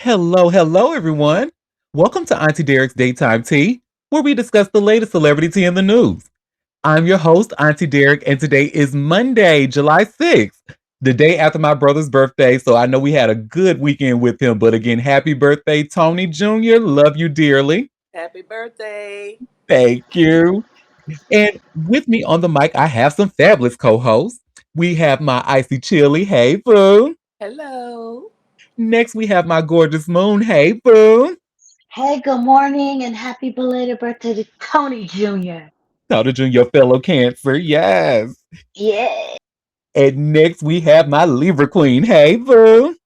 Hello, everyone. Welcome to Auntie Derek's Daytime Tea, where we discuss the latest celebrity tea in the news. I'm your host, Auntie Derek, and today is Monday, July 6th, the day after my brother's birthday. So I know we had a good weekend with him. But again, happy birthday, Tony Jr. Love you dearly. Happy birthday. Thank you. And with me on the mic, I have some fabulous co hosts. We have my icy chili. Hey, Boo. Hello. Next, we have my gorgeous moon. Hey, Boo. Hey, good morning and happy belated birthday to Tony Jr. Tony Jr., your fellow Cancer. Yes. Yeah. And next we have my Libra Queen. Hey, boo.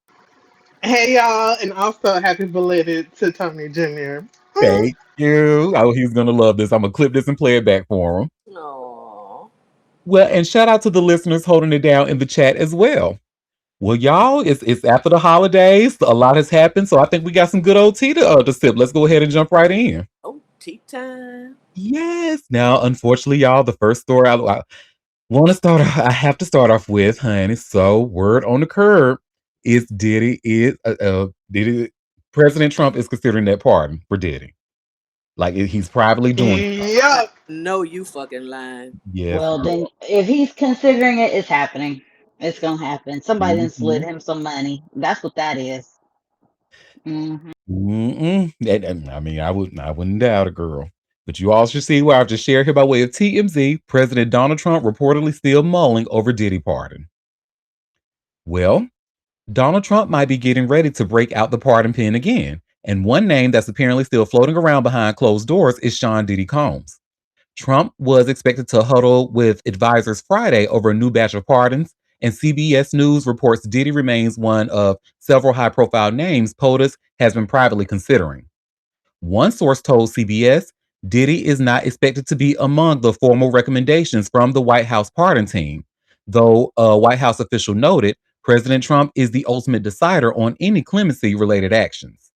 Hey y'all, and also happy belated to Tony Jr. Thank you. Oh, he's gonna love this. I'm gonna clip this and play it back for him. No. Well, and shout out to the listeners holding it down in the chat as well. Well, y'all, it's after the holidays. A lot has happened, so I think we got some good old tea to sip. Let's go ahead and jump right in. Oh, tea time. Yes. Now, unfortunately, y'all, the first story I want to start. I have to start off with, honey. So, word on the curb is Diddy. President Trump is considering that pardon for Diddy. Like he's privately doing. Yup. No, you fucking lying. Yes. Well, then, if he's considering it, it's happening. It's gonna happen. Somebody then slid Mm-hmm. him some money. That's what that is. Mm-hmm. I mean, I wouldn't doubt it, girl. But you all should see where I've just shared here by way of TMZ. President Donald Trump reportedly still mulling over Diddy pardon. Well, Donald Trump might be getting ready to break out the pardon pen again. And one name that's apparently still floating around behind closed doors is Sean Diddy Combs. Trump was expected to huddle with advisors Friday over a new batch of pardons, and CBS News reports Diddy remains one of several high profile names POTUS has been privately considering. One source told CBS Diddy is not expected to be among the formal recommendations from the White House pardon team, though a White House official noted President Trump is the ultimate decider on any clemency related actions.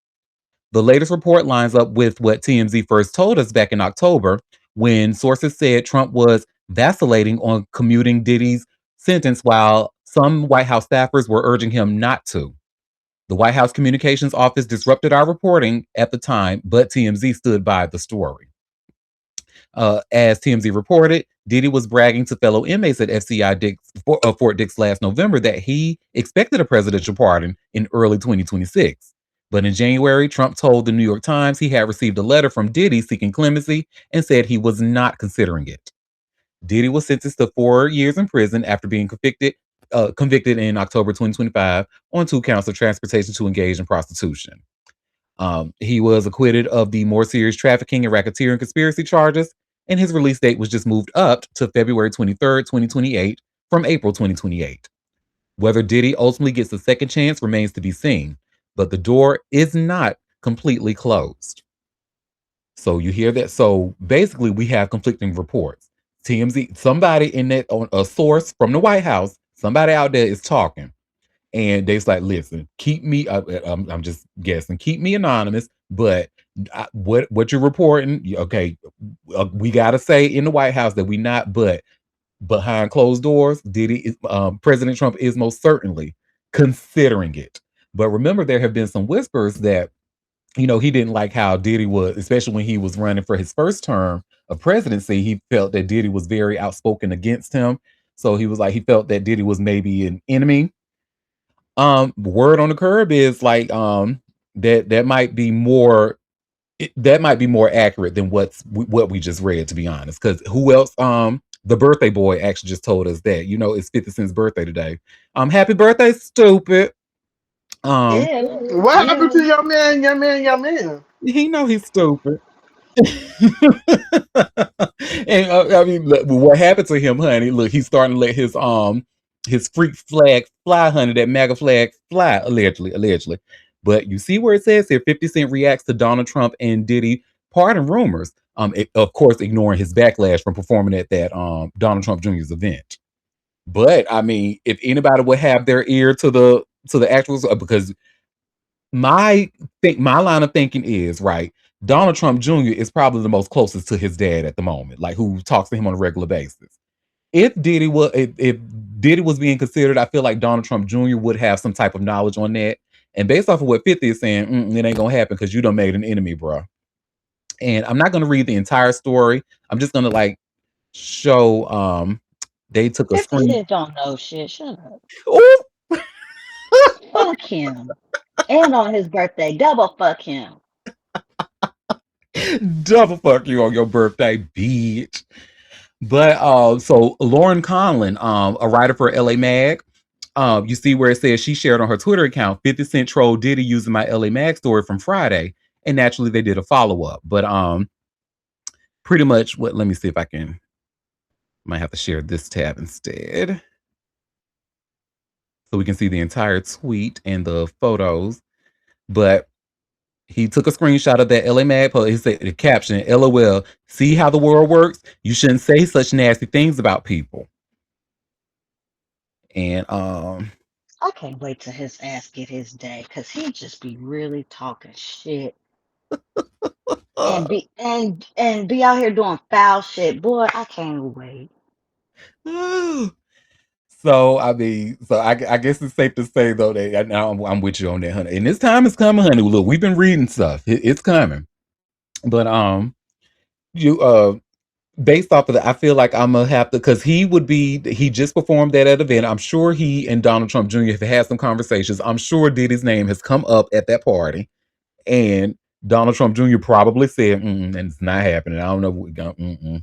The latest report lines up with what TMZ first told us back in October when sources said Trump was vacillating on commuting Diddy's sentence while some White House staffers were urging him not to. The White House Communications Office disrupted our reporting at the time, but TMZ stood by the story. As TMZ reported, Diddy was bragging to fellow inmates at Fort Dix last November that he expected a presidential pardon in early 2026. But in January, Trump told the New York Times he had received a letter from Diddy seeking clemency and said he was not considering it. Diddy was sentenced to 4 years in prison after being convicted in October 2025 on 2 counts of transportation to engage in prostitution. He was acquitted of the more serious trafficking and racketeering conspiracy charges, and his release date was just moved up to February 23rd, 2028 from April 2028. Whether Diddy ultimately gets a second chance remains to be seen, but the door is not completely closed. So you hear that? So basically, we have conflicting reports. TMZ, somebody in that, on a source from the White House, somebody out there is talking, and they's like, "Listen, keep me. I'm just guessing. Keep me anonymous, but what you're reporting, okay? We got to say in the White House that we not, but behind closed doors, President Trump is most certainly considering it. But remember, there have been some whispers that he didn't like how Diddy was, especially when he was running for his first term of presidency. He felt that Diddy was very outspoken against him. So he was like, he felt that Diddy was maybe an enemy. Word on the curb is like that might be more that might be more accurate than what we just read, to be honest. Because who else? The birthday boy actually just told us that it's 50 Cent's birthday today. Happy birthday, stupid. Um, Ew. What happened to Ew. your man? he know he's stupid. And I mean, look, what happened to him, honey? Look, he's starting to let his freak flag fly, honey. That MAGA flag fly, allegedly. But you see where it says here, 50 Cent reacts to Donald Trump and Diddy pardon rumors. Of course, ignoring his backlash from performing at that Donald Trump Jr.'s event. But I mean, if anybody would have their ear to the actuals, because my line of thinking is right. Donald Trump Jr. is probably the most closest to his dad at the moment, like who talks to him on a regular basis. If Diddy was being considered, I feel like Donald Trump Jr. would have some type of knowledge on that. And based off of what 50 is saying, it ain't gonna happen because you done made an enemy, bro. And I'm not gonna read the entire story. I'm just gonna like show they took a 50 screen. Cent don't know shit. Shut up. Oh, Fuck him. And on his birthday, double fuck him. double fuck you on your birthday, bitch. But so Lauren Conlon, a writer for LA Mag, you see where it says she shared on her Twitter account 50 Cent troll Diddy using my LA Mag story from Friday. And naturally they did a follow-up. But pretty much what let me see if I can might have to share this tab instead. So we can see the entire tweet and the photos. But he took a screenshot of that LA Mag post. He said the caption, LOL, see how the world works? You shouldn't say such nasty things about people. And I can't wait till his ass get his day, cause he just be really talking shit and be out here doing foul shit. Boy, I can't wait. so I mean, so I guess it's safe to say though that now I'm with you on that, honey. And this time is coming, honey. Look, we've been reading stuff. It's coming. But you based off of that, I feel like I'm gonna have to because he just performed that at event. I'm sure he and Donald Trump Jr. have had some conversations. I'm sure Diddy's name has come up at that party, and Donald Trump Jr. probably said, and it's not happening. I don't know what we're gonna.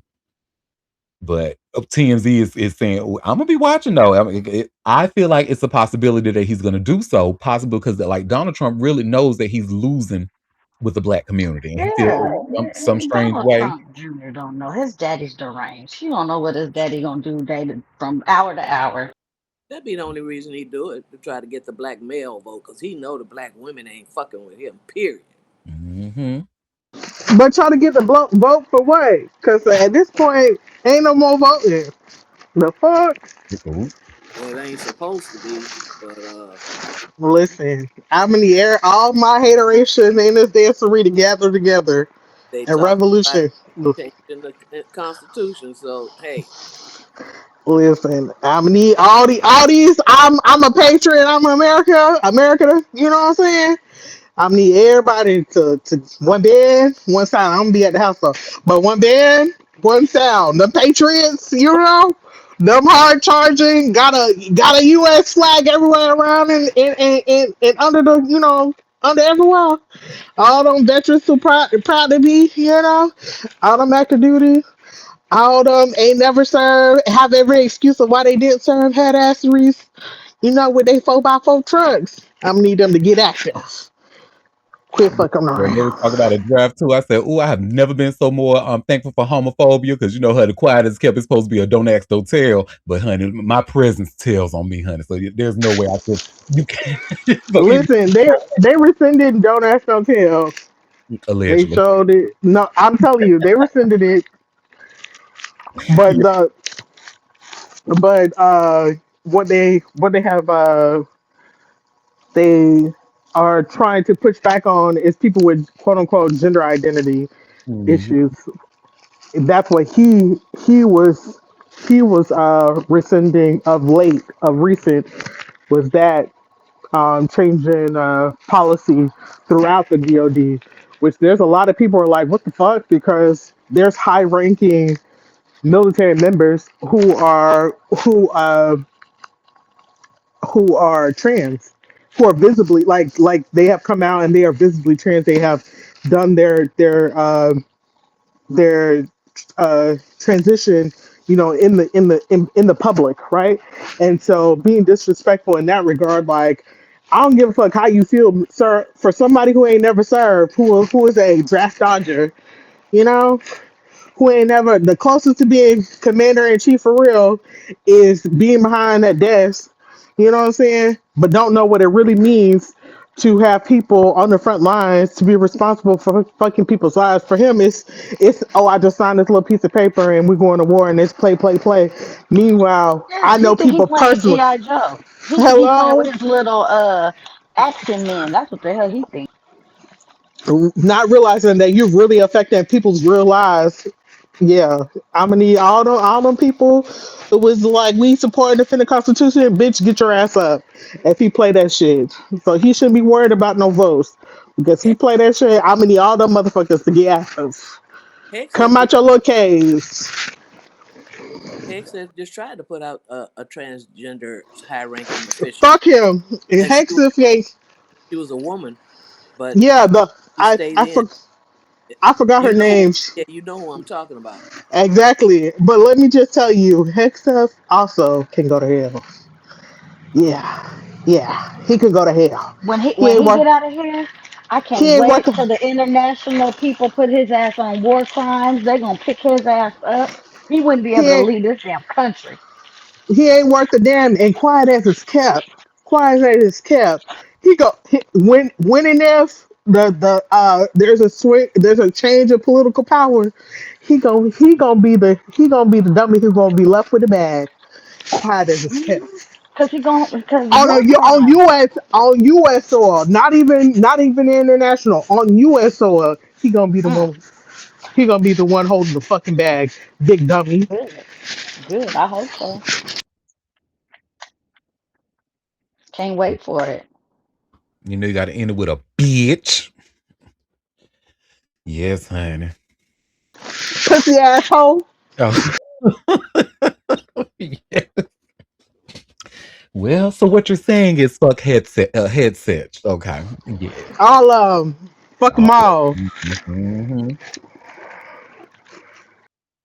But TMZ is saying I'm gonna be watching though. I mean, I feel like it's a possibility that he's gonna do so, possibly because like Donald Trump really knows that he's losing with the black community, and he feels Yeah, some strange Donald way. Trump Jr. don't know. His daddy's deranged. He don't know what his daddy gonna do from hour to hour. That be the only reason he do it, to try to get the black male vote, because he know the black women ain't fucking with him, period. Mm-hmm. But try to get the vote for what? Because at this point, ain't no more voting. The fuck? Ooh. Well, it ain't supposed to be, but Listen, I'm in the air. All my hateration and this dancery to gather together. they And talk about revolution. changing the Constitution. So, hey, Listen, I'm gonna need all these. I'm a patriot. I'm America. You know what I'm saying? I need everybody to one band, one sound. I'm gonna be at the house though, but one band, one sound. The Patriots, you know, them hard charging, got a U.S. flag everywhere around and under the under everywhere. All them veterans who proud to be, all them active duty. All them ain't never served, have every excuse of why they didn't serve, had asseries, with they 4x4 trucks. I'm gonna need them to get active. Quit fucking When they around. was talking about a draft too, I said, "Oh, I have never been so more thankful for homophobia because you know how the quiet as kept. It's supposed to be a don't ask, don't tell, but honey, my presence tells on me, honey. So there's no way I could. You can't. So even Listen, they rescinded Don't Ask Don't Tell. They allegedly, showed it. No, I'm telling you, they rescinded it. But yeah. the but what they have they are trying to push back on is people with quote unquote gender identity Mhm. issues. That's what he was rescinding of recent was that changing policy throughout the DoD, which there's a lot of people are like, what the fuck? Because there's high-ranking military members who are trans, who are visibly like they have come out and they are visibly trans. They have done their transition, in the public, right? And so being disrespectful in that regard, like I don't give a fuck how you feel, sir, for somebody who ain't never served, who is a draft dodger, you know, who ain't never the closest to being commander in chief for real is being behind that desk, you know what I'm saying? But don't know what it really means to have people on the front lines to be responsible for fucking people's lives. For him, it's oh, I just signed this little piece of paper and we're going to war and it's play. Meanwhile, Yeah, I he know think he people playing personally. G.I. Joe. He think he playing Hello, with his little action men. That's what the hell he think. not realizing that you're really affecting people's real lives Yeah, I'm gonna need all them people. It was like we support and defend the Constitution. Bitch, get your ass up if he play that shit. So he shouldn't be worried about no votes because he Hex, play that shit. I'm gonna need all them motherfuckers to get active. Hex Come had out just your little caves. Hex had just tried to put out a transgender high-ranking official, Fuck him. and Hex if he, she was a woman, but yeah, he stayed in. I forgot her You know, name. yeah, you know who I'm talking about. Exactly. But let me just tell you, Hexteth also can go to hell. Yeah. Yeah. He could go to hell. When he He when ain't he worth get out of here, I he can't ain't worth wait the till the international people put his ass on war crimes. They gonna pick his ass up. He wouldn't be he able to ain't leave this damn country. he ain't worth the damn and quiet as it's kept. Quiet as it's kept. When and if there's a swing there's a change of political power, he gonna be the dummy who's gonna be left with the bag. Quiet as it's kept. Cause he going because On war a, on crimes. US soil, not even international. On US soil, Mm, he gonna be the one holding the fucking bag, big dummy. good, good. I hope so. Can't wait for it. You know you got to end it with a bitch. Yes, honey. Pussy asshole. Oh, yeah. Well, so what you're saying is fuck headsets. Okay. Yeah. All fuck them All of all. them. Mhm.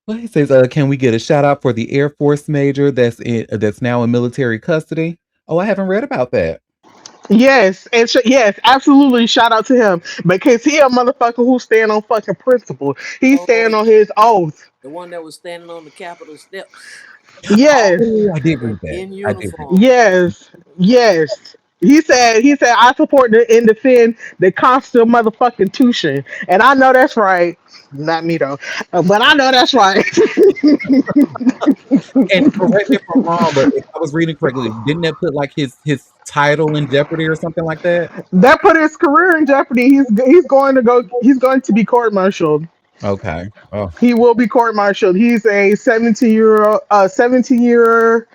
Well, he says, can we get a shout out for the Air Force major that's now in military custody? Oh, I haven't read about that. Yes, and yes, absolutely. Shout out to him because he a motherfucker who stand on fucking principle. He Oh, stand on his oath. the one that was standing on the Capitol steps Yes, Oh, I did read that. in I did read uniform. yes, yes. He said I support and defend the constant motherfucking tuition, and I know that's right. Not me though, but I know that's right. And correct me if I'm wrong, but if I was reading correctly, didn't that put like his title in jeopardy or something like that? That put his career in jeopardy. He's going to be court-martialed. Okay. Oh, He will be court-martialed. He's a 17-year,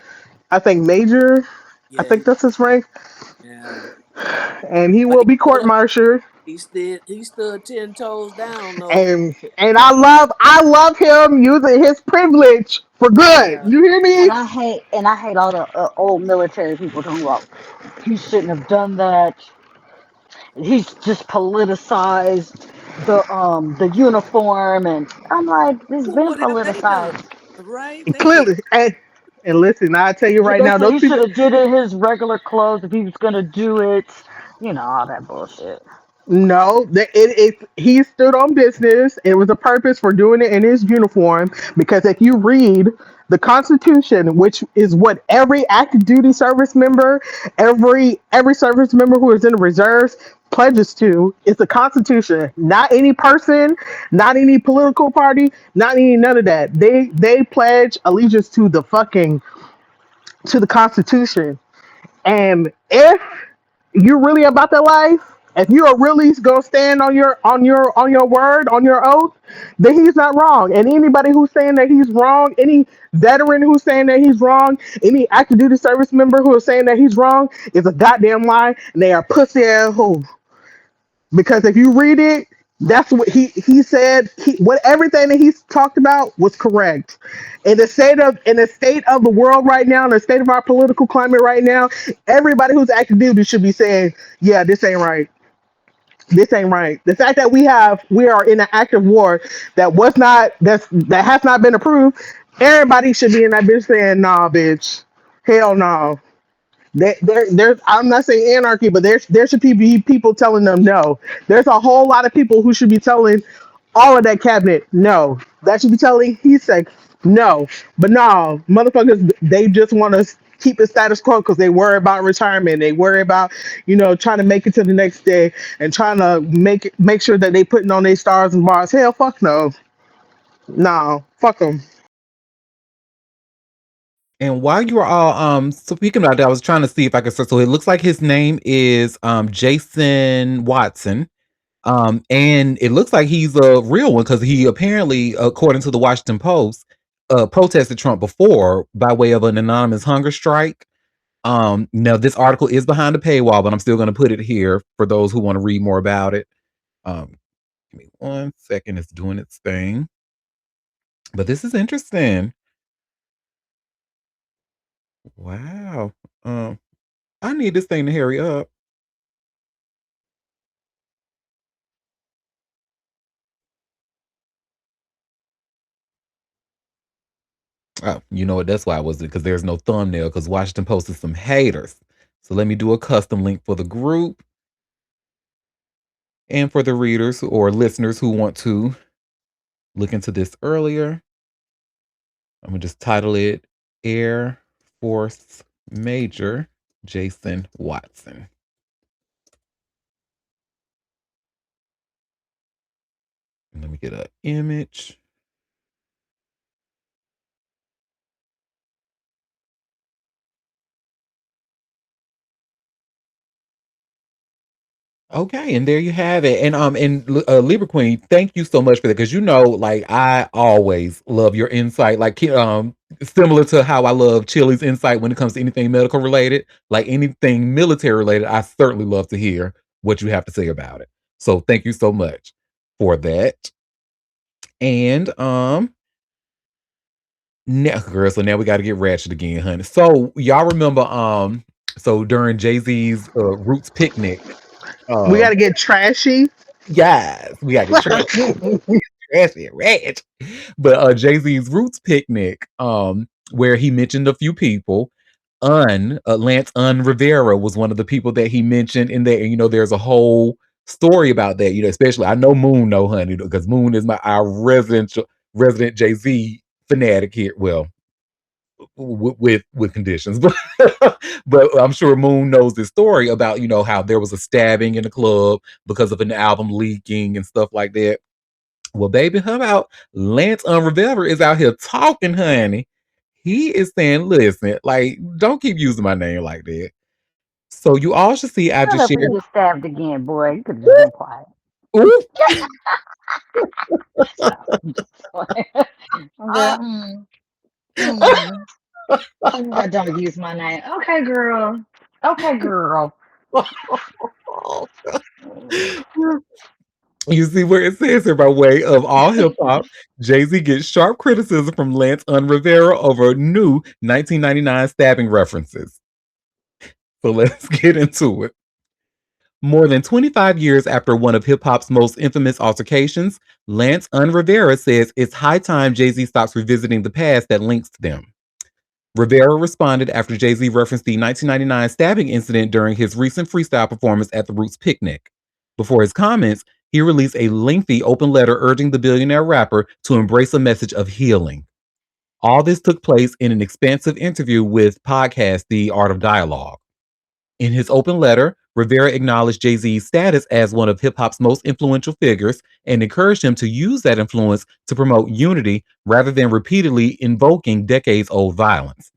I think major. I Yeah, think that's his rank, yeah. and he But will be court-martialed. he stood 10 toes down though. And I love him using his privilege for good. Yeah, You hear me? And I hate all the old military people talking about he shouldn't have done that. He's just politicized the uniform, and I'm like, it's but been what have they done? politicized. Right? They did. Clearly, and listen, I tell you right They now, said those he should people. have did it his regular clothes if he was gonna do it. You know all that bullshit. No, he stood on business. It was a purpose for doing it in his uniform because if you read the Constitution, which is what every active duty service member, every service member who is in the reserves pledges to, is the Constitution. Not any person, not any political party, not any none of that. They pledge allegiance to the Constitution. And if you're really about that life, if you are really gonna stand on your word, on your oath, then he's not wrong. And anybody who's saying that he's wrong, any veteran who's saying that he's wrong, any active duty service member who is saying that he's wrong is a goddamn lie, and they are pussy assholes. Because if you read it, that's what he said. What everything that he's talked about was correct. In the state of the world right now, in the state of our political climate right now, everybody who's active duty should be saying, "Yeah, this ain't right. This ain't right." The fact that we are in an active war that has not been approved, everybody should be in that bitch saying, "Nah, bitch, hell no." There's I'm not saying anarchy, but there should be people telling them no. There's a whole lot of people who should be telling all of that cabinet no. That should be telling he's like no. But no, motherfuckers, they just want to keep the status quo because they worry about retirement. They worry about trying to make it to the next day and trying to make sure that they putting on their stars and bars. Hell, fuck no, no, fuck them. and while you were all speaking about that, I was trying to see if I could. So it looks like his name is Jason Watson. And it looks like he's a real one because he apparently, according to the Washington Post, protested Trump before by way of an anonymous hunger strike. Now this article is behind the paywall, but I'm still going to put it here for those who want to read more about it. Um, Give me 1 second; it's doing its thing. But this is interesting. Wow. Um, I need this thing to hurry up. Oh, you know what? That's why I was because there's no thumbnail because Washington Post is some haters. So let me do a custom link for the group and for the readers or listeners who want to look into this earlier. I'm gonna just title it Air Force Major Jason Watson. And let me get an image. Okay, and there you have it. And Libra Queen, thank you so much for that because you know, like I always love your insight, like similar to how I love Chili's insight when it comes to anything medical related, like anything military related. I certainly love to hear what you have to say about it. So thank you so much for that. And now, girl, so now we got to get ratchet again, honey. So y'all remember, so during Jay Z's Roots picnic, We uh, gotta get trashy. guys, we got to get trashy and ratchet. But Jay Z's Roots picnic, where he mentioned a few people. Lance Rivera was one of the people that he mentioned in there. And you know, there's a whole story about that. You know, especially I know Moon, no honey, because Moon is our resident Jay Z fanatic here. Well, with conditions, but I'm sure Moon knows this story about how there was a stabbing in the club because of an album leaking and stuff like that. Well, baby, how about Lance Rivera is out here talking, honey. He is saying, listen, like, don't keep using my name like that. So you all should see, I Shut just up and shared. get stabbed again, boy. You could have just been quiet. Ooh, I'm just playing. Okay. Mm. Talking about don't use my name. Okay, girl. Okay, girl. you see where it says here by way of all hip hop, Jay-Z gets sharp criticism from Lance Rivera over new 1999 stabbing references. So let's get into it. More than 25 years after one of hip hop's most infamous altercations, Lance Rivera says it's high time Jay Z stops revisiting the past that links them. Rivera responded after Jay Z referenced the 1999 stabbing incident during his recent freestyle performance at the Roots picnic. Before his comments, he released a lengthy open letter urging the billionaire rapper to embrace a message of healing. All this took place in an expansive interview with podcast The Art of Dialogue. In his open letter, Rivera acknowledged Jay Z's status as one of hip hop's most influential figures and encouraged him to use that influence to promote unity rather than repeatedly invoking decades old violence.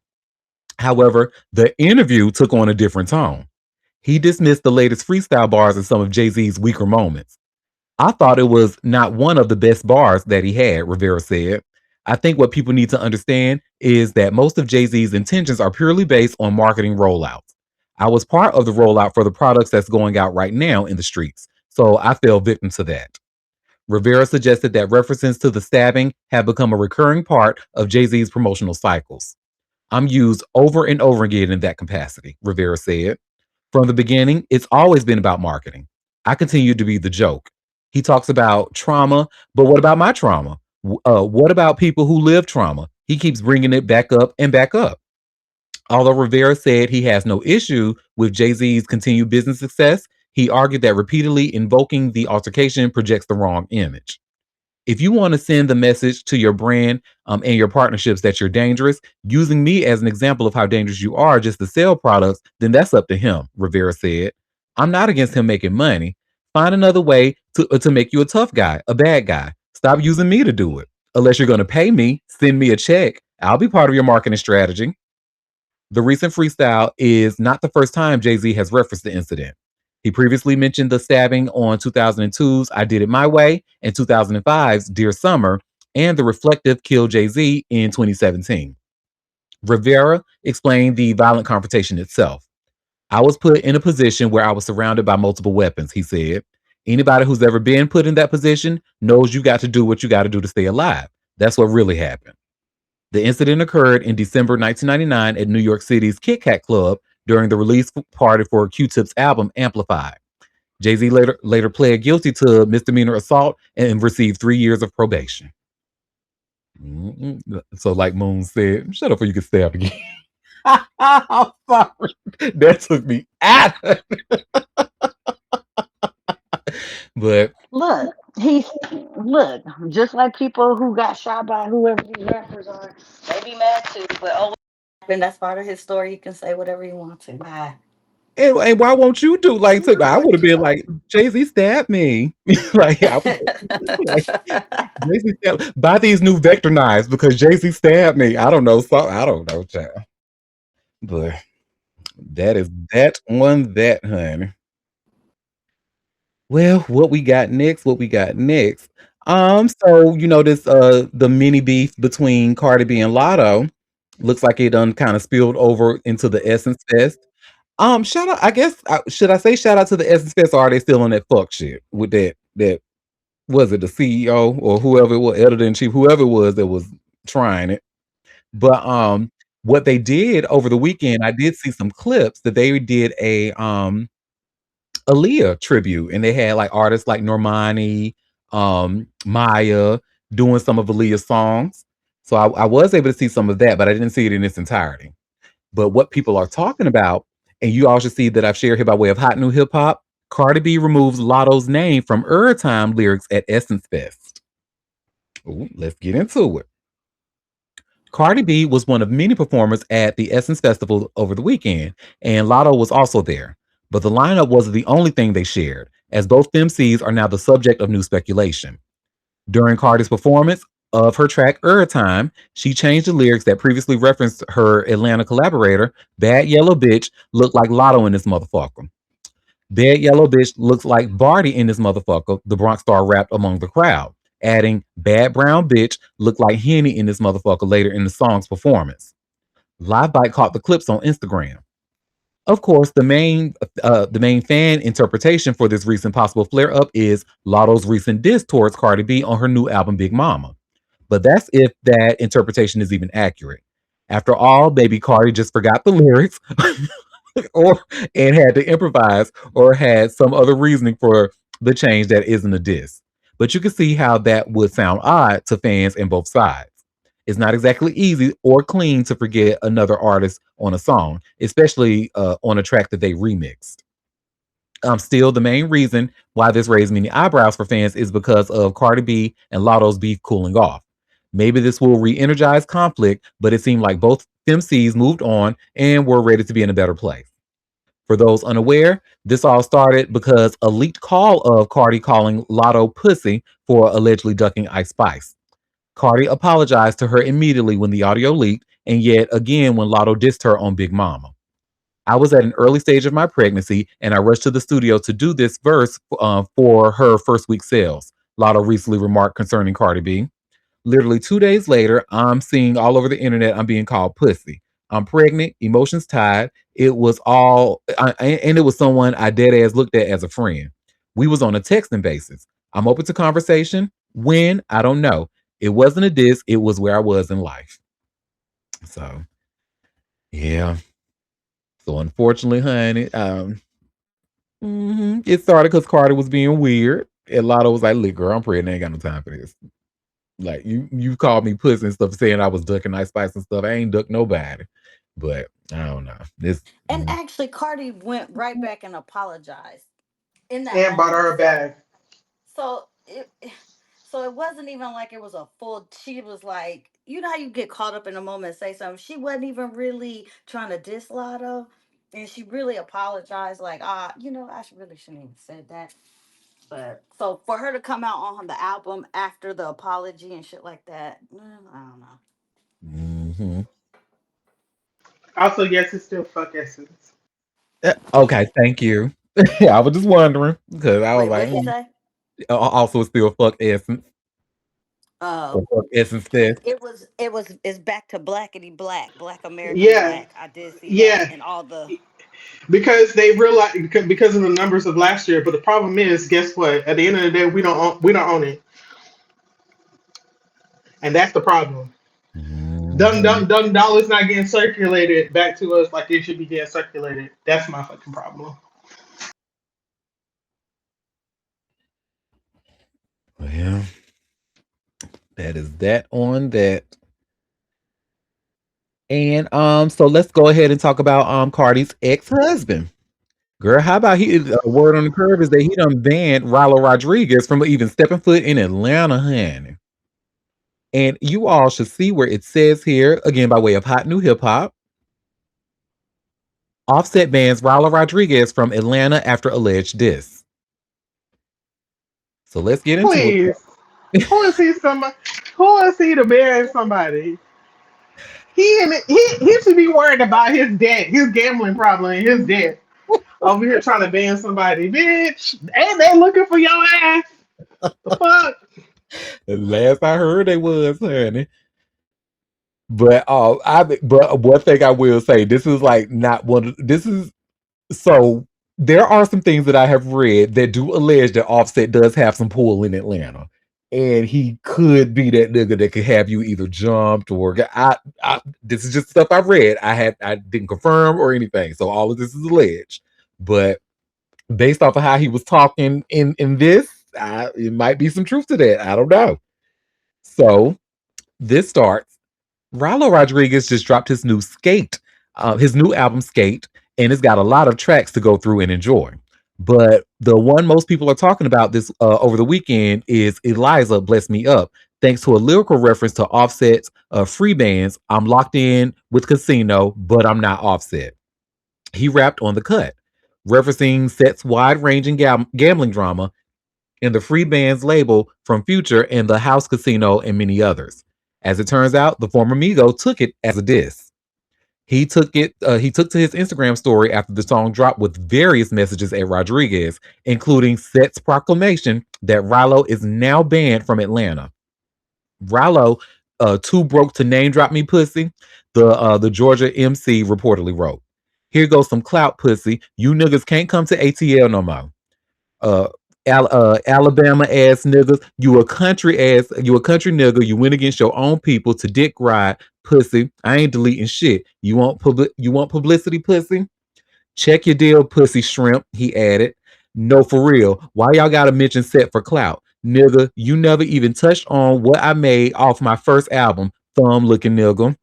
However, the interview took on a different tone. He dismissed the latest freestyle bars as some of Jay Z's weaker moments. I thought it was not one of the best bars that he had, Rivera said. I think what people need to understand is that most of Jay Z's intentions are purely based on marketing rollouts. I was part of the rollout for the products that's going out right now in the streets, so I fell victim to that. Rivera suggested that references to the stabbing have become a recurring part of Jay Z's promotional cycles. I'm used over and over again in that capacity, Rivera said. From the beginning, it's always been about marketing. I continue to be the joke. He talks about trauma, but what about my trauma? What about people who live trauma? He keeps bringing it back up and back up. Although Rivera said he has no issue with Jay Z's continued business success, he argued that repeatedly invoking the altercation projects the wrong image. If you want to send the message to your brand and your partnerships that you're dangerous, using me as an example of how dangerous you are just to sell products, then that's up to him, Rivera said. I'm not against him making money. Find another way to make you a tough guy, a bad guy. Stop using me to do it. Unless you're going to pay me, send me a check. I'll be part of your marketing strategy. The recent freestyle is not the first time Jay Z has referenced the incident. He previously mentioned the stabbing on 2002's I Did It My Way and 2005's Dear Summer, and the reflective Kill Jay Z in 2017. Rivera explained the violent confrontation itself. I was put in a position where I was surrounded by multiple weapons, he said. Anybody who's ever been put in that position knows you got to do what you got to do to stay alive. That's what really happened. The incident occurred in December 1999 at New York City's Kit Kat Club during the release party for Q-Tip's album Amplified. Jay-Z later pled guilty to misdemeanor assault and received 3 years of probation. So, like Moon said, shut up or you can stab again. I'm sorry. That took me out. But Look, he's look, just like people who got shot by whoever these rappers are, they be mad too. But oh, and that's part of his story. You can say whatever you want to. Bye. and why won't you do like I would have been like Jay-Z stabbed me. Like I was like Jay-Z stabbed, buy these new vector knives because Jay-Z stabbed me. I don't know. So I don't know, child. But that is that on that, honey. Well, what we got next? What we got next? So this the mini beef between Cardi B and Lotto looks like it done kind of spilled over into the Essence Fest. Shout out, I guess should I say shout out to the Essence Fest, or are they still on that fuck shit with that was it the CEO or whoever it was, editor in chief, whoever it was that was trying it. But what they did over the weekend, I did see some clips that they did a Aaliyah tribute, and they had like artists like Normani, Maya doing some of Aaliyah's songs. So I was able to see some of that, but I didn't see it in its entirety. But what people are talking about, and you all should see that I've shared here by way of hot new hip hop, Cardi B removes Lotto's name from ErrTime lyrics at Essence Fest. Ooh, let's get into it. Cardi B was one of many performers at the Essence Festival over the weekend, and Latto was also there. But the lineup wasn't the only thing they shared, as both MCs are now the subject of new speculation. During Cardi's performance of her track "ErrTime," she changed the lyrics that previously referenced her Atlanta collaborator, Bad Yellow Bitch, looked like Lotto in this motherfucker. Bad Yellow Bitch looks like Barty in this motherfucker, the Bronx star rapped among the crowd, adding Bad Brown Bitch looked like Henny in this motherfucker later in the song's performance. Livebite caught the clips on Instagram. Of course, the main fan interpretation for this recent possible flare up is Lotto's recent diss towards Cardi B on her new album Big Mama. But that's if that interpretation is even accurate. After all, baby Cardi just forgot the lyrics or and had to improvise or had some other reasoning for the change that isn't a diss. But you can see how that would sound odd to fans in both sides. It's not exactly easy or clean to forget another artist on a song, especially on a track that they remixed. Still, the main reason why this raised many eyebrows for fans is because of Cardi B and Lotto's beef cooling off. Maybe this will re-energize conflict, but it seemed like both MCs moved on and were ready to be in a better place. For those unaware, this all started because a leaked call of Cardi calling Lotto pussy for allegedly ducking Ice Spice. Cardi apologized to her immediately when the audio leaked, and yet again when Lotto dissed her on Big Mama. I was at an early stage of my pregnancy, and I rushed to the studio to do this verse for her first week sales, Lotto recently remarked concerning Cardi B. Literally 2 days later, I'm seeing all over the internet I'm being called pussy. I'm pregnant, emotions tied. It was and it was someone I dead ass looked at as a friend. We was on a texting basis. I'm open to conversation. When? I don't know. It wasn't a diss. It was where I was in life. So, yeah. So, unfortunately, honey, it started because Carter was being weird. And Lotto was like, look, girl, I'm pregnant. I ain't got no time for this. Like you called me pussy and stuff, saying I was ducking Ice Spice and stuff. I ain't duck nobody, but I don't know. This And actually, Cardi went right back and apologized in that And bought moment. her a bag. So so it wasn't even like it was a full. She was like, you know how you get caught up in a moment and say something. She wasn't even really trying to diss Lotto, and she really apologized. Like, really shouldn't even said that. But so for her to come out on the album after the apology and shit like that, I don't know. mhm. Also, yes, it's still fuck Essence. Okay, thank you. Yeah, I was just wondering because I was Wait, like, what'd he say? also still fuck essence or Oh, fuck essence test. it's back to blackity black, black American Yeah, black. I did see that, yeah, and all the because they realize because of the numbers of last year. But the problem is, guess what? At the end of the day, we don't own it, and that's the problem. Mhm. Dumb dollars not getting circulated back to us like they should be getting circulated. That's my fucking problem. Well, that is that on that. And so let's go ahead and talk about Cardi's ex-husband. Girl, how about a word on the curve is that he done banned Rylo Rodriguez from even stepping foot in Atlanta, honey. And you all should see where it says here, again by way of hot new hip hop. Offset bans Rylo Rodriguez from Atlanta after alleged diss. So let's get into Please, it. who is he? Somebody? Who is he to bury somebody? He should be worried about his debt, his gambling problem, and his debt. Over here trying to ban somebody, bitch. Ain't they looking for your ass? The fuck? Last I heard they was, honey. But one thing I will say, this is like not one of this is so there are some things that I have read that do allege that Offset does have some pull in Atlanta. And he could be that nigga that could have you either jumped or this is just stuff I read. I didn't confirm or anything. So all of this is alleged. But based off of how he was talking in this, it might be some truth to that. I don't know. So this starts. Rylo Rodriguez just dropped his new album Skate, and it's got a lot of tracks to go through and enjoy. But the one most people are talking about this over the weekend is Eliza Bless Me Up, thanks to a lyrical reference to Offset's free bands, I'm locked in with Casino, but I'm not Offset. He rapped on the cut, referencing Set's wide ranging gambling drama in the free bands label from Future and the House Casino and many others. As it turns out, the former Migo took it as a diss. He took to his Instagram story after the song dropped with various messages at Rodriguez, including Set's proclamation that Rylo is now banned from Atlanta. Rylo, too broke to name drop me pussy, the Georgia MC reportedly wrote. Here goes some clout pussy. You niggas can't come to ATL no more. uh, Alabama ass niggas. You a country nigga. You went against your own people to dick ride, pussy. I ain't deleting shit. You want publicity, pussy? Check your deal, pussy shrimp. He added. No, for real. Why y'all gotta mention Set for clout, nigga? You never even touched on what I made off my first album, thumb looking nigga.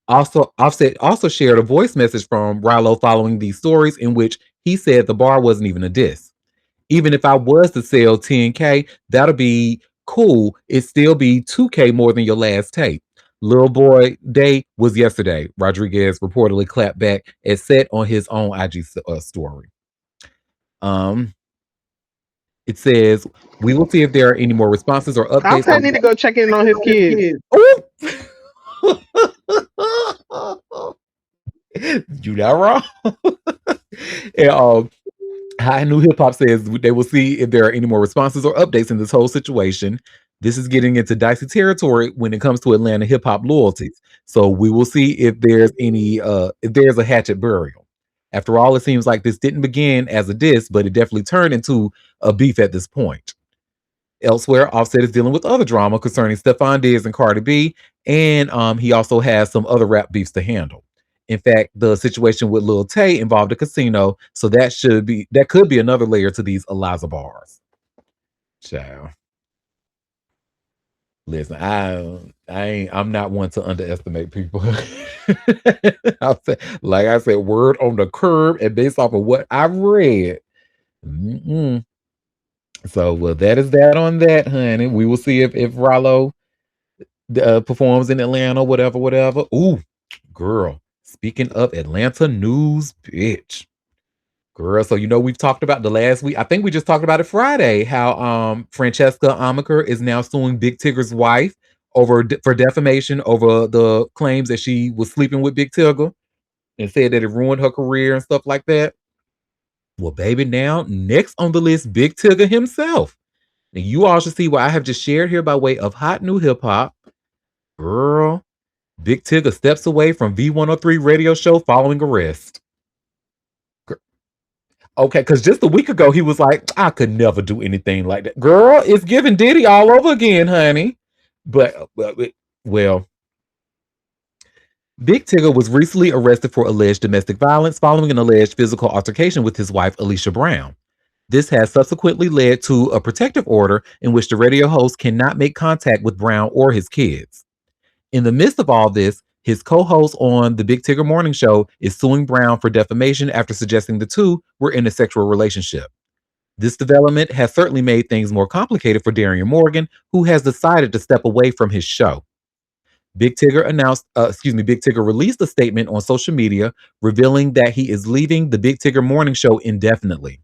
Also, Offset also shared a voice message from Rylo following these stories in which he said the bar wasn't even a diss. Even if I was to sell 10K, that'll be cool. It'd still be 2K more than your last tape. Little boy day was yesterday. Rodriguez reportedly clapped back at Set on his own IG story. Um, it says, we will see if there are any more responses or I updates. probably need to go check in on his kids. You not wrong. And High New Hip Hop says they will see if there are any more responses or updates in this whole situation. This is getting into dicey territory when it comes to Atlanta hip hop loyalties. So we will see if there's a hatchet burial. After all, it seems like this didn't begin as a diss, but it definitely turned into a beef at this point. Elsewhere, Offset is dealing with other drama concerning Stephon Diggs and Cardi B, and he also has some other rap beefs to handle. In fact, the situation with Lil Tay involved a casino, so that could be another layer to these Eliza bars. Child, listen, I'm not one to underestimate people. Like I said, word on the curb, and based off of what I've read. Mm-mm. So, well, that is that on that, honey. We will see if Rollo performs in Atlanta, whatever. Ooh, girl. Speaking of Atlanta news, bitch. Girl, so we've talked about the last week. I think we just talked about it Friday. How Francesca Amaker is now suing Big Tigger's wife for defamation over the claims that she was sleeping with Big Tigger and said that it ruined her career and stuff like that. Well, baby, now next on the list, Big Tigger himself. And you all should see what I have just shared here by way of hot new hip hop. Girl, Big Tigger steps away from V103 radio show following arrest. Okay, because just a week ago he was like, I could never do anything like that. Girl, it's giving Diddy all over again, honey. Well, Big Tigger was recently arrested for alleged domestic violence following an alleged physical altercation with his wife, Alicia Brown. This has subsequently led to a protective order in which the radio host cannot make contact with Brown or his kids. In the midst of all this, his co-host on the Big Tigger Morning Show is suing Brown for defamation after suggesting the two were in a sexual relationship. This development has certainly made things more complicated for Darian Morgan, who has decided to step away from his show. Big Tigger released a statement on social media revealing that he is leaving the Big Tigger Morning Show indefinitely.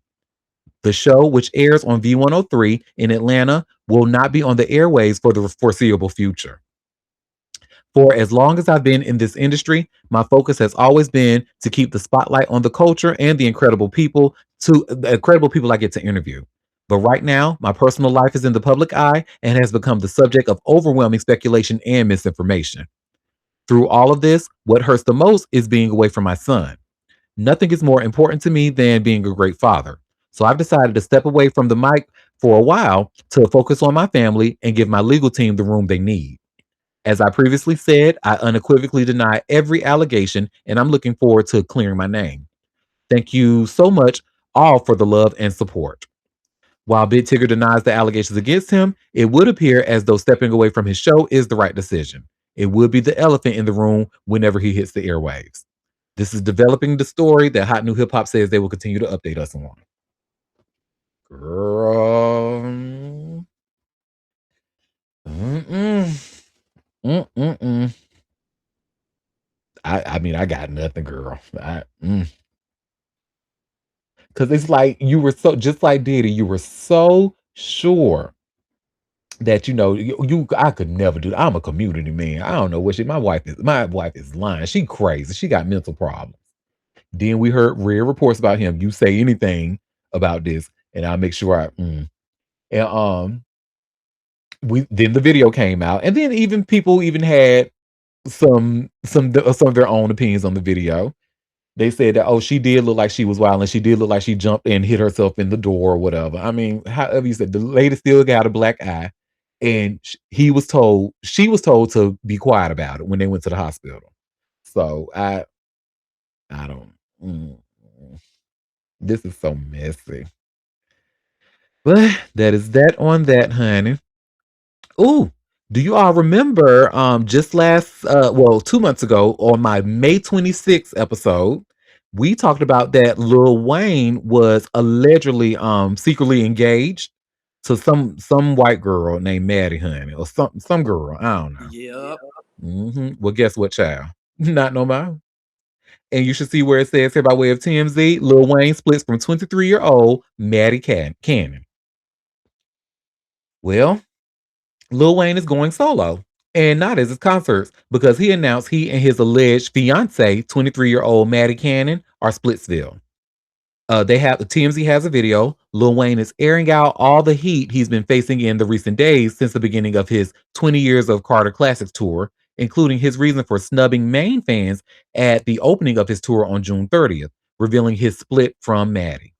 The show, which airs on V103 in Atlanta, will not be on the airways for the foreseeable future. For as long as I've been in this industry, my focus has always been to keep the spotlight on the culture and the incredible people I get to interview. But right now, my personal life is in the public eye and has become the subject of overwhelming speculation and misinformation. Through all of this, what hurts the most is being away from my son. Nothing is more important to me than being a great father. So I've decided to step away from the mic for a while to focus on my family and give my legal team the room they need. As I previously said, I unequivocally deny every allegation, and I'm looking forward to clearing my name. Thank you so much, all, for the love and support. While Big Tigger denies the allegations against him, it would appear as though stepping away from his show is the right decision. It would be the elephant in the room whenever he hits the airwaves. This is developing the story that Hot New Hip Hop says they will continue to update us on. Girl. I mean, I got nothing, girl. Because it's like you were so, just like Diddy, you were so sure that I could never do. I'm a community man. I don't know what my wife is lying. She crazy. She got mental problems. Then we heard rare reports about him. You say anything about this, and I'll make sure and then the video came out, and then even people even had some of their own opinions on the video. They said that, oh, she did look like she was wild, and she did look like she jumped and hit herself in the door or whatever. I mean, however you said, the lady still got a black eye, and she was told to be quiet about it when they went to the hospital. So I don't. This is so messy. But that is that on that, honey. Ooh, do you all remember just 2 months ago on my May 26th episode, we talked about that Lil Wayne was allegedly secretly engaged to some white girl named Madi, honey, or some girl, I don't know. Yep. Well, guess what, child? Not no more. And you should see where it says here by way of TMZ, Lil Wayne splits from 23-year-old Madi Cannon. Well, Lil Wayne is going solo and not as his concerts because he announced he and his alleged fiance, 23-year-old Madi Cannon, are Splitsville. TMZ has a video. Lil Wayne is airing out all the heat he's been facing in the recent days since the beginning of his 20 Years of Carter Classics tour, including his reason for snubbing Maine fans at the opening of his tour on June 30th, revealing his split from Madi.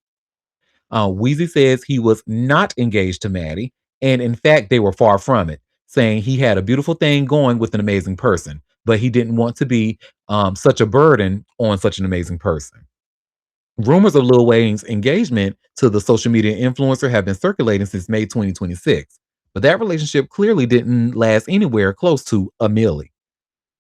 Weezy says he was not engaged to Madi, and in fact, they were far from it, saying he had a beautiful thing going with an amazing person, but he didn't want to be such a burden on such an amazing person. Rumors of Lil Wayne's engagement to the social media influencer have been circulating since May 2026, but that relationship clearly didn't last anywhere close to a milli.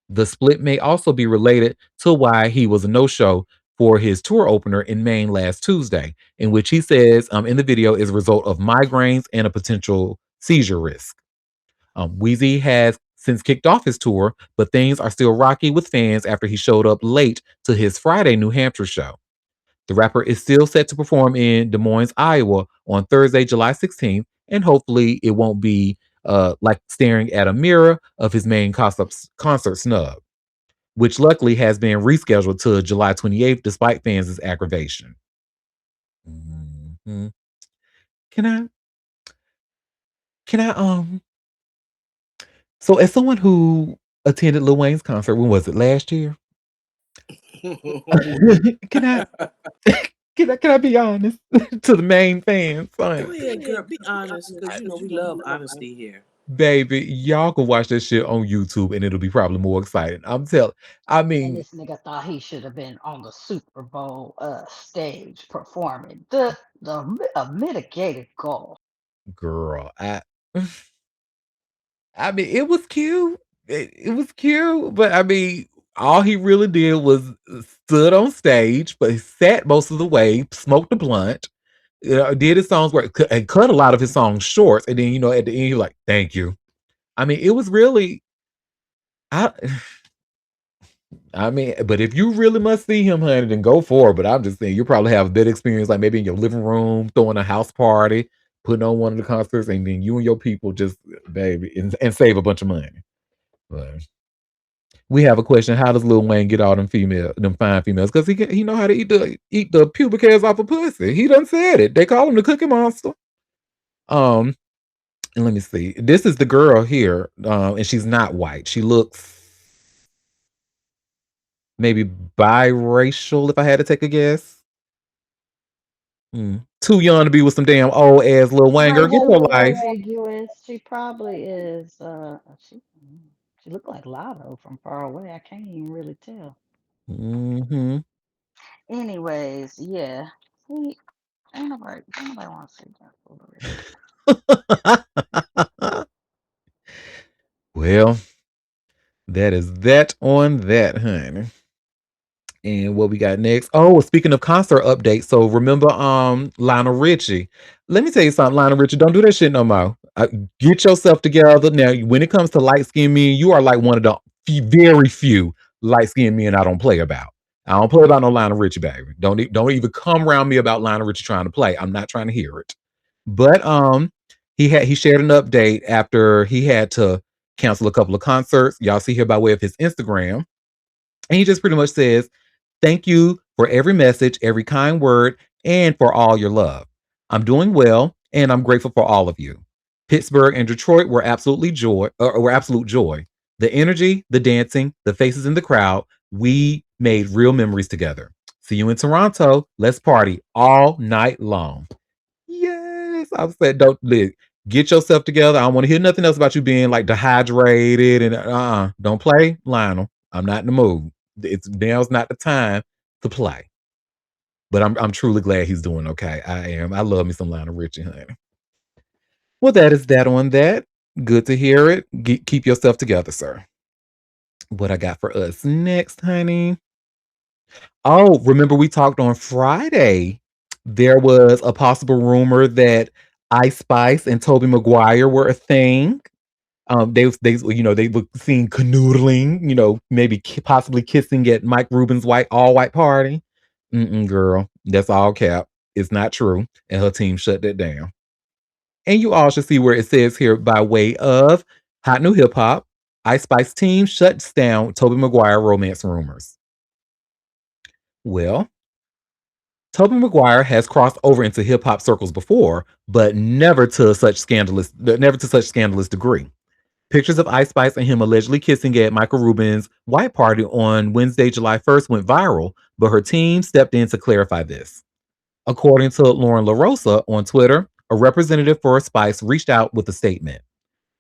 The split may also be related to why he was a no-show for his tour opener in Maine last Tuesday, in which he says in the video is a result of migraines and a potential seizure risk. Weezy has since kicked off his tour, but things are still rocky with fans after he showed up late to his Friday New Hampshire show. The rapper is still set to perform in Des Moines, Iowa on Thursday, July 16th, and hopefully it won't be like staring at a mirror of his main concert snub, which luckily has been rescheduled to July 28th despite fans' aggravation. Mhm. Can I can I so as someone who attended Lil Wayne's concert, when was it, last year? Can I can I be honest to the main fans, Go son? ahead, girl. Be honest, because we love honesty here. Baby, y'all can watch that shit on YouTube and it'll be probably more exciting. I And mean, this nigga thought he should have been on the Super Bowl stage performing a mitigated goal. girl, I mean, it was cute. It was cute, but I mean, all he really did was stood on stage, but he sat most of the way, smoked a blunt, did his songs where and cut a lot of his songs short, and then at the end he was like, "Thank you." I mean, it was really, I, I mean, but if you really must see him, honey, then go for it. But I'm just saying, you probably have a better experience, like maybe in your living room, throwing a house party, putting on one of the concerts, and then you and your people just, baby, and save a bunch of money. But we have a question: how does Lil Wayne get all them fine females? Because he know how to eat the pubic hairs off a pussy. He done said it. They call him the Cookie Monster. Um, and let me see. This is the girl here, and she's not white. She looks maybe biracial, if I had to take a guess. Too young to be with some damn old ass Lil Wayne. Girl, Her get your too life. ambiguous. She probably is. She looked like Latto from far away. I can't even really tell. Hmm. Anyways, yeah. See, ain't nobody want to see that foolery. Well, that is that on that, honey. And what we got next? Oh, speaking of concert updates, so remember Lionel Richie. Let me tell you something, Lionel Richie, don't do that shit no more. Get yourself together. Now, when it comes to light skinned men, you are like one of the very few light skinned men I don't play about. I don't play about no Lionel Richie, baby. Don't even come around me about Lionel Richie trying to play. I'm not trying to hear it. But he shared an update after he had to cancel a couple of concerts. Y'all see here by way of his Instagram. And he just pretty much says, "Thank you for every message, every kind word, and for all your love. I'm doing well, and I'm grateful for all of you. Pittsburgh and Detroit were absolute joy. The energy, the dancing, the faces in the crowd, we made real memories together. See you in Toronto. Let's party all night long." Yes, I said, don't look, get yourself together. I don't want to hear nothing else about you being like dehydrated and don't play, Lionel. I'm not in the mood. Now's not the time to play. But I'm truly glad he's doing okay. I am. I love me some Lionel Richie, honey. Well, that is that on that. Good to hear it. Keep yourself together, sir. What I got for us next, honey? Oh, remember we talked on Friday. There was a possible rumor that Ice Spice and Toby Maguire were a thing. They were seen canoodling, maybe possibly kissing at Mike Rubin's all white party. Girl, that's all cap. It's not true, and her team shut that down. And you all should see where it says here by way of Hot New Hip Hop. Ice Spice team shuts down Toby Maguire romance rumors. Well, Toby Maguire has crossed over into hip hop circles before, but never to such scandalous degree. Pictures of Ice Spice and him allegedly kissing at Michael Rubin's white party on Wednesday, July 1st went viral, but her team stepped in to clarify this. According to Lauren LaRosa on Twitter, a representative for Spice reached out with a statement.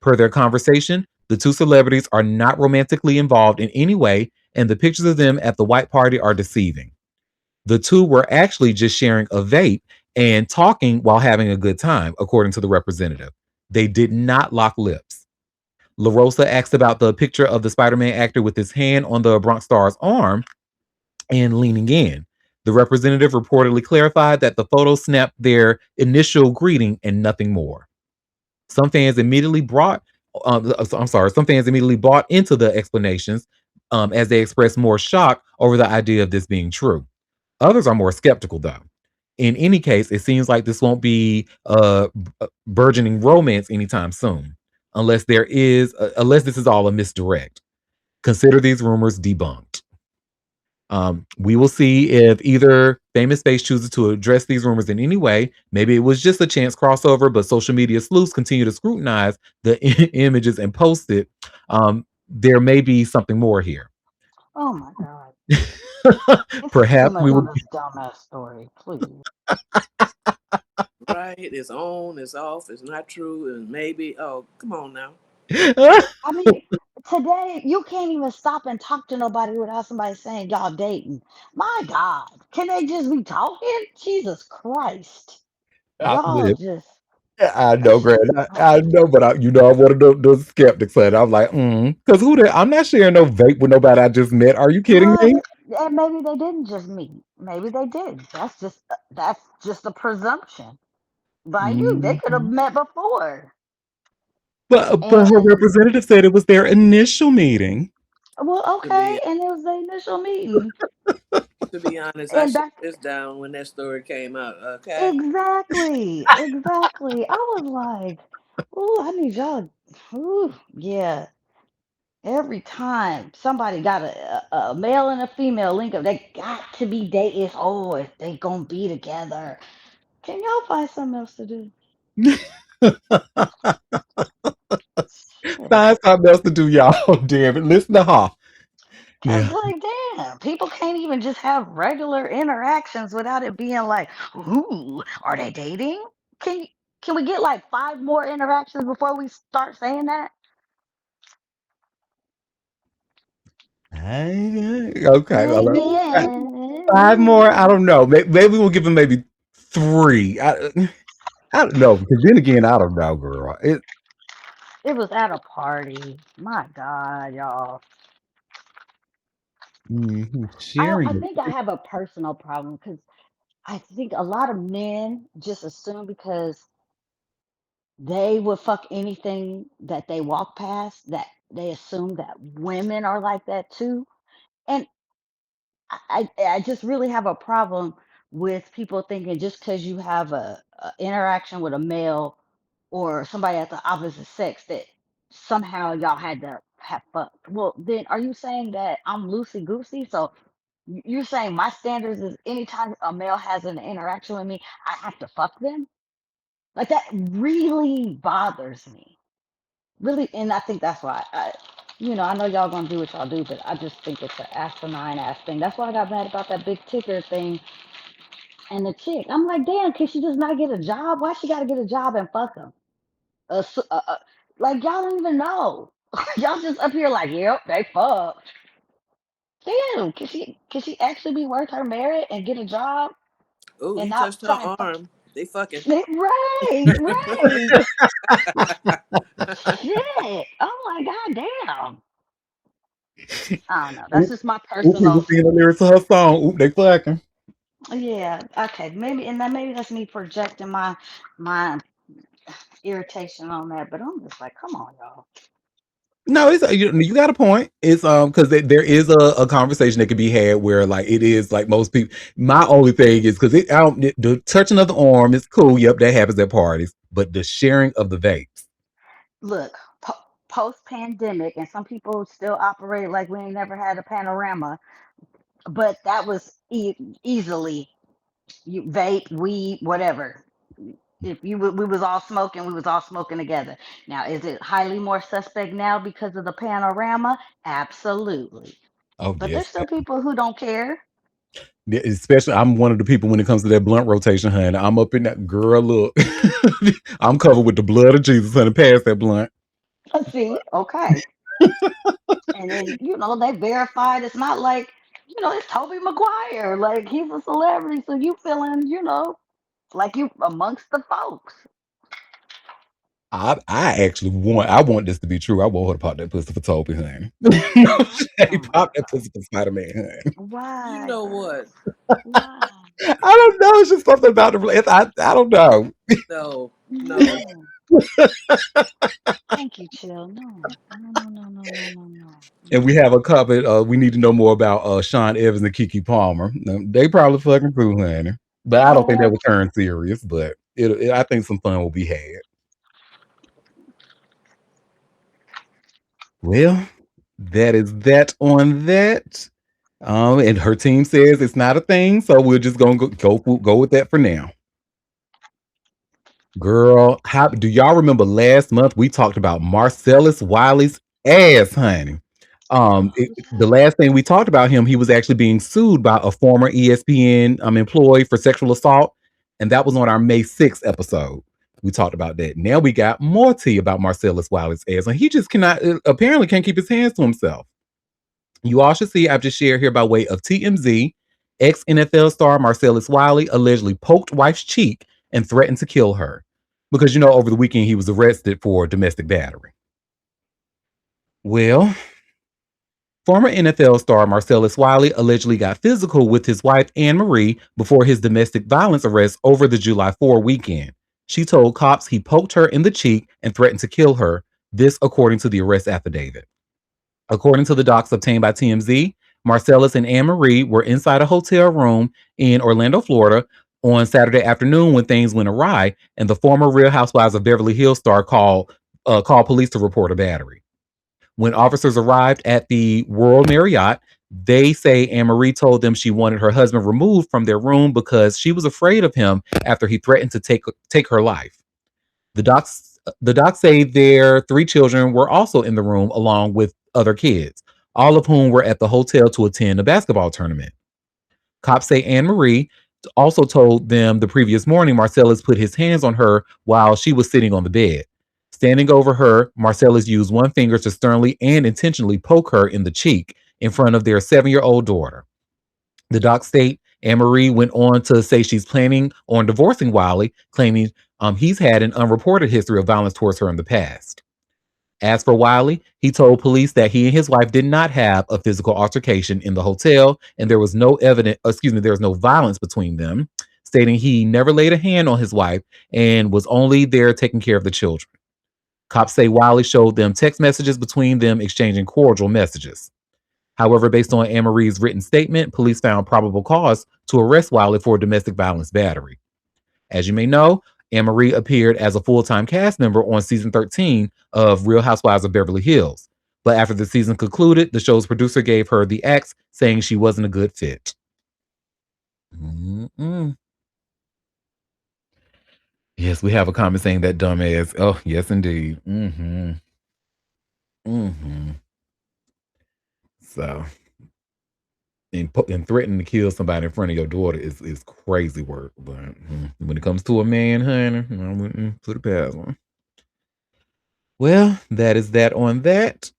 Per their conversation, the two celebrities are not romantically involved in any way, and the pictures of them at the white party are deceiving. The two were actually just sharing a vape and talking while having a good time, according to the representative. They did not lock lips. LaRosa asked about the picture of the Spider-Man actor with his hand on the Bronx star's arm and leaning in. The representative reportedly clarified that the photo snapped their initial greeting and nothing more. Some fans immediately Some fans immediately bought into the explanations as they expressed more shock over the idea of this being true. Others are more skeptical, though. In any case, it seems like this won't be burgeoning romance anytime soon, unless this is all a misdirect. Consider these rumors debunked. We will see if either famous face chooses to address these rumors in any way. Maybe it was just a chance crossover, but social media sleuths continue to scrutinize the images and post it. There may be something more here. Oh my God. It's too Perhaps much we on will. this dumbass story, please. Right? It's on, it's off, it's not true, and maybe. Oh, come on now. I mean, today you can't even stop and talk to nobody without somebody saying y'all dating. My God, can they just be talking? Jesus Christ, y'all just I that know, shit Grant. is I know, but I'm one of the skeptics. And I'm like, because I'm not sharing no vape with nobody I just met. Are you kidding well, me? and maybe they didn't just meet. Maybe they did. That's just a presumption by you. They could have Mhm. met before. But her And representative said it was their initial meeting. well, To okay, be and it was the initial meeting, to be honest, I and shut that this down when that story came out. Okay. exactly. I was like, ooh, I need y'all. Ooh, yeah. Every time somebody got a male and a female link up, they got to be dating. Oh, if they gonna be together, can y'all find something else to do? Shit. Find something else to do, y'all. Damn it. Listen to her. Cause Now, like, damn, people can't even just have regular interactions without it being like, ooh, are they dating? Can you, can we get like five more interactions before we start saying that? okay. All right. Five more. I don't know. Maybe we'll give them maybe three. I don't know. Because then again, I don't know, girl. It was at a party. My God, y'all. Sharing I it. think I have a personal problem because I think a lot of men just assume because they would fuck anything that they walk past that they assume that women are like that too. And I just really have a problem with people thinking just because you have a interaction with a male or somebody at the opposite sex that somehow y'all had to have fucked. Well, then are you saying that I'm loosey goosey? So you're saying my standards is anytime a male has an interaction with me, I have to fuck them? Like that really bothers me. Really, and I think that's why I know y'all gonna do what y'all do, but I just think it's an asinine ass thing. That's why I got mad about that big ticker thing and the chick. I'm like, damn, can she just not get a job? Why she gotta get a job and fuck him? Like y'all don't even know. Y'all just up here like, yep, they fucked. Damn, can she actually be worth her merit and get a job Oh, and he not touched her try and fuck? arm. They fucking. Right, right. Shit. Oh my god, damn. I don't know. That's Oop, just my people personal. singing the lyrics to her song. Oop, they fucking. Yeah. Okay. Maybe, and then maybe that's me projecting my irritation on that. But I'm just like, come on, y'all. No, it's you got a point. It's because there is a conversation that can be had where like it is like most people. My only thing is because the touching of the arm is cool. Yep, that happens at parties. But the sharing of the vapes. Look, post pandemic, and some people still operate like we ain't never had a panorama. But that was easily you vape, weed, whatever. If we was all smoking, we was all smoking together. Now, is it highly more suspect now because of the panorama? Absolutely. Oh But there's yes. still people who don't care. Yeah, especially I'm one of the people when it comes to that blunt rotation, honey. I'm up in that girl. Look, I'm covered with the blood of Jesus, honey. Pass that blunt. See, okay. And then, they verified it's not like, it's Toby Maguire. Like, he's a celebrity. So you feeling, like you amongst the folks. I actually want this to be true. I want her to pop that pussy for Toby, honey. No Oh shade, my pop that God. pussy for Spider Man, honey. You Why, know girl? what? Why? I don't know. It's just something about the. I don't know. No, no. No. Thank you, Chill. No. No, no, no, no, no, no, no. And we No. have a couple. We need to know more about Sean Evans and Kiki Palmer. They probably fucking through, honey. But I don't think that Well, would turn serious. But I think some fun will be had. Well, that is that on that. And her team says it's not a thing, so we're just gonna go with that for now. Girl, how do y'all remember last month we talked about Marcellus Wiley's ass, honey? The last thing we talked about him, he was actually being sued by a former ESPN employee for sexual assault, and that was on our May 6th episode. We talked about that. Now we got more tea about Marcellus Wiley's ass, and he just cannot apparently can't keep his hands to himself. You all should see I've just shared here by way of TMZ. Ex NFL star Marcellus Wiley allegedly poked wife's cheek and threatened to kill her because over the weekend he was arrested for domestic battery. Well, former NFL star Marcellus Wiley allegedly got physical with his wife Anne Marie before his domestic violence arrest over the July 4 weekend. She told cops he poked her in the cheek and threatened to kill her. This according to the arrest affidavit. According to the docs obtained by TMZ, Marcellus and Anne Marie were inside a hotel room in Orlando, Florida on Saturday afternoon when things went awry, and the former Real Housewives of Beverly Hills star called police to report a battery. When officers arrived at the World Marriott, they say Anne Marie told them she wanted her husband removed from their room because she was afraid of him after he threatened to take her life. The docs say their 3 children were also in the room along with other kids, all of whom were at the hotel to attend a basketball tournament. Cops say Anne Marie also told them the previous morning Marcellus put his hands on her while she was sitting on the bed. Standing over her, Marcellus used one finger to sternly and intentionally poke her in the cheek in front of their 7-year-old daughter. The docs state Anne Marie went on to say she's planning on divorcing Wiley, claiming he's had an unreported history of violence towards her in the past. As for Wiley, he told police that he and his wife did not have a physical altercation in the hotel, and there was no violence between them, stating he never laid a hand on his wife and was only there taking care of the children. Cops say Wiley showed them text messages between them exchanging cordial messages. However, based on Anne Marie's written statement, police found probable cause to arrest Wiley for domestic violence battery. As you may know, Anne Marie appeared as a full-time cast member on season 13 of Real Housewives of Beverly Hills. But after the season concluded, the show's producer gave her the axe, saying she wasn't a good fit. Mm-mm. Yes, we have a comment saying that dumbass. Oh, yes, indeed. Mm-hmm. Mm-hmm. So, and threatening to kill somebody in front of your daughter is crazy work. But when it comes to a man, honey, I wouldn't put it past one. Well, that is that on that.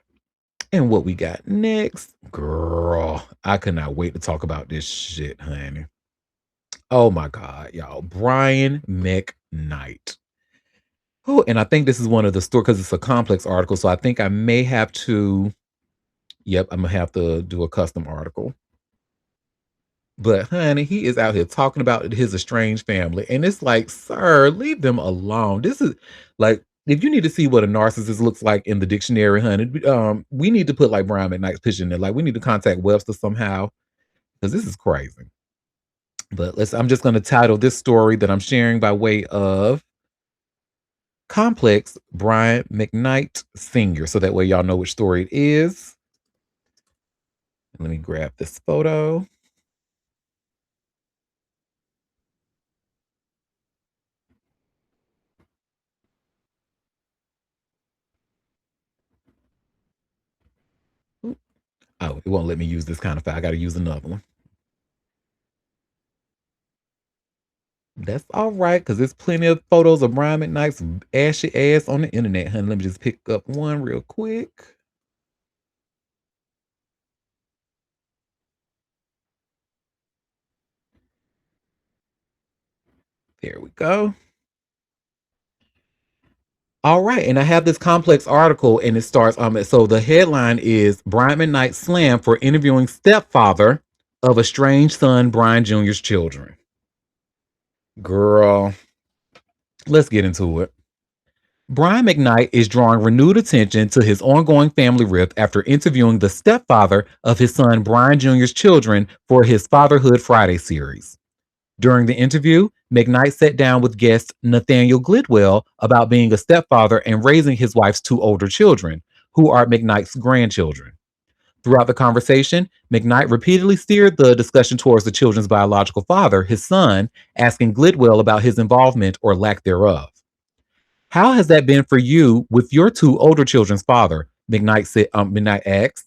And what we got next, girl, I could not wait to talk about this shit, honey. Oh my God, y'all. Brian McKnight. Oh, and I think this is one of the stories because it's a complex article. So I think I may have to, I'm going to have to do a custom article. But honey, he is out here talking about his estranged family. And it's like, sir, leave them alone. This is like, if you need to see what a narcissist looks like in the dictionary, honey, we need to put like Brian McKnight's picture in there. Like we need to contact Webster somehow because this is crazy. But I'm just going to title this story that I'm sharing by way of Complex Brian McKnight Sr. So that way y'all know which story it is. Let me grab this photo. Oh, it won't let me use this kind of file. I got to use another one. That's all right, because there's plenty of photos of Brian McKnight's ashy ass on the internet, honey. Let me just pick up one real quick. There we go. All right, and I have this complex article, and it starts. So the headline is Brian McKnight slammed for interviewing stepfather of estranged son Brian Jr.'s children. Girl, let's get into it. Brian McKnight is drawing renewed attention to his ongoing family rift after interviewing the stepfather of his son Brian Jr.'s children for his Fatherhood Friday series. During the interview, McKnight sat down with guest Nathaniel Glidwell about being a stepfather and raising his wife's 2 older children, who are McKnight's grandchildren. Throughout the conversation, McKnight repeatedly steered the discussion towards the children's biological father, his son, asking Glidwell about his involvement or lack thereof. How has that been for you with your two older children's father? McKnight asked.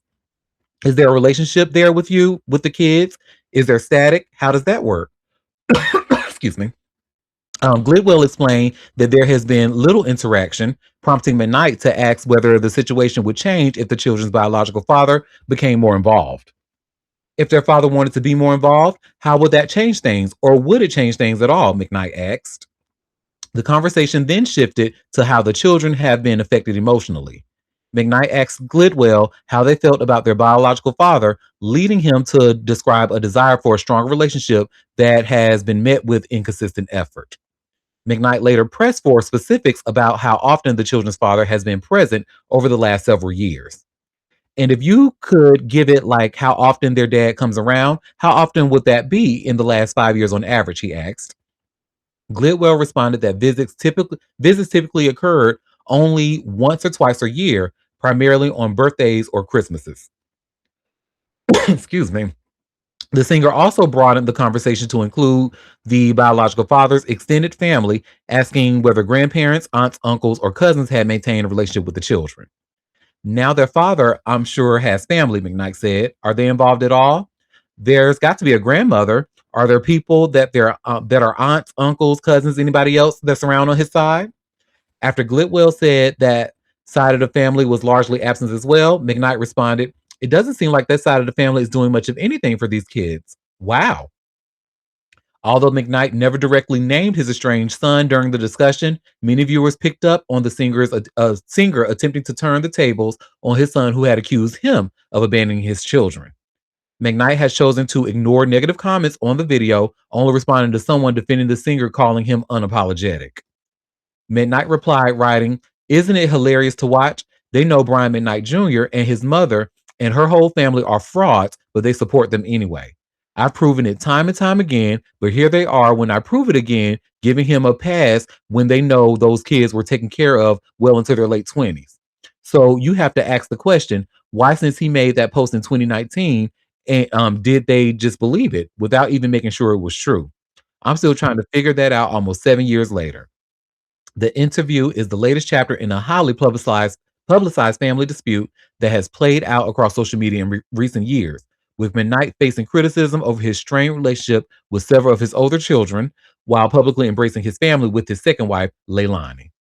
Is there a relationship there with you, with the kids? Is there static? How does that work? Excuse me. Glidwell explained that there has been little interaction, prompting McKnight to ask whether the situation would change if the children's biological father became more involved. If their father wanted to be more involved, how would that change things? Or would it change things at all? McKnight asked. The conversation then shifted to how the children have been affected emotionally. McKnight asked Glidwell how they felt about their biological father, leading him to describe a desire for a stronger relationship that has been met with inconsistent effort. McKnight later pressed for specifics about how often the children's father has been present over the last several years. And if you could give it like how often their dad comes around, how often would that be in the last 5 years on average? He asked. Glidwell responded that visits typically occurred only once or twice a year, primarily on birthdays or Christmases. Excuse me. The singer also broadened the conversation to include the biological father's extended family, asking whether grandparents, aunts, uncles, or cousins had maintained a relationship with the children. Now their father, I'm sure, has family, McKnight said. Are they involved at all? There's got to be a grandmother. Are there people that are aunts, uncles, cousins, anybody else that's around on his side? After Glidwell said that side of the family was largely absent as well, McKnight responded, "It doesn't seem like that side of the family is doing much of anything for these kids." Wow. Although McKnight never directly named his estranged son during the discussion, many viewers picked up on the singer attempting to turn the tables on his son who had accused him of abandoning his children. McKnight has chosen to ignore negative comments on the video, only responding to someone defending the singer, calling him unapologetic. McKnight replied, writing, "Isn't it hilarious to watch? They know Brian McKnight Jr. and his mother and her whole family are frauds, but they support them anyway. I've proven it time and time again, but here they are when I prove it again, giving him a pass when they know those kids were taken care of well into their late 20s. So you have to ask the question, why, since he made that post in 2019, and did they just believe it without even making sure it was true? I'm still trying to figure that out almost 7 years later. The interview is the latest chapter in a highly publicized family dispute that has played out across social media in recent years, with McKnight facing criticism over his strained relationship with several of his older children, while publicly embracing his family with his second wife, Leilani.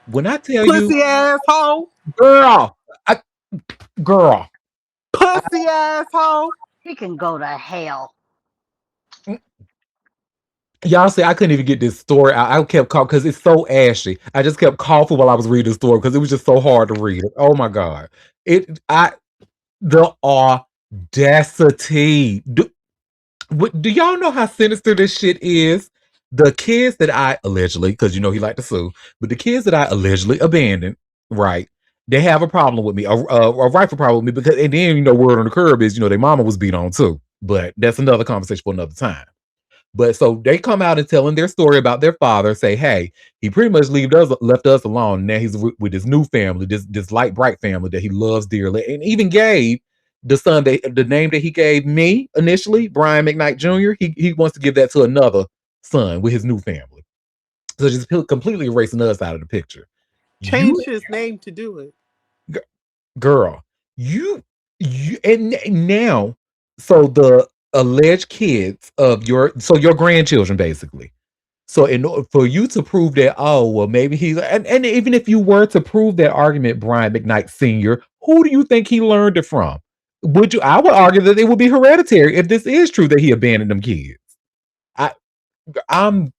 When I tell you, Pussy asshole. girl, I, girl, Pussy asshole. He can go to hell. y'all say I couldn't even get this story out. I kept coughing because it's so ashy. I just kept coughing while I was reading the story because it was just so hard to read. Oh my god! The audacity. Do y'all know how sinister this shit is? The kids that I allegedly, because you know he liked to sue, but the kids that I allegedly abandoned, right? They have a problem with me, a rightful problem with me, because and then word on the curb is their mama was beat on too. But that's another conversation for another time. But so they come out and telling their story about their father, say, hey, he pretty much left us alone. Now he's with his new family, this light bright family that he loves dearly, and even gave the son the name that he gave me initially, Brian McKnight Jr. He wants to give that to another son with his new family. So just completely erasing us out of the picture. You Change his name to do it. girl, you and now, so the alleged kids of your grandchildren basically. So in order for you to prove that, oh well, maybe he's and even if you were to prove that argument, Brian McKnight Sr., who do you think he learned it from? I would argue that it would be hereditary if this is true that he abandoned them kids. I I'm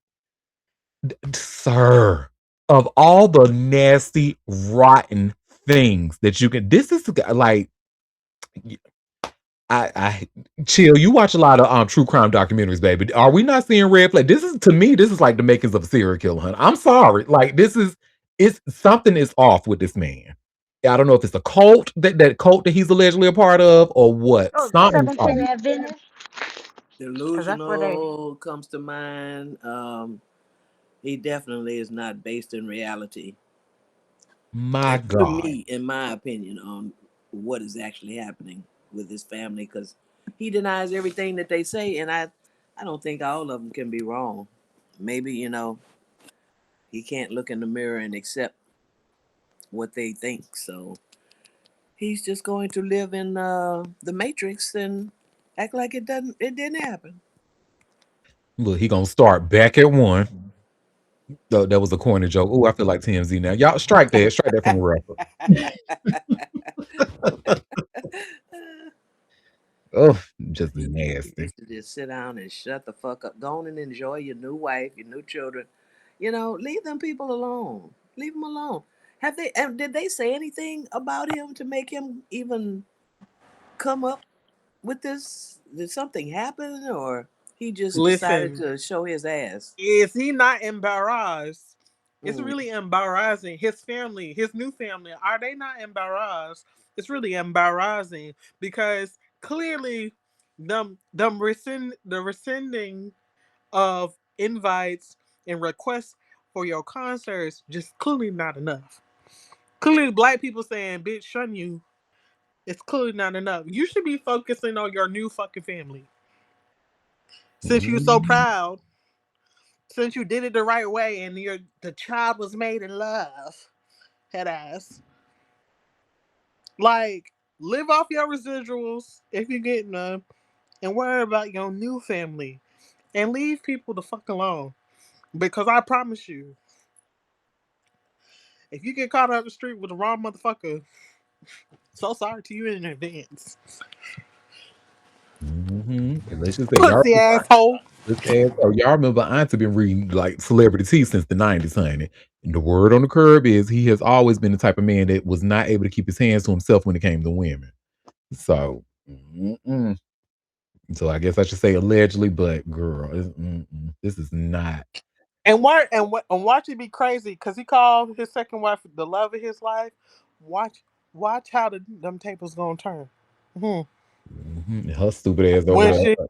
Sir, of all the nasty, rotten things that you can, this is like, I chill. You watch a lot of true crime documentaries, baby. Are we not seeing red flag? This is, to me, this is like the makings of a serial killer, hun. I'm sorry. Like, it's something is off with this man. I don't know if it's a cult that cult that he's allegedly a part of or what. Oh, the Something's Seventh-day off. Adventist, because that's where they. Delusional comes to mind. He definitely is not based in reality. My And to God. me, in my opinion, on what is actually happening with his family because he denies everything that they say, and I don't think all of them can be wrong. Maybe he can't look in the mirror and accept what they think, so he's just going to live in the matrix and act like it didn't happen. Look, he gonna start back at one. That was a corny joke. Oh, I feel like TMZ now. Y'all strike that from the record. Oh, just He nasty. needs to just sit down and shut the fuck up. Go on and enjoy your new wife, your new children. Leave them people alone. Leave them alone. Did they say anything about him to make him even come up with this? Did something happen, or he just decided Listen, to show his ass? is he not embarrassed? It's Mm. really embarrassing. His family, his new family, are they not embarrassed? It's really embarrassing because clearly the rescinding of invites and requests for your concerts just clearly not enough. Clearly black people saying, bitch, shun you. It's clearly not enough. You should be focusing on your new fucking family. Since you're so Mhm. proud, since you did it the right way and the child was made in love, head ass. Like, live off your residuals if you're getting them and worry about your new family. And leave people the fuck alone. Because I promise you, if you get caught out the street with the wrong motherfucker, so sorry to you in advance. And let's just say y'all Pussy asshole. y'all remember Auntie been reading like celebrity tea since the 90s, honey. And the word on the curb is he has always been the type of man that was not able to keep his hands to himself when it came to women. So, mm-mm. So I guess I should say allegedly, but girl, this is not. And watch it be crazy because he called his second wife the love of his life. Watch watch how them tables gonna turn. Hmm. Her stupid ass over When there, shit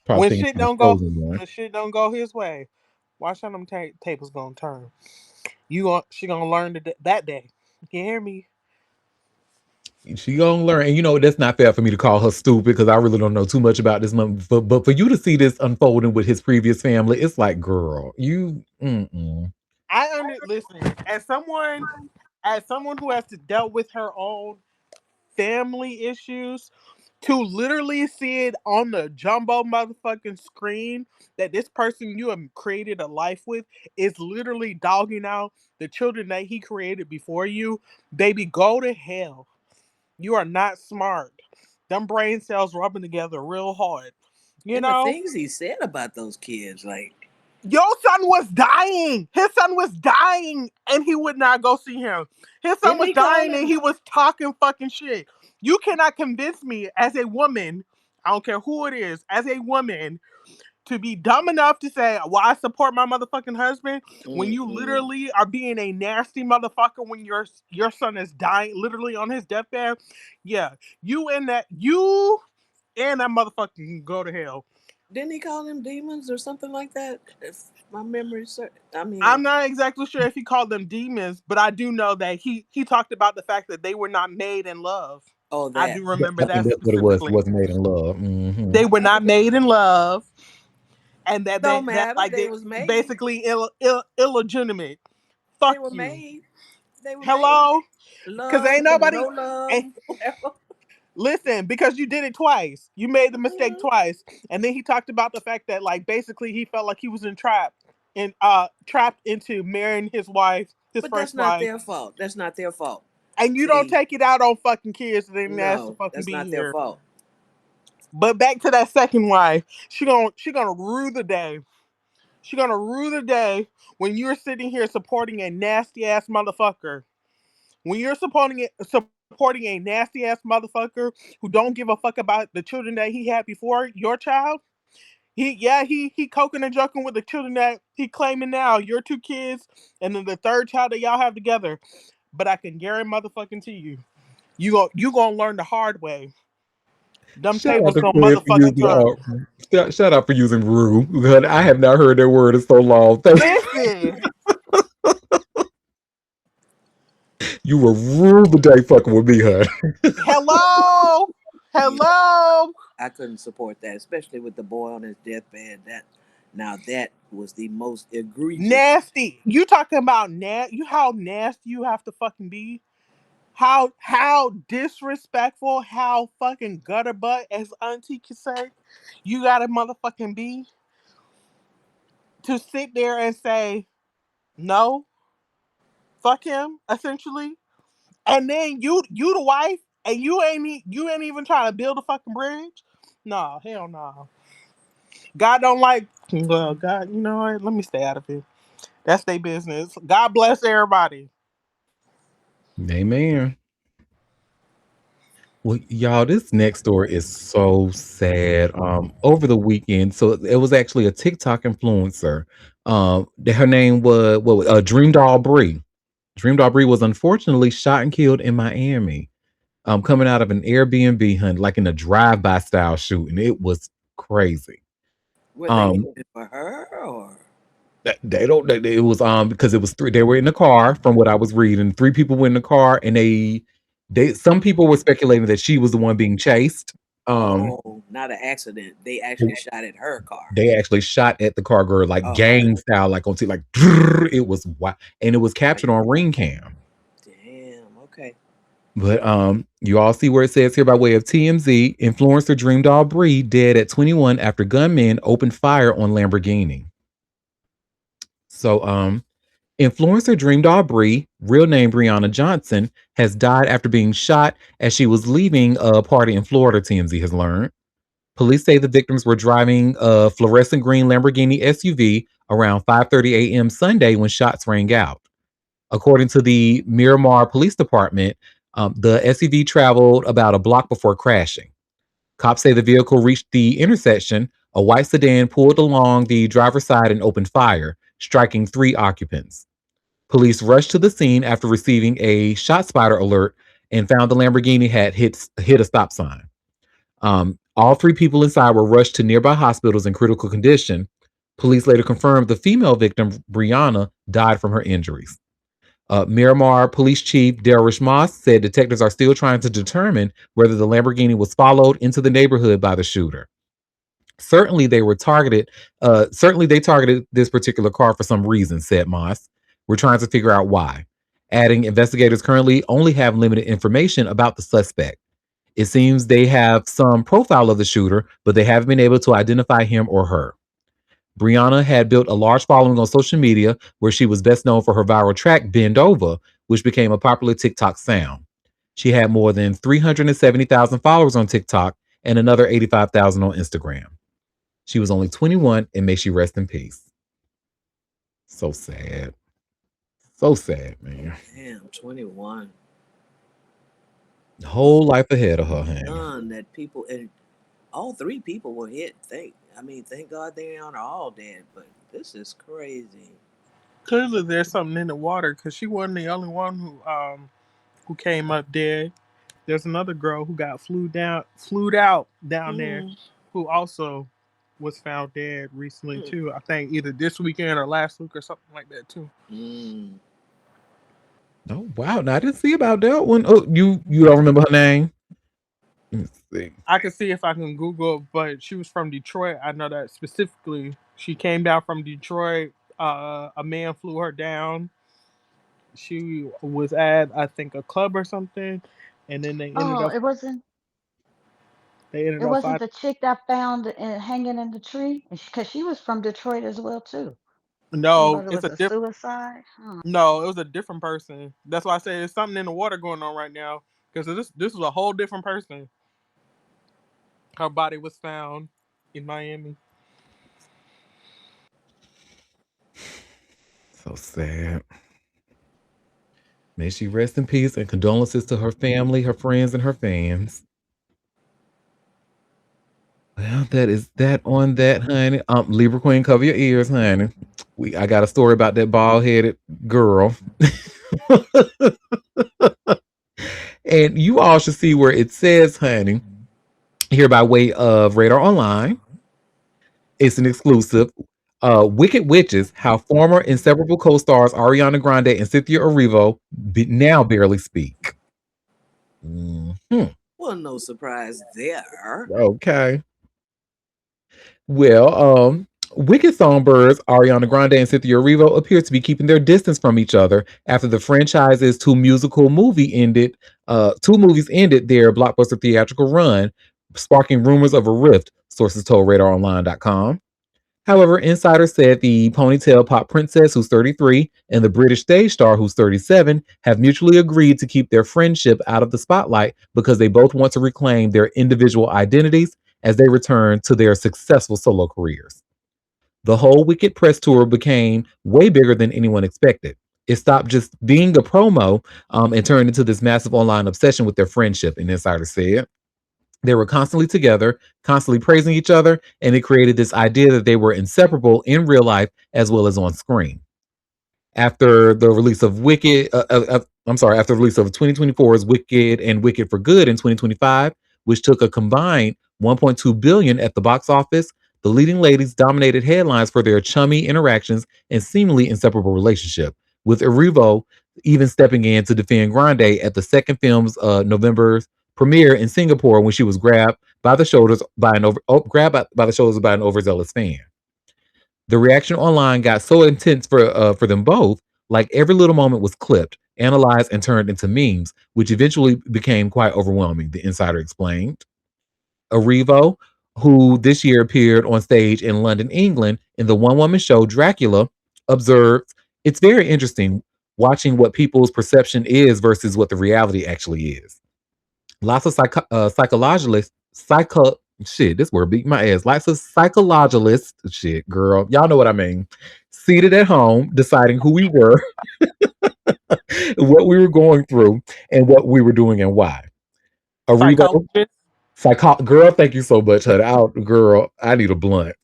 probably when thinking shit she the don't go chosen one. when shit don't go his way. Watch how them tables gonna turn. She gonna learn that day. You hear me? She gonna learn, and that's not fair for me to call her stupid because I really don't know too much about this month. But for you to see this unfolding with his previous family, it's like, girl, you. Mm-mm. Listen, as someone who has to dealt with her own family issues, to literally see it on the jumbo motherfucking screen that this person you have created a life with is literally dogging out the children that he created before you, baby, go to hell. You are not smart. Them brain cells rubbing together real hard. You And the know? things he said about those kids, like, Your son was dying. His son was dying and he would not go see him. His son didn't was he call dying and him? he was talking fucking shit. You cannot convince me as a woman, I don't care who it is, as a woman, to be dumb enough to say, well, I support my motherfucking husband when you Mm-mm. literally are being a nasty motherfucker when your son is dying literally on his deathbed. Yeah, you and that motherfucker can go to hell. Didn't he call them demons or something like that? If my memory serves, I mean, I'm not exactly sure if he called them demons, but I do know that he talked about the fact that they were not made in love. oh, I that. do I remember think that that's what it was. It specifically. wasn't made in love. They were not made in love, and that Don't that matter. like They they was made. basically illegitimate. They Fuck were you. made. They were made. Hello, because Love ain't or nobody. no Ain't, love, whatever. listen, because you did it twice. You made the mistake Mhm. twice, and then he talked about the fact that like basically he felt like he was trapped into marrying his wife, his But that's first not wife. their fault. That's not their fault. And you don't See, take it out on fucking kids that didn't ask to no, fucking that's be not their here. fault. But back to that second wife, she gonna rue the day. She gonna rue the day when you're sitting here supporting a nasty ass motherfucker. When you're supporting a nasty ass motherfucker who don't give a fuck about the children that he had before your child. He coking and joking with the children that he claiming now, your two kids, and then the third child that y'all have together. But I can guarantee motherfucking to you, you gonna learn the hard way. Them Shout out tables to gonna Quinn for motherfucking using turn. shout out for using "rue." Because I have not heard that word in so long. Listen, You will rule the day fucking with me, honey. Hello, Yeah, hello. I couldn't support that, especially with the boy on his deathbed. That was the most egregious. Nasty. You talking about you how nasty you have to fucking be? How disrespectful, how fucking gutter butt, as Auntie could say, you gotta motherfucking be to sit there and say no, fuck him, essentially. And then you the wife, and you ain't even trying to build a fucking bridge. No, hell no. God don't like. Well, God, you know what? Let me stay out of it. That's their business. God bless everybody. Amen. Well, y'all, this next story is so sad. Over the weekend, so it was actually a TikTok influencer. Her name was Dream Doll Bree. Dream Doll Bree was unfortunately shot and killed in Miami. Coming out of an Airbnb hunt, like in a drive-by style shooting. It was crazy. Were they Um, looking for her or? they don't. It was because it was three. They were in the car, from what I was reading. Three people were in the car, and they some people were speculating that she was the one being chased. Um, Oh, not an accident. They actually shot at her car. they actually shot at the car girl like Oh, gang style, like on like it was wild, and it was captured on ring cam. damn. Okay. But you all see where it says here by way of TMZ, influencer Dream Doll Bree dead at 21 after gunmen opened fire on Lamborghini. So influencer Dream Doll Bree, real name Brianna Johnson, has died after being shot as she was leaving a party in Florida, TMZ has learned. Police say the victims were driving a fluorescent green Lamborghini SUV around 5:30 a.m. Sunday when shots rang out. According to the Miramar Police Department, the SUV traveled about a block before crashing. Cops say the vehicle reached the intersection. A white sedan pulled along the driver's side and opened fire, striking three occupants. Police rushed to the scene after receiving a shot spider alert and found the Lamborghini had hit a stop sign. All three people inside were rushed to nearby hospitals in critical condition. Police later confirmed the female victim, Brianna, died from her injuries. Miramar Police Chief Darish Moss said detectives are still trying to determine whether the Lamborghini was followed into the neighborhood by the shooter. Certainly, they were targeted. Certainly, they targeted this particular car for some reason," said Moss. "We're trying to figure out why." Adding, investigators currently only have limited information about the suspect. It seems they have some profile of the shooter, but they haven't been able to identify him or her. Brianna had built a large following on social media, where she was best known for her viral track Bend Over, which became a popular TikTok sound. She had more than 370,000 followers on TikTok and another 85,000 on Instagram. She was only 21, and may she rest in peace. So sad. So sad, man. Damn, 21. Whole life ahead of her, honey. Gun that people and all three people were hit. Thank God they aren't all dead. But this is crazy. Clearly, there's something in the water because she wasn't the only one who came up dead. There's another girl who got flued out down there, Mm. who also was found dead recently too. I think either this weekend or last week or something like that too. Mm. Oh wow! Now I didn't see about that one. Oh, you don't remember her name? Let's see. I can see if I can Google, but she was from Detroit. I know that specifically. She came down from Detroit. A man flew her down. She was at, I think, a club or something, and then Oh, it wasn't. they ended It up wasn't finding. the chick that found hanging in the tree, because she was from Detroit as well too. I No, thought it it's was a a different. suicide. Huh. No, it was a different person. That's why I say there's something in the water going on right now because this was a whole different person. Her body was found in Miami. So sad. May she rest in peace, and condolences to her family, her friends, and her fans. Well, that is that on that, honey. Libra Queen, cover your ears, honey. I got a story about that bald headed girl. And you all should see where it says, honey, here by way of Radar Online. It's an exclusive. Wicked Witches, how former inseparable co-stars Ariana Grande and Cynthia Erivo now barely speak. Mhm. Well, no surprise there. Okay. Well, Wicked songbirds Ariana Grande and Cynthia Erivo appear to be keeping their distance from each other after the franchise's two movies ended their blockbuster theatrical run, sparking rumors of a rift, sources told RadarOnline.com. However, insiders said the ponytail pop princess, who's 33, and the British stage star, who's 37, have mutually agreed to keep their friendship out of the spotlight because they both want to reclaim their individual identities as they return to their successful solo careers. The whole Wicked press tour became way bigger than anyone expected. It stopped just being a promo and turned into this massive online obsession with their friendship, an insider said. They were constantly together, constantly praising each other, and it created this idea that they were inseparable in real life as well as on screen. After the release of after the release of 2024's Wicked and Wicked for Good in 2025, which took a combined 1.2 billion at the box office, the leading ladies dominated headlines for their chummy interactions and seemingly inseparable relationship, with Erivo even stepping in to defend Grande at the second film's November's premiere in Singapore when she was grabbed by the shoulders by an overzealous fan. The reaction online got so intense for them both, like every little moment was clipped, analyzed, and turned into memes, which eventually became quite overwhelming, the insider explained. Erivo, who this year appeared on stage in London, England, in the one-woman show Dracula, observed, "It's very interesting watching what people's perception is versus what the reality actually is. Lots of psychologists, this word beat my ass. Lots of psychologists, shit, girl, y'all know what I mean, seated at home deciding who we were, what we were going through, and what we were doing and why." Arivo, Psychologist. girl, thank you so much, honey. Girl, I need a blunt.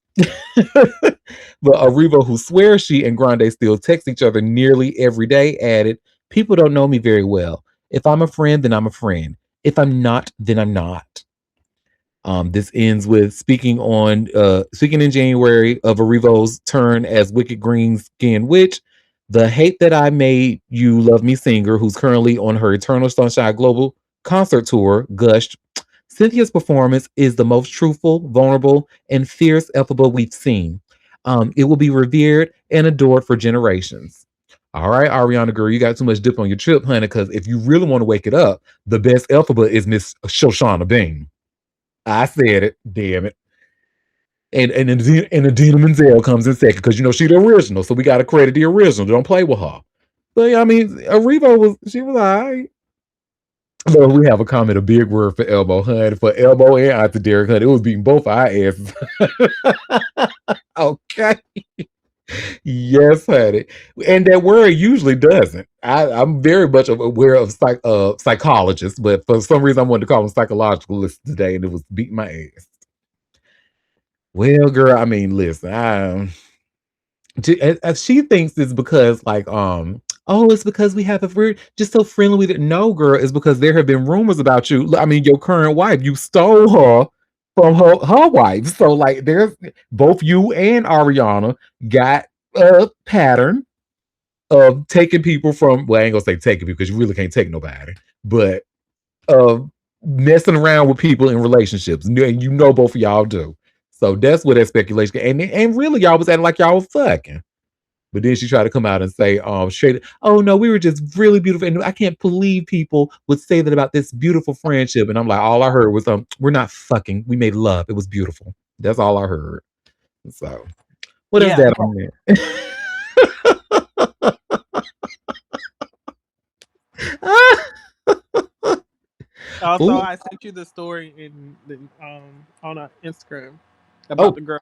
But Arivo, who swears she and Grande still text each other nearly every day, added, "People don't know me very well. If I'm a friend, then I'm a friend. If I'm not, then I'm not." This ends with speaking in January of Arivo's turn as Wicked Green Skin Witch. "The hate that I made you love me" singer, who's currently on her Eternal Sunshine Global concert tour, gushed, "Cynthia's performance is the most truthful, vulnerable, and fierce effable we've seen. It will be revered and adored for generations." All right, Ariana girl, you got too much dip on your chip, honey, because if you really want to wake it up, the best alphabet is Miss Shoshana Bean. I said it, damn it. And Adina Menzel comes in second because she the original, so we got to credit the original. Don't play with her. But I mean, Arivo was all right. So we have a comment, a big word for Elbow, honey. For Elbow and Auntie Derek, honey, it was beating both our asses. Okay. Yes, honey. And that word usually doesn't. I'm very much aware of psychologists, but for some reason I wanted to call them psychologicalists today, and it was beating my ass. Well, girl, I mean, listen, she thinks it's because oh, it's because we're just so friendly with it. No, girl, it's because there have been rumors about you. I mean, your current wife, you stole her from her wife. So there's both you and Ariana got a pattern of taking people from, well, I ain't gonna say taking people because you really can't take nobody, but of messing around with people in relationships. And both of y'all do. So that's where that speculation. And really, y'all was acting like y'all was fucking. But then she tried to come out and say, straight, "Oh no, we were just really beautiful." And I can't believe people would say that about this beautiful friendship. And I'm like, all I heard was, "We're not fucking. We made love. It was beautiful." That's all I heard. So what is Yeah. that on there? Also, Ooh, I sent you the story on Instagram about oh, the girl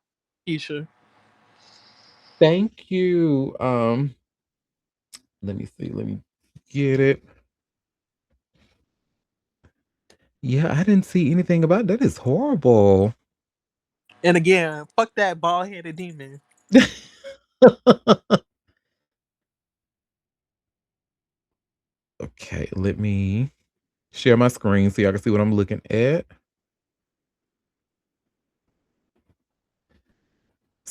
Keisha. thank you. Let me see. Let me get it. Yeah, I didn't see anything about that. Is horrible. And again, fuck that bald headed demon. Okay, let me share my screen so y'all can see what I'm looking at.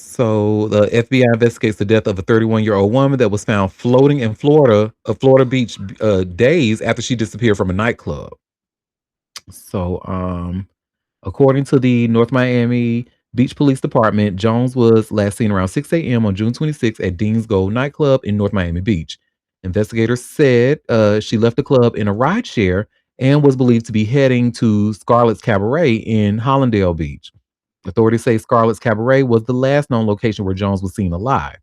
So the FBI investigates the death of a 31-year-old woman that was found floating in Florida, a Florida beach, days after she disappeared from a nightclub. So, according to the North Miami Beach Police Department, Jones was last seen around 6 a.m. on June 26th at Dean's Gold nightclub in North Miami Beach. Investigators said she left the club in a rideshare and was believed to be heading to Scarlett's Cabaret in Hollandale Beach. Authorities say Scarlett's Cabaret was the last known location where Jones was seen alive.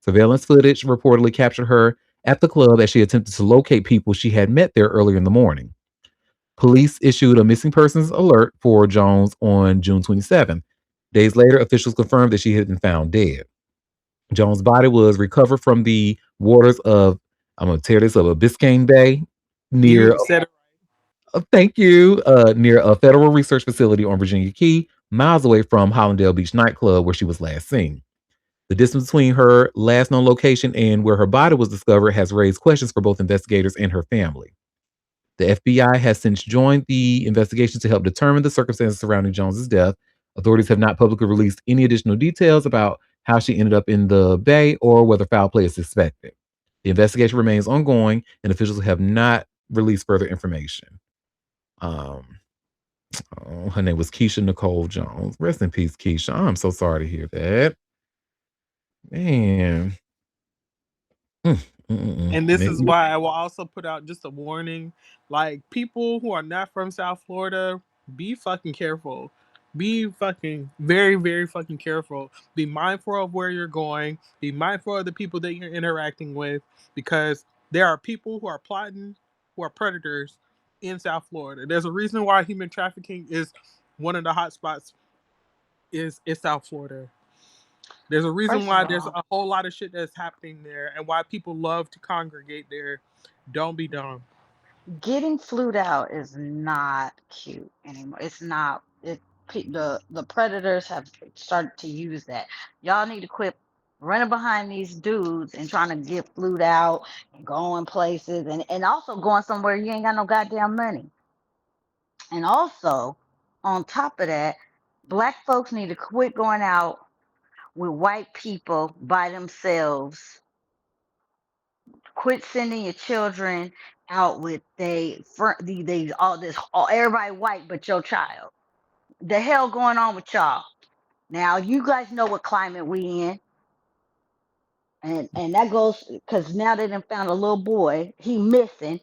Surveillance footage reportedly captured her at the club as she attempted to locate people she had met there earlier in the morning. Police issued a missing persons alert for Jones on June 27th. Days later, officials confirmed that she had been found dead. Jones' body was recovered from the waters of, I'm going to tear this up, a Biscayne Bay near, You said it. thank you, near a federal research facility on Virginia Key, miles away from Hollandale Beach nightclub where she was last seen. The distance between her last known location and where her body was discovered has raised questions for both investigators and her family. The FBI has since joined the investigation to help determine the circumstances surrounding Jones's death. Authorities have not publicly released any additional details about how she ended up in the bay or whether foul play is suspected. The investigation remains ongoing, and officials have not released further information. Um, her name was Keisha Nicole Jones. Rest in peace, Keisha. I'm so sorry to hear that. Man. Mm, And this is why I will also put out just a warning. Like, people who are not from South Florida, be fucking careful. Be fucking very, very fucking careful. Be mindful of where you're going. Be mindful of the people that you're interacting with, because there are people who are plotting, who are predators in South Florida. There's a reason why human trafficking is one of the hot spots is South Florida. There's a reason First of why there's all, a whole lot of shit that's happening there, and why people love to congregate there. Don't be dumb. getting flued out is not cute anymore. It's not. The predators have started to use that. Y'all need to quit running behind these dudes and trying to get flued out and going places, and also going somewhere you ain't got no goddamn money. And also, on top of that, black folks need to quit going out with white people by themselves. Quit sending your children out with they all this all everybody white but your child. The hell going on with y'all? Now you guys know what climate we in, and that goes because now they done found a little boy. He missing,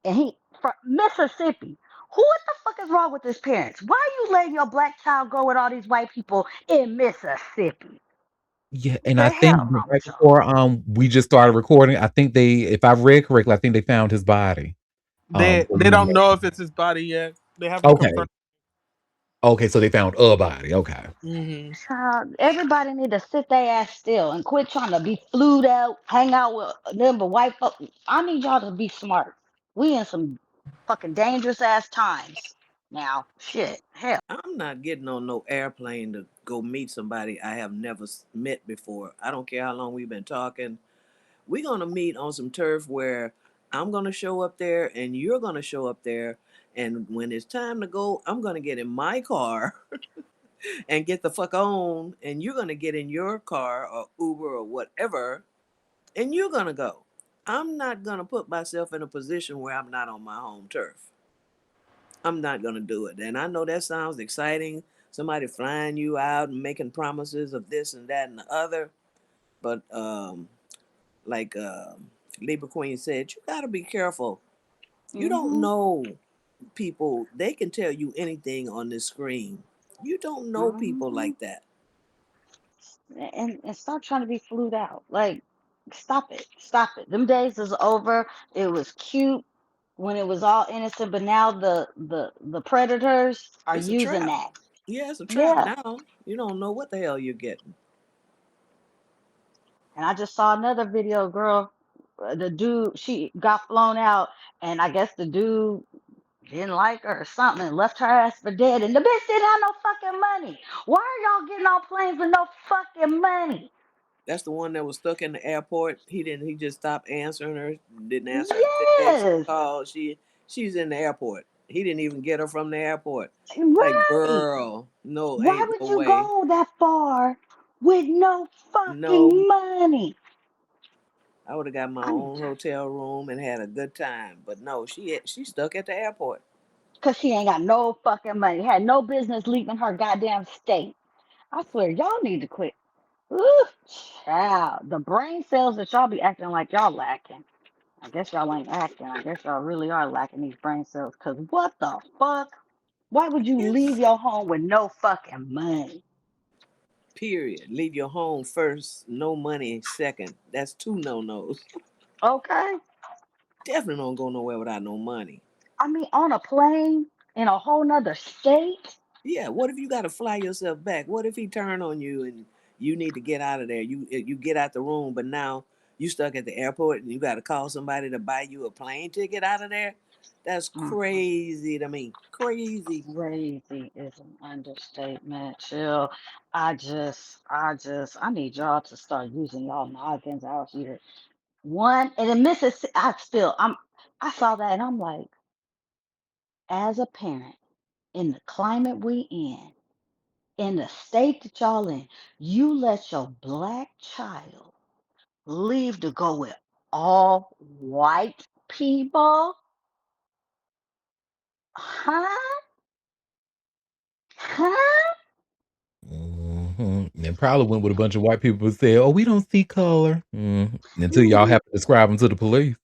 and he from Mississippi. Who what the fuck is wrong with his parents? Why are you letting your black child go with all these white people in Mississippi? Yeah, and I The think hell wrong right with y'all? before we just started recording, I think they, if I read correctly, I think they found his body. They don't know if it's his body yet. They haven't Okay. confirmed. Okay, so they found a body. Okay. Hmm. Child, everybody need to sit their ass still and quit trying to be flued out, hang out with them but white folk. I need y'all to be smart. We in some fucking dangerous ass times now. Shit, hell. I'm not getting on no airplane to go meet somebody I have never met before. I don't care how long we've been talking. We're going to meet on some turf where I'm going to show up there and you're going to show up there. And when it's time to go, I'm going to get in my car and get the fuck on. And you're going to get in your car or Uber or whatever. And you're going to go. I'm not going to put myself in a position where I'm not on my home turf. I'm not going to do it. And I know that sounds exciting. Somebody flying you out and making promises of this and that and the other. But like Libra Queen said, you got to be careful. You don't Mhm. know people. They can tell you anything on this screen. You don't know people Mhm. like that. And stop trying to be flued out. Like, stop it. Stop it. Them days is over. It was cute when it was all innocent, but now the predators are It's a using trap. that. Yeah, it's a trap Yeah. now. You don't know what the hell you're getting. And I just saw another video, girl. The dude, she got flown out, and I guess the dude didn't like her or something and left her ass for dead. And the bitch didn't have no fucking money. Why are y'all getting on planes with no fucking money? That's the one that was stuck in the airport. He didn't. He just stopped answering her. Didn't answer her text, Yes, call. She's in the airport. He didn't even get her from the airport. Like, right. girl, no, Why ain't would no you way. go that far? with no No, fucking money. I would have got my I need own to, hotel room and had a good time. But no, she stuck at the airport. cause she ain't got no fucking money. Had no business leaving her goddamn state. I swear, y'all need to quit. Ooh, child, the brain cells that y'all be acting like y'all lacking. I guess y'all ain't acting. I guess y'all really are lacking these brain cells. Cause what the fuck? Why would you leave Yes. your home with no fucking money? Period. Leave your home first. No money second. That's two no nos. Okay. Definitely don't go nowhere without no money. I mean, on a plane in a whole nother state. Yeah. What if you got to fly yourself back? What if he turn on you and you need to get out of there? You get out the room, but now you stuck at the airport and you got to call somebody to buy you a plane ticket out of there. That's Mm-mm. crazy to me. Crazy. Crazy is an understatement. Chill. I need y'all to start using y'all noggins out here. One, and in Mississippi, I saw that and I'm like, as a parent, in the climate we in the state that y'all in, you let your black child leave to go with all white people? Huh? Huh? And probably went with a bunch of white people and said, "Oh, we don't see color." Until y'all have to describe them to the police.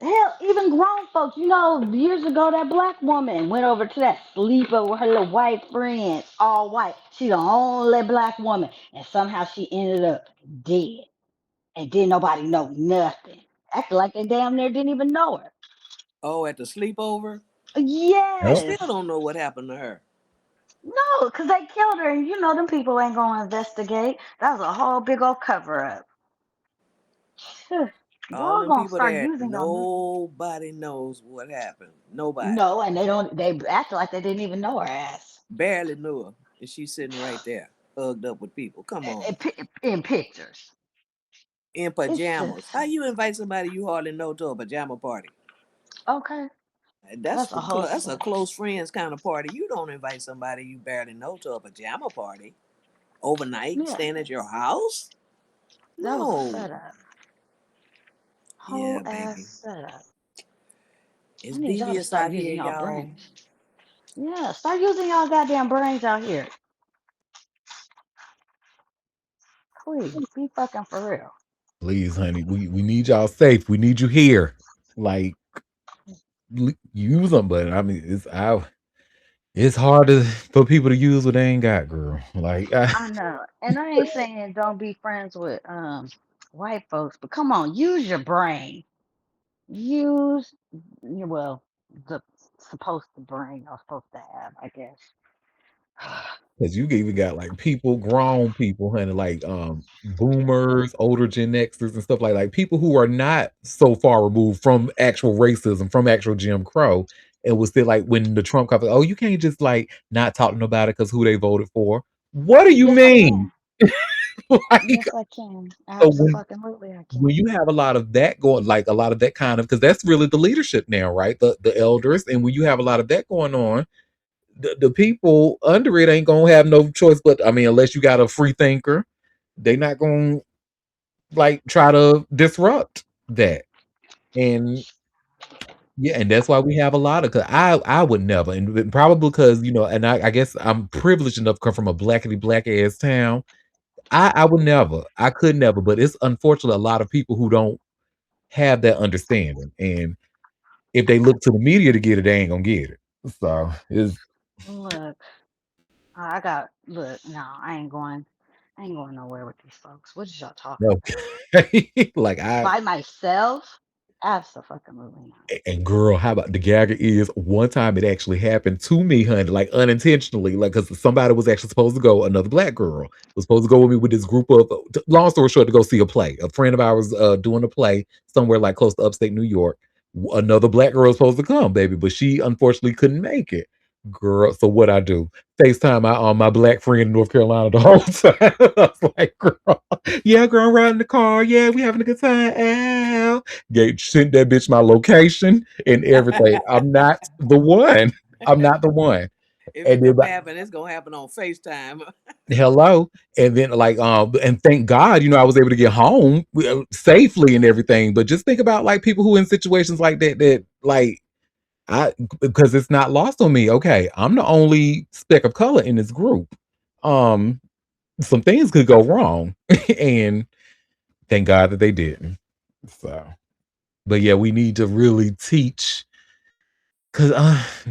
Hell, even grown folks, you know, years ago, that black woman went over to that sleeper with her little white friends, all white. She the only black woman, and somehow she ended up dead, and didn't nobody know nothing. Acting like they damn near didn't even know her. Oh, at the sleepover, we Yep. still Yes. don't know what happened to her. No, because they killed her, and you know them people ain't gonna investigate. That was a whole big old cover up. All Y'all them gonna people start there, using y'all money. nobody knows what happened. Nobody. No, and they don't. They acted like they didn't even know her ass Barely knew her. And she's sitting right there, hugged up with people. Come on. in pictures. In It's just pajamas. How you invite somebody you hardly know to a pajama party? okay. That's a whole That's a story. close friends kind of party. You don't invite somebody you barely know to a pajama party overnight, Yeah, staying at your house. that was a No. setup. Whole Yeah, ass baby. setup. I It's need y'all to devious start out here, using y'all y'all. brains. Yeah, start using y'all goddamn brains out here. Please, be fucking for real. Please, honey, we need y'all safe. We need you here. Like use them, but I mean, it's hard for people to use what they ain't got, girl. Like I know. And I ain't saying don't be friends with white folks, but come on, use your brain. Use well, the supposed to brain you're supposed to have, I guess. because you even got like people, grown people, honey, like boomers, older Gen Xers and stuff like people who are not so far removed from actual racism, from actual Jim Crow, and was still like when the Trump comes, oh, you can't just like not talk to nobody because who they voted for. What do you Yes, I mean? can. Like Yes, I can. so Absolutely, I when can. you have a lot of that going, like a lot of that kind of, because that's really the leadership now, right? The elders, and when you have a lot of that going on, the people under it ain't gonna have no choice but, I mean, unless you got a free thinker, they not gonna like try to disrupt that. And yeah, and that's why we have a lot of. Cause I would never, and probably because and I guess I'm privileged enough to come from a blackity black ass town. I would never, I could never, but it's unfortunate a lot of people who don't have that understanding, and if they look to the media to get it, they ain't gonna get it. So it's Look, look, no, I ain't going nowhere with these folks. What is y'all talking about? okay. Like By myself? Absolutely not. and girl, how about the gagger is one time it actually happened to me, honey, like unintentionally, like because somebody was actually supposed to go, another black girl was supposed to go with me with this group of, long story short, to go see a play. A friend of ours doing a play somewhere like close to upstate New York. Another black girl was supposed to come, baby, but she unfortunately couldn't make it. Girl, so what I do? FaceTime my black friend in North Carolina the whole time. I was like, girl, yeah, girl, I'm riding the car. Yeah, we having a good time. Ow. Sent that bitch my location and everything. I'm not the one. I'm not the one. If it And then gonna like, happen, it's gonna happen on FaceTime. hello, and then like and thank God, I was able to get home safely and everything. But just think about like people who in situations like that like I because it's not lost on me. Okay, I'm the only speck of color in this group. Um, some things could go wrong, and thank God that they didn't. So, but yeah, we need to really teach because,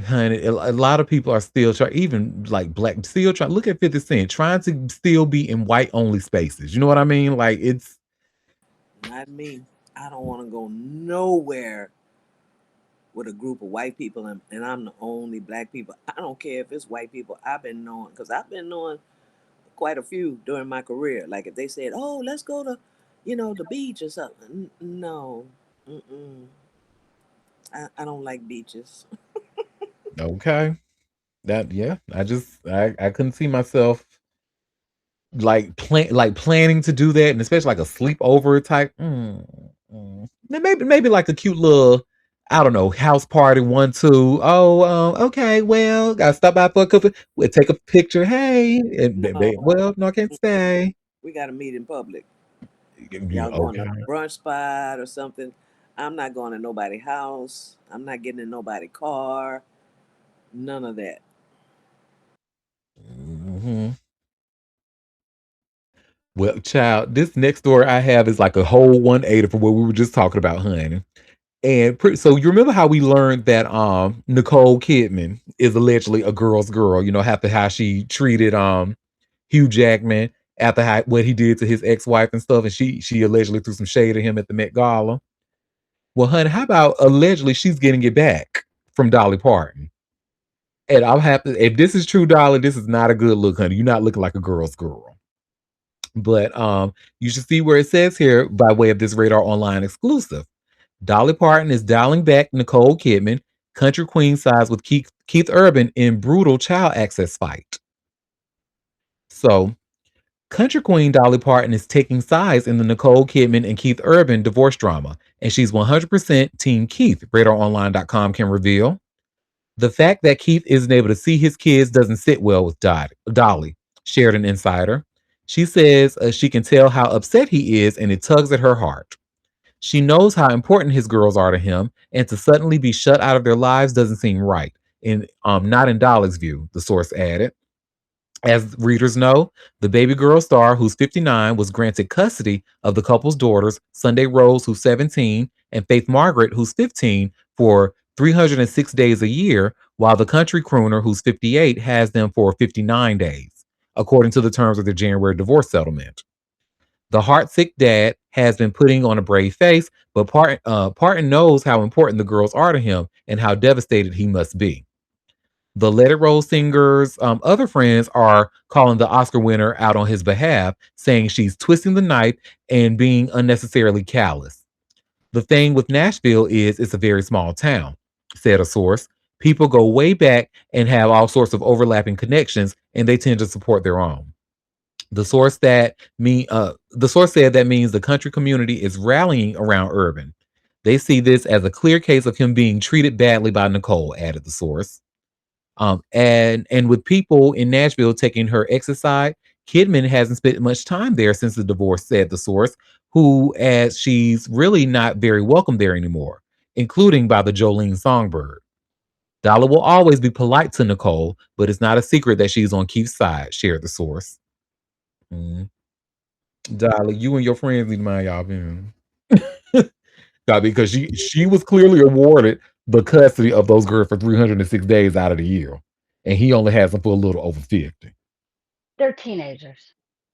honey, a lot of people are still trying, even like black, still trying. Look at 50 Cent trying to still be in white only spaces. You know what I mean? Like it's Not me. I don't want to go nowhere with a group of white people and I'm the only black people. I don't care if it's white people. I've been knowing because I've been knowing quite a few during my career. Like if they said, "Oh, let's go to, the beach or something." No, mm-mm. I don't like beaches. okay. That yeah, I couldn't see myself like planning to do that, and especially like a sleepover type. Then maybe like a cute little, I don't know, house party one two. Oh, okay, well, gotta stop by for a couple. We'll take a picture. Hey, and No, well, no, I can't stay. we got to meet in public. You Y'all going okay? to a brunch spot or something? I'm not going to nobody's house. I'm not getting in nobody's car. None of that. Hmm. Well, child, this next story I have is like a whole 180 from what we were just talking about, honey. And so you remember how we learned that Nicole Kidman is allegedly a girl's girl, after how she treated Hugh Jackman after what he did to his ex-wife and stuff, and she allegedly threw some shade at him at the Met Gala. Well, honey, how about allegedly she's getting it back from Dolly Parton? And I'll have to, if this is true, Dolly, this is not a good look, honey. You're not looking like a girl's girl. But you should see where it says here by way of this Radar Online exclusive. Dolly Parton is dialing back Nicole Kidman. Country Queen sides with Keith Urban in brutal child access fight. So, Country Queen Dolly Parton is taking sides in the Nicole Kidman and Keith Urban divorce drama, and she's 100% Team Keith, RadarOnline.com can reveal. The fact that Keith isn't able to see his kids doesn't sit well with Dolly, shared an insider. She says she can tell how upset he is, and it tugs at her heart. She knows how important his girls are to him, and to suddenly be shut out of their lives doesn't seem right. In not in Dolly's view, the source added. As readers know, the baby girl star, who's 59, was granted custody of the couple's daughters, Sunday Rose, who's 17, and Faith Margaret, who's 15, for 306 days a year, while the country crooner, who's 58, has them for 59 days, according to the terms of their January divorce settlement. The heartsick dad has been putting on a brave face, but Parton knows how important the girls are to him and how devastated he must be. The Let It Roll singer's other friends are calling the Oscar winner out on his behalf, saying she's twisting the knife and being unnecessarily callous. The thing with Nashville is it's a very small town, said a source. People go way back and have all sorts of overlapping connections, and they tend to support their own. The source said that means the country community is rallying around Urban. They see this as a clear case of him being treated badly by Nicole, added the source. And with people in Nashville taking her ex's side, Kidman hasn't spent much time there since the divorce, said the source, who as she's really not very welcome there anymore, including by the Jolene Songbird. Dollar will always be polite to Nicole, but it's not a secret that she's on Keith's side, shared the source. Mm. Dollar, you and your friends need to mind y'all business. Because she was clearly awarded the custody of those girls for 306 days out of the year. And he only has them for a little over 50. They're teenagers.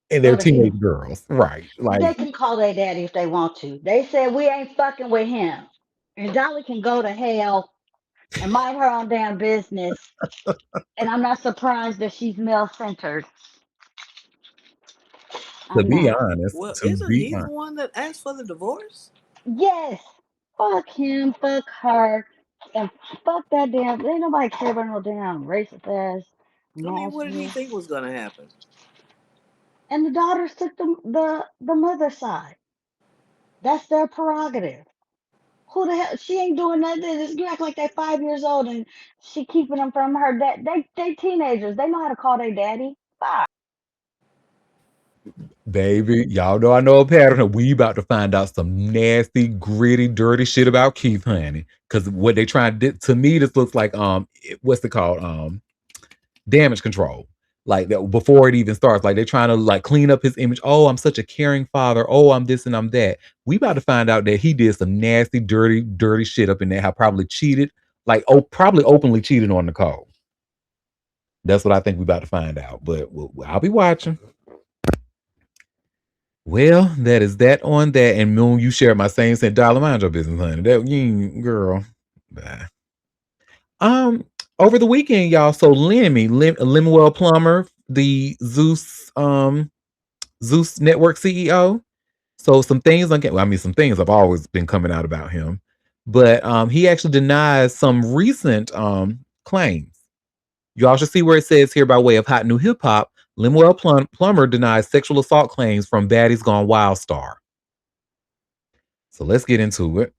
And they're Go to teenage hell. girls. Right. They Like can call their daddy if they want to. They said we ain't fucking with him. And Dolly can go to hell and mind her own damn business. And I'm not surprised that she's male centered. to I'm be not. honest, Well, to isn't be he the honest. one that asked for the divorce? Yes. Fuck him. Fuck her. And fuck that damn. Ain't nobody care about no damn racist ass I mean, what did he Nashville. think was gonna happen? And the daughters took the mother side. That's their prerogative. Who the hell? She ain't doing nothing. You act like they 5 years old and she keeping them from her dad. They teenagers. They know how to call their daddy. Bye. Baby, y'all know I know a pattern. We about to find out some nasty, gritty, dirty shit about Keith, honey. Because what they trying to do to me, this looks like what's it called? Damage control. Like before it even starts, like they're trying to like clean up his image. Oh, I'm such a caring father. Oh, I'm this and I'm that. We about to find out that he did some nasty, dirty, dirty shit up in there. How probably cheated, like probably openly cheated on Nicole. That's what I think we about to find out. But I'll be watching. Well, that is that on that. And Moon, you share my same cent dollar. Mind your business, honey. That you girl. Bye. Um, Over the weekend, y'all. So Lemuel Plummer, the Zeus Network CEO. So some things some things have always been coming out about him, but he actually denies some recent claims. You all should see where it says here by way of Hot New Hip Hop. Lemuel Plummer denies sexual assault claims from Baddies Gone Wild star. So let's get into it.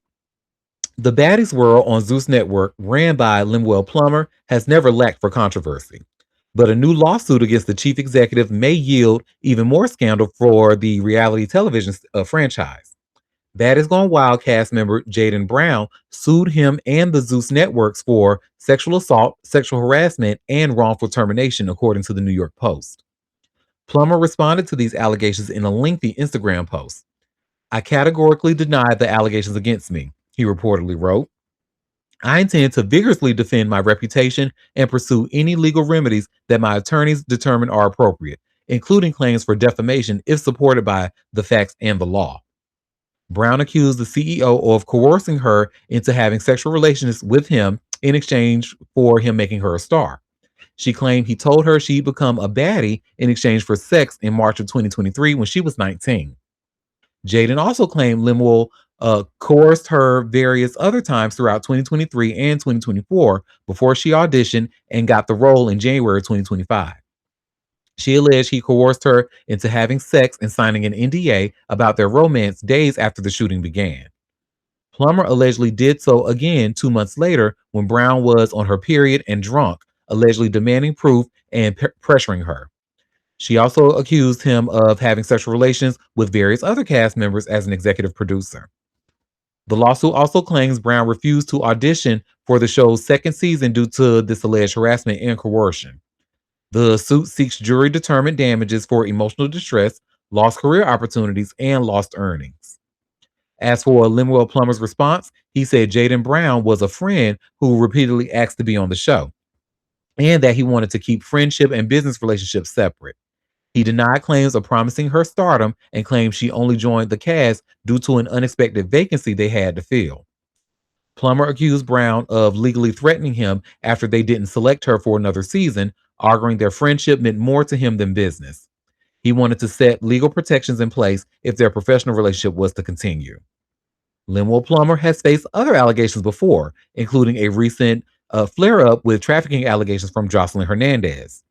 The Baddies World on Zeus Network, ran by Lemuel Plummer, has never lacked for controversy. But a new lawsuit against the chief executive may yield even more scandal for the reality television franchise. Baddies Gone Wild cast member Jaden Brown sued him and the Zeus Networks for sexual assault, sexual harassment, and wrongful termination, according to the New York Post. Plummer responded to these allegations in a lengthy Instagram post. I categorically deny the allegations against me, he reportedly wrote. I intend to vigorously defend my reputation and pursue any legal remedies that my attorneys determine are appropriate, including claims for defamation if supported by the facts and the law. Brown accused the CEO of coercing her into having sexual relations with him in exchange for him making her a star. She claimed he told her she'd become a baddie in exchange for sex in March of 2023 when she was 19. Jaden also claimed Lemuel coerced her various other times throughout 2023 and 2024 before she auditioned and got the role in January 2025. She alleged he coerced her into having sex and signing an NDA about their romance days after the shooting began. Plummer allegedly did so again 2 months later when Brown was on her period and drunk, allegedly demanding proof and pressuring her. She also accused him of having sexual relations with various other cast members as an executive producer. The lawsuit also claims Brown refused to audition for the show's second season due to this alleged harassment and coercion. The suit seeks jury determined damages for emotional distress, lost career opportunities, and lost earnings. As for Lemuel Plummer's response, he said Jaden Brown was a friend who repeatedly asked to be on the show, and that he wanted to keep friendship and business relationships separate. He denied claims of promising her stardom and claimed she only joined the cast due to an unexpected vacancy they had to fill. Plummer accused Brown of legally threatening him after they didn't select her for another season, arguing their friendship meant more to him than business. He wanted to set legal protections in place if their professional relationship was to continue. Lemuel Plummer has faced other allegations before, including a recent flare up with trafficking allegations from Jocelyn Hernandez.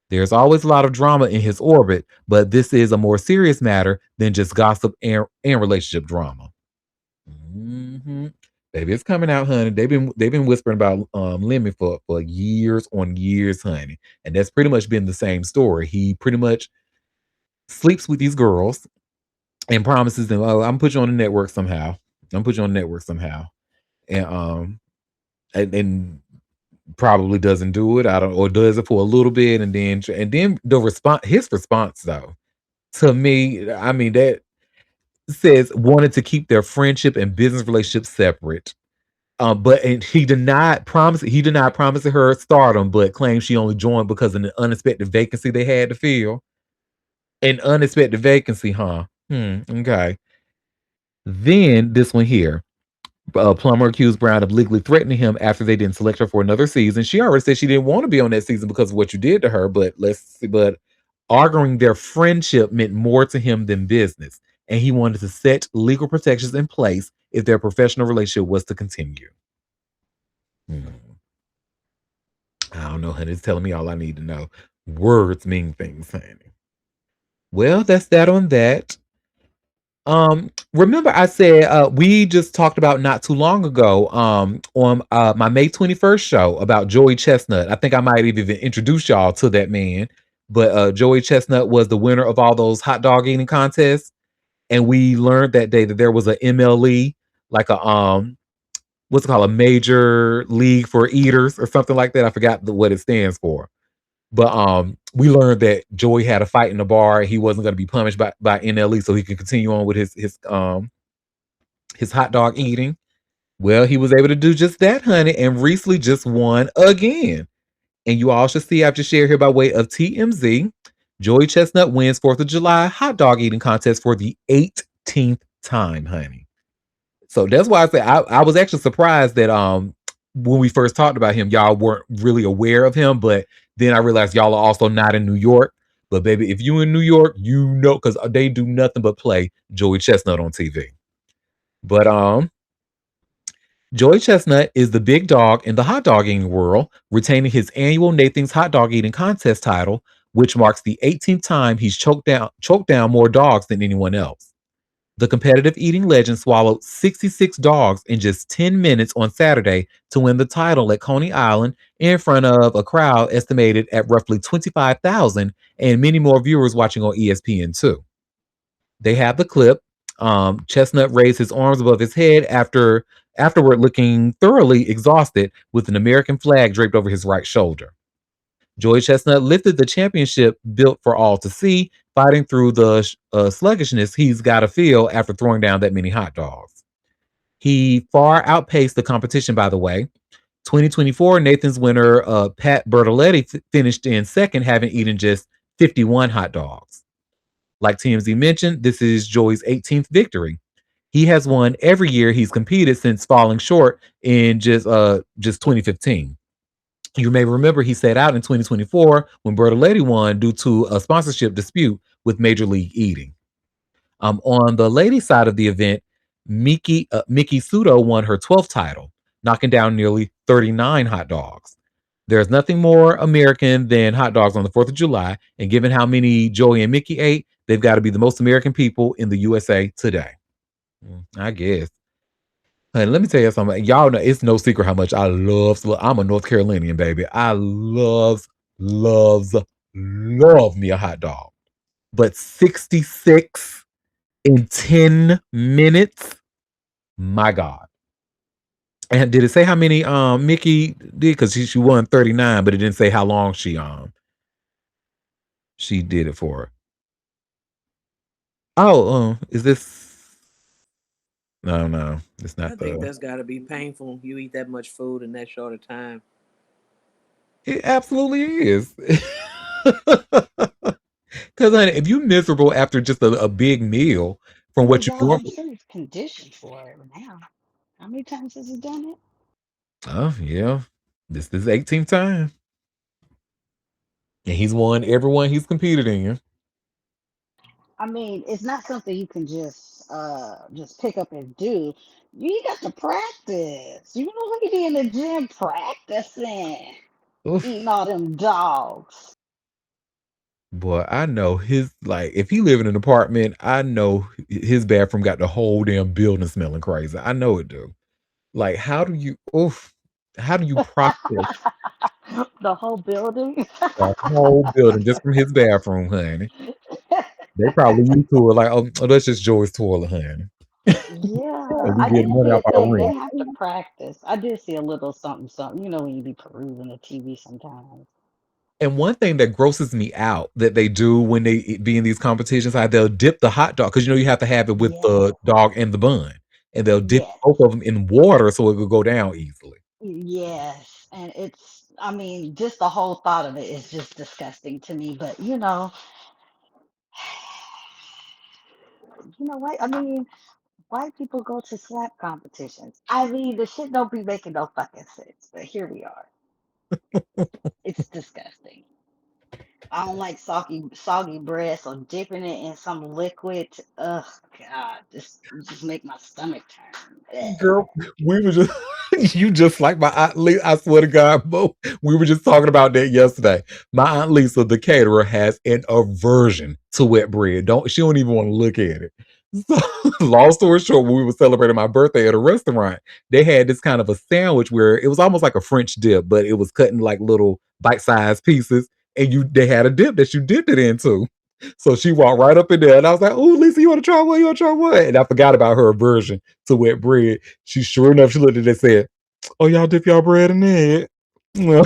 There's always a lot of drama in his orbit, but this is a more serious matter than just gossip and relationship drama. Mm-hmm. Baby, it's coming out, honey. They've been whispering about Lemmy for years on years, honey, and that's pretty much been the same story. He pretty much sleeps with these girls and promises them, "Oh, I'm gonna put you on the network somehow. I'm gonna put you on the network somehow," and probably doesn't do it. I don't, or does it for a little bit, and then his response though, to me, I mean, that says wanted to keep their friendship and business relationship separate. But and he denied promising her stardom, but claimed she only joined because of an unexpected vacancy they had to fill. An unexpected vacancy, huh? Okay. Then this one here. Plummer accused Brown of legally threatening him after they didn't select her for another season. She already said she didn't want to be on that season because of what you did to her. But arguing their friendship meant more to him than business, and he wanted to set legal protections in place if their professional relationship was to continue. I don't know, honey. It's telling me all I need to know. Words mean things, honey. Well, that's that on that. Remember I said we just talked about not too long ago on my May 21st show about Joey Chestnut. I think I might have even introduced y'all to that man. But Joey Chestnut was the winner of all those hot dog eating contests. And we learned that day that there was a MLE, like a what's it called, a major league for eaters or something like that. I forgot what it stands for. But we learned that Joey had a fight in the bar. He wasn't going to be punished by NLE, so he could continue on with his hot dog eating. Well, he was able to do just that, honey, and recently just won again. And you all should see, I've just shared here by way of TMZ. Joey Chestnut wins 4th of July hot dog eating contest for the 18th time, honey. So that's why I say I was actually surprised that when we first talked about him, y'all weren't really aware of him. But then I realized y'all are also not in New York. But baby, if you in New York, you know, because they do nothing but play Joey Chestnut on TV. But Joey Chestnut is the big dog in the hot dog eating world, retaining his annual Nathan's Hot Dog Eating Contest title, which marks the 18th time he's choked down more dogs than anyone else. The competitive eating legend swallowed 66 dogs in just 10 minutes on Saturday to win the title at Coney Island in front of a crowd estimated at roughly 25,000 and many more viewers watching on ESPN2. They have the clip. Chestnut raised his arms above his head afterward looking thoroughly exhausted with an American flag draped over his right shoulder. Joey Chestnut lifted the championship built for all to see, fighting through the sluggishness he's got to feel after throwing down that many hot dogs. He far outpaced the competition, by the way. 2024 Nathan's winner, Pat Bertoletti, finished in second, having eaten just 51 hot dogs. Like TMZ mentioned, this is Joey's 18th victory. He has won every year he's competed since falling short in just 2015. You may remember he sat out in 2024 when Bertoletti won due to a sponsorship dispute with Major League Eating. On the ladies' side of the event, Miki Sudo won her 12th title, knocking down nearly 39 hot dogs. There's nothing more American than hot dogs on the 4th of July, and given how many Joey and Mickey ate, they've got to be the most American people in the USA today. I guess. And let me tell you something. Y'all know it's no secret how much I love. I'm a North Carolinian, baby. I love me a hot dog. But 66 in 10 minutes, my God. And did it say how many Mickey did? Because she won 39, but it didn't say how long she did it for. Oh, is this? No, it's not I think that's got to be painful. You eat that much food in that short of time. It absolutely is. Because honey, if you're miserable after just a big meal from Well, what you y'all, I'm normally, sure it's conditioned for it now. How many times has he done it? oh yeah, this is 18th time, and he's won everyone he's competed in. I mean, it's not something you can just pick up and do. You got to practice. You know, look at you in the gym practicing, Oof. eating all them dogs. Boy, I know his like if he live in an apartment, I know his bathroom got the whole damn building smelling crazy. I know it do. Like, how do you process The whole building. the whole building just from his bathroom, honey? They probably used to it like, oh, that's just Joey's toilet, honey. Yeah, And we I get guess money off our they rent. have to practice. I did see a little something, something. You know, when you be perusing the TV sometimes. And one thing that grosses me out that they do when they be in these competitions, how they'll dip the hot dog because you have to have it with Yeah, the dog and the bun, and they'll dip yes, both of them in water so it will go down easily. yes, and it's. I mean, just the whole thought of it is just disgusting to me. But you know what? I mean, white people go to slap competitions. I mean, the shit don't be making no fucking sense. But here we are. It's disgusting. I don't like soggy bread, so dipping it in some liquid, ugh, God, just make my stomach turn. Ugh. Girl, we were just you just like my aunt Lisa. I swear to God, Bo, we were just talking about that yesterday. My aunt Lisa, the caterer, has an aversion to wet bread. She don't even want to look at it. So, long story short, when we were celebrating my birthday at a restaurant, they had this kind of a sandwich where it was almost like a French dip, but it was cut in like little bite-sized pieces, and they had a dip that you dipped it into. So she walked right up in there, and I was like, "Oh, Lisa, you want to try one? You want to try one?" And I forgot about her aversion to wet bread. She sure enough, she looked at it and said, "Oh, y'all dip y'all bread in it." Well,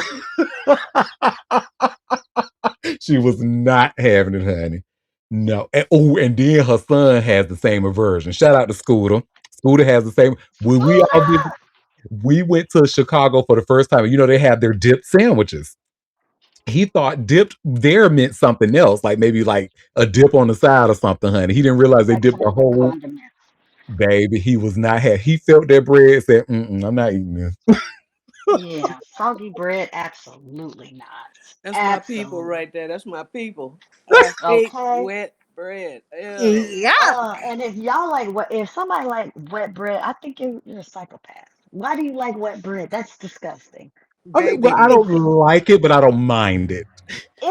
she was not having it, honey. No. And, oh, and then her son has the same aversion. Shout out to Scooter. Scooter has the same. When we all did, we went to Chicago for the first time. You know, they have their dip sandwiches. He thought dipped there meant something else, like maybe like a dip on the side or something, honey. He didn't realize they Like dipped some the other whole condiment. baby. He was not happy. He felt that bread, said, I'm not eating this. Yeah, soggy bread, absolutely not. That's my people Absolutely. right there. That's my people. I hate Okay. wet bread. Ew. Yeah. And if y'all like what, if somebody like wet bread, I think you're a psychopath. Why do you like wet bread? That's disgusting. I mean, well, I Baby. don't like it, but I don't mind it.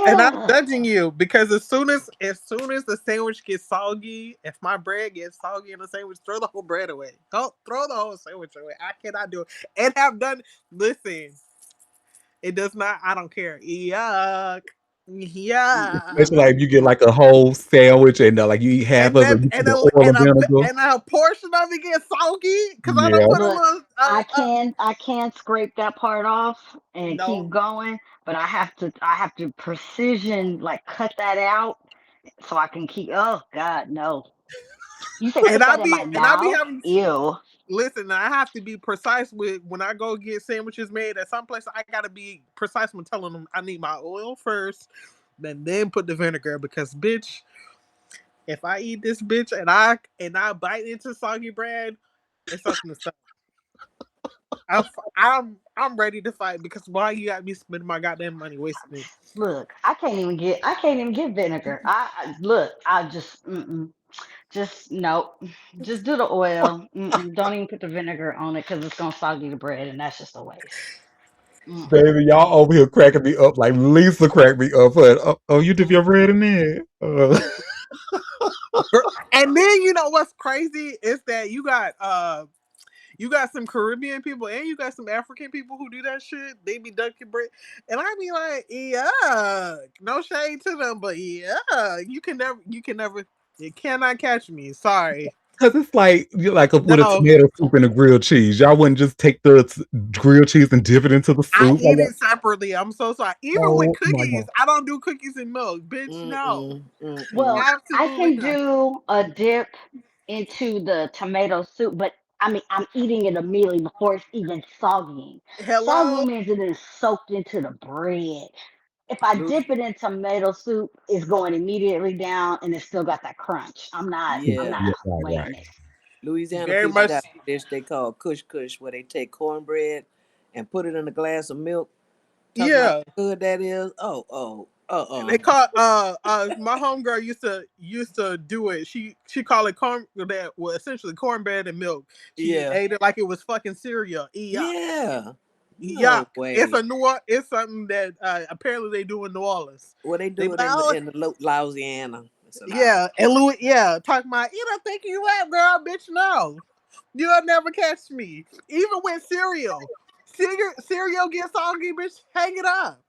And I'm Ew. judging you because as soon as the sandwich gets soggy, if my bread gets soggy in the sandwich, throw the whole bread away. Don't throw the whole sandwich away. I cannot do it. And have done listen, it does not I don't care. Yuck. Yuck. Especially like if you get like a whole sandwich and like you eat half And of it, then you and put the a oil and and a vinegar. and a portion of it gets soggy because I don't Yeah. put a Look, little I can scrape that part off and keep no. going, but I have to precision like cut that out so I can keep. Oh God, no! You say And put I that in my be and I be mouth? having Ew. listen, I have to be precise with when I go get sandwiches made at some place. I gotta be precise when telling them I need my oil first, then put the vinegar because bitch, if I eat this bitch and I bite into soggy bread, it's something to say. I'm ready to fight because why you got me spending my goddamn money wasting it? Look, I can't even get vinegar. Look, I just nope. Just do the oil. Don't even put the vinegar on it because it's gonna soggy the bread, and that's just a waste. Mm-mm, Baby, y'all over here cracking me up like Lisa cracked me up. But, oh, you dip your mm-mm. bread in there. And then you know what's crazy is that you got some Caribbean people and you got some African people who do that shit. They be dunking bread, and I be like, yeah, no shade to them, but yeah, you cannot catch me. Sorry, Because it's like with a no, tomato soup and a grilled cheese. Y'all wouldn't just take the grilled cheese and dip it into the I soup. eat it separately. I'm so sorry. Even with Oh my cookies, God. I don't do cookies and milk, bitch. No, Mm-mm. Mm-mm. Well, I absolutely can not. do a dip into the tomato soup, but I mean, I'm eating it immediately before it's even soggying. Soggy Hello, means it is soaked into the bread. If I Lu- dip it in tomato soup, it's going immediately down, and it's still got that crunch. I'm not. I'm Yeah. not Yeah, right. waiting it. Louisiana very people much. got a dish they call kush kush, where they take cornbread and put it in a glass of milk. Talk about Yeah, how good that is. Oh, they call my homegirl used to do it. She called it corn that well essentially cornbread and milk. She yeah. ate it like it was fucking cereal. Yuck. Yeah. Yuck. No way. It's something that apparently they do in New Orleans. Well, they They do be it like, in oh Louisiana. It's a Louisiana. yeah, and Louis talking about you don't think you have girl, bitch, no. You'll never catch me. Even with cereal. Cereal gets soggy, bitch, hang it up.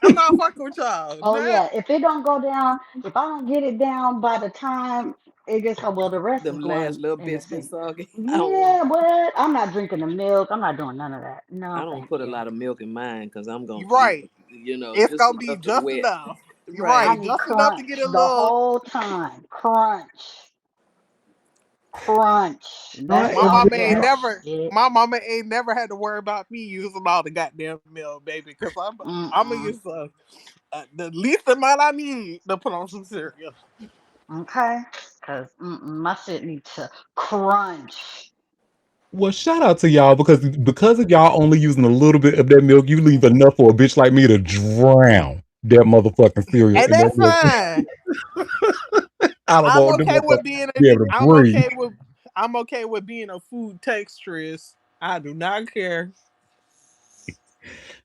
I'm not fucking with y'all. Oh Not yeah, if it don't go down, if I don't get it down by the time it gets, oh well, the rest is Them last going little in the bits get sink. soggy. I don't want. Yeah, but I'm not drinking the milk. I'm not doing none of that. I No, don't thank put a you. lot of milk in mine because I'm gonna, you're right. It's just gonna be enough to just wet. enough. You're I Right. right, need just enough to get crunch a the little. whole time. Crunch, crunch. No, That's My all. mama ain't Yes. never. Get it? My mama ain't never had to worry about me using all the goddamn milk, baby. Cause I'm gonna Mm-mm. use the least amount I need to put on some cereal. Okay. Cause my shit needs to crunch. well, shout out to y'all because of y'all only using a little bit of that milk, you leave enough for a bitch like me to drown that motherfucking cereal And in that that's milk. fine. I don't I'm want them okay motherfuckers with to being a. be able to breathe. I'm okay with being a food texturist. I do not care.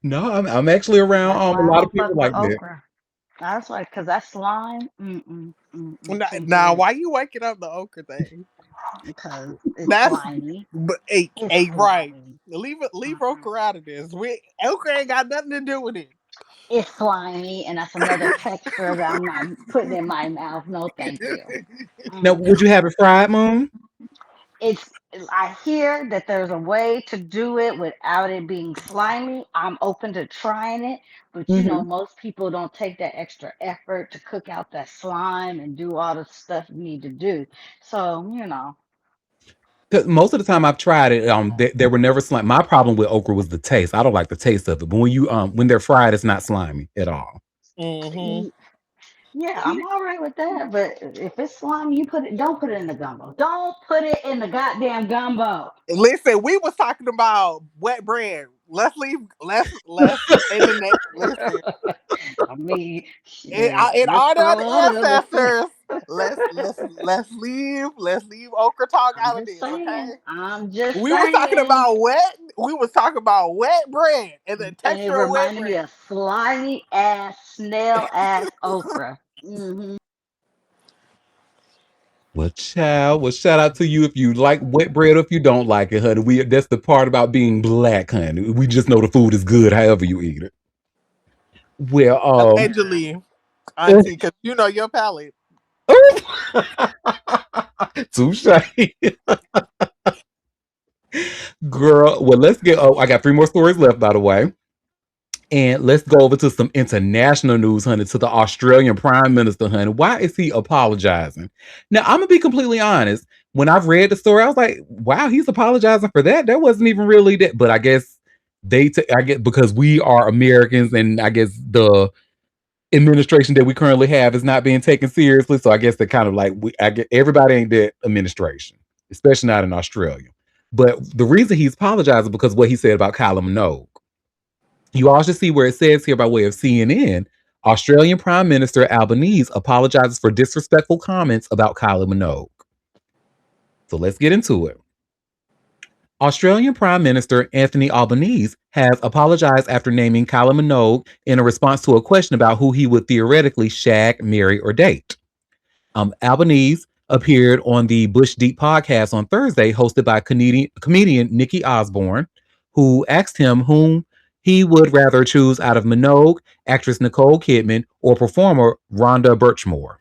No, I'm actually around That's a why I lot of don't people fuck with like that. okra. That's why, cause that slime. Can't do Now, it why you waking up the okra thing? because it's That's slimy. but It's right. slimy. Leave Mm-mm. okra out of this. Okra ain't got nothing to do with it. It's slimy, and that's another texture that I'm not putting in my mouth. No, thank you. Now, would you Mm-mm. have it fried, Mom? It's. I hear that there's a way to do it without it being slimy. I'm open to trying it, but Hmm. most people don't take that extra effort to cook out that slime and do all the stuff you need to do. So. Because most of the time I've tried it, they were never slimy. My problem with okra was the taste. I don't like the taste of it. But when they're fried, it's not slimy at all. Hmm. Yeah, I'm all right with that. But if it's slimy, you put it. Don't put it in the gumbo. Don't put it in the goddamn gumbo. Listen, we was talking about wet bread. Let's leave. Let's eliminate. Listen, I mean, shit. in Let's honor of throw the all the other things. ancestors, let's leave okra talk I'm out of just this. Okay. saying. I'm just We was talking saying. about wet. We was talking about wet bread and the And it texture of wet reminded me bread. of slimy ass, snail ass okra. Well, child, well, shout out to you if you like wet bread or if you don't like it, honey. That's the part about being black, honey. We just know the food is good, however you eat it. Well, Allegedly, Auntie, because you know your palate. touche, girl. Well, let's get. Oh, I got three more stories left, by the way. And let's go over to some international news, honey, to the Australian Prime Minister, honey. Why is he apologizing? Now, I'm going to be completely honest. When I've read the story, I was like, wow, he's apologizing for that. That wasn't even really that. But I guess I get because we are Americans and I guess the administration that we currently have is not being taken seriously. So I guess they're kind of like, I get everybody ain't that administration, especially not in Australia. But the reason he's apologizing because what he said about Kylie Minogue. You also see where it says here by way of CNN, Australian Prime Minister Albanese apologizes for disrespectful comments about Kylie Minogue. So let's get into it. Australian Prime Minister Anthony Albanese has apologized after naming Kylie Minogue in a response to a question about who he would theoretically shag, marry, or date. Albanese appeared on the Bush Deep podcast on Thursday, hosted by comedian Nikki Osborne, who asked him whom he would rather choose out of Minogue, actress Nicole Kidman, or performer Rhonda Birchmore.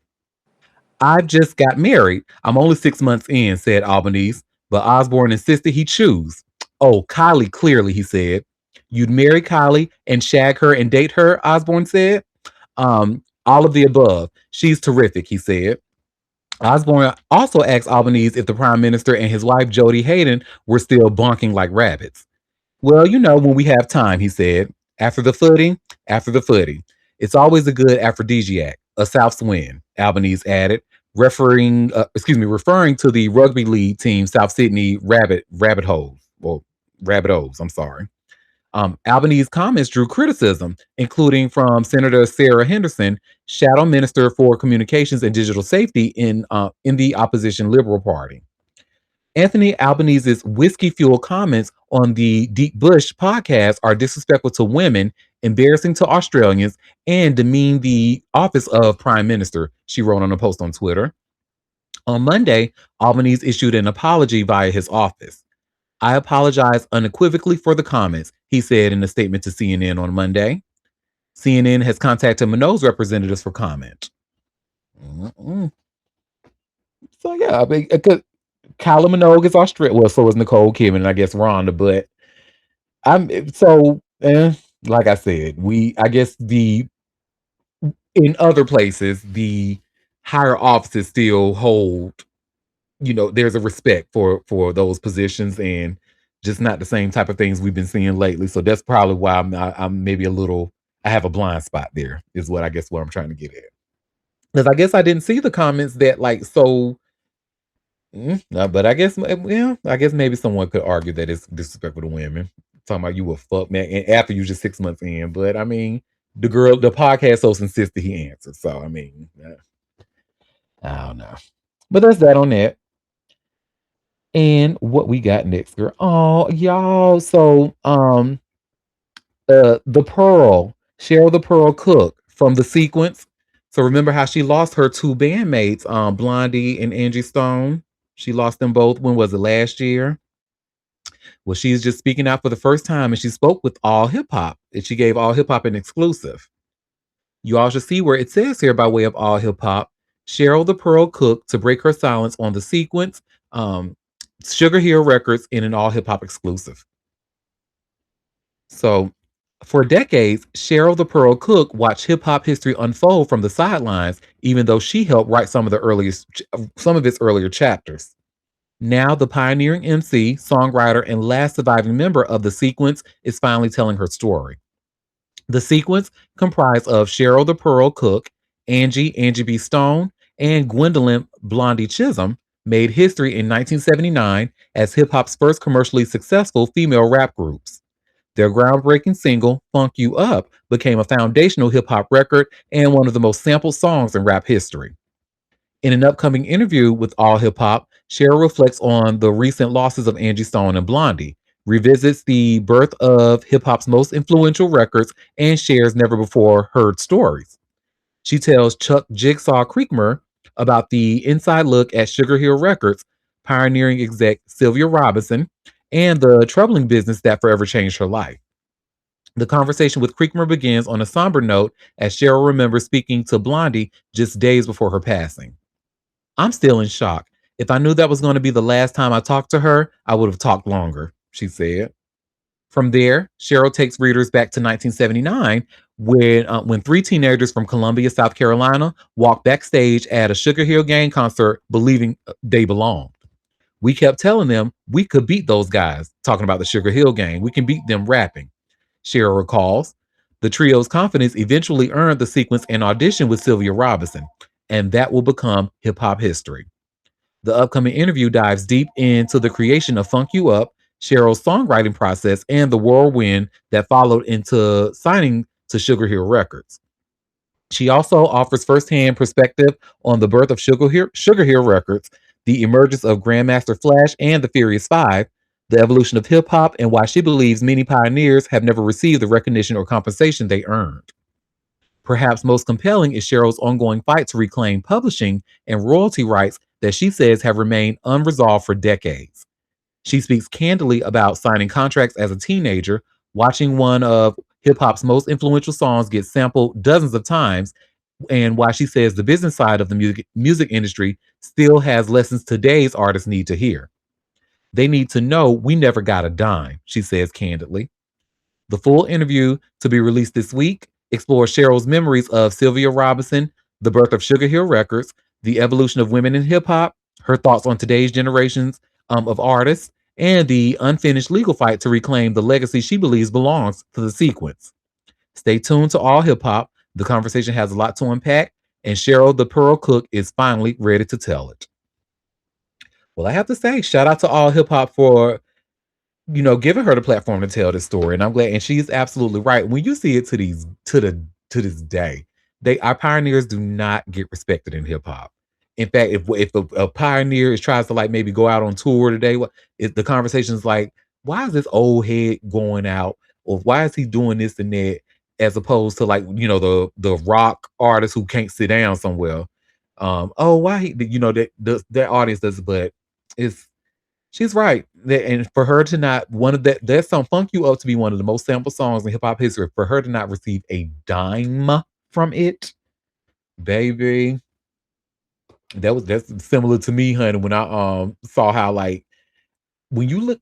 I've just got married. I'm only 6 months in, said Albanese, but Osborne insisted he choose. Oh, Kylie, clearly, he said. You'd marry Kylie and shag her and date her, Osborne said. All of the above. She's terrific, he said. Osborne also asked Albanese if the prime minister and his wife Jodie Hayden were still bonking like rabbits. Well, when we have time, he said. After the footy, after the footy. It's always a good aphrodisiac, a south swing, Albanese added, referring to the rugby league team South Sydney Rabbit Holes. Well, Rabbit Holes, I'm sorry. Albanese's comments drew criticism, including from Senator Sarah Henderson, Shadow Minister for Communications and Digital Safety in the opposition Liberal Party. Anthony Albanese's whiskey-fueled comments on the Deep Bush podcast are disrespectful to women, embarrassing to Australians, and demean the office of Prime Minister, she wrote on a post on Twitter. On Monday, Albanese issued an apology via his office. I apologize unequivocally for the comments, he said in a statement to CNN on Monday. CNN has contacted Minogue's representatives for comment. Mm-mm. So yeah, Kylie Minogue is Australian. Well, so is Nicole Kidman, and I guess Rhonda. But like I said, I guess the in other places the higher offices still hold. There's a respect for those positions and just not the same type of things we've been seeing lately. So that's probably why I'm maybe a little. I have a blind spot there. Is what I guess what I'm trying to get at. Because I guess I didn't see the comments that like so. No, but I guess I guess maybe someone could argue that it's disrespectful to women. Talking about you a fuck man, and after you just 6 months in. But I mean, the podcast host insisted he answered. So I mean, I don't know. But that's that on that. And what we got next, girl? Oh, y'all. So, the Pearl, Cheryl the Pearl Cook from the Sequence. So remember how she lost her two bandmates, Blondie and Angie Stone? She lost them both. When was it? Last year? Well, she's just speaking out for the first time, and she spoke with All Hip Hop, and she gave All Hip Hop an exclusive. You all should see where it says here by way of All Hip Hop, Cheryl the Pearl Cook to break her silence on the sequence, um, Sugar Hill Records in an All Hip Hop exclusive. So, for decades, Cheryl the Pearl Cook watched hip hop history unfold from the sidelines, even though she helped write some of its earlier chapters. Now, the pioneering MC, songwriter, and last surviving member of the sequence is finally telling her story. The sequence, comprised of Cheryl the Pearl Cook, Angie B. Stone, and Gwendolyn Blondie Chisholm, made history in 1979 as hip hop's first commercially successful female rap groups. Their groundbreaking single, Funk You Up, became a foundational hip hop record and one of the most sampled songs in rap history. In an upcoming interview with All Hip Hop, Cheryl reflects on the recent losses of Angie Stone and Blondie, revisits the birth of hip hop's most influential records, and shares never before heard stories. She tells Chuck Jigsaw Creekmer about the inside look at Sugar Hill Records, pioneering exec Sylvia Robinson, and the troubling business that forever changed her life. The conversation with Creekmer begins on a somber note as Cheryl remembers speaking to Blondie just days before her passing. I'm still in shock. If I knew that was going to be the last time I talked to her, I would have talked longer, she said. From there, Cheryl takes readers back to 1979 when three teenagers from Columbia, South Carolina, walked backstage at a Sugar Hill Gang concert believing they belonged. We kept telling them we could beat those guys, talking about the Sugar Hill Gang. We can beat them rapping. Cheryl recalls. The trio's confidence eventually earned the sequence an audition with Sylvia Robinson, and that will become hip hop history. The upcoming interview dives deep into the creation of Funk You Up, Cheryl's songwriting process, and the whirlwind that followed into signing to Sugar Hill Records. She also offers firsthand perspective on the birth of Sugar Hill Records, the emergence of Grandmaster Flash and the Furious Five, the evolution of hip hop, and why she believes many pioneers have never received the recognition or compensation they earned. Perhaps most compelling is Cheryl's ongoing fight to reclaim publishing and royalty rights that she says have remained unresolved for decades. She speaks candidly about signing contracts as a teenager, watching one of hip hop's most influential songs get sampled dozens of times, and why she says the business side of the music industry still has lessons today's artists need to hear. They need to know we never got a dime, she says candidly. The full interview, to be released this week, explores Cheryl's memories of Sylvia Robinson, the birth of Sugar Hill Records, the evolution of women in hip hop, her thoughts on today's generations of artists, and the unfinished legal fight to reclaim the legacy she believes belongs to the sequence. Stay tuned to All Hip Hop. The conversation has a lot to unpack, and Cheryl the Pearl Cook is finally ready to tell it. Well, I have to say, shout out to All Hip Hop for giving her the platform to tell this story. And I'm glad, and she's absolutely right. When you see it to this day, our pioneers do not get respected in hip hop. In fact, if a pioneer tries to like maybe go out on tour today, the conversation is like, why is this old head going out, or why is he doing this and that, as opposed to like the rock artist who can't sit down somewhere. Oh, why that audience does, but it's she's right. And for her to not one of that song Funk You Up to be one of the most sampled songs in hip hop history, for her to not receive a dime from it, baby, that's similar to me, honey, when I saw how like when you look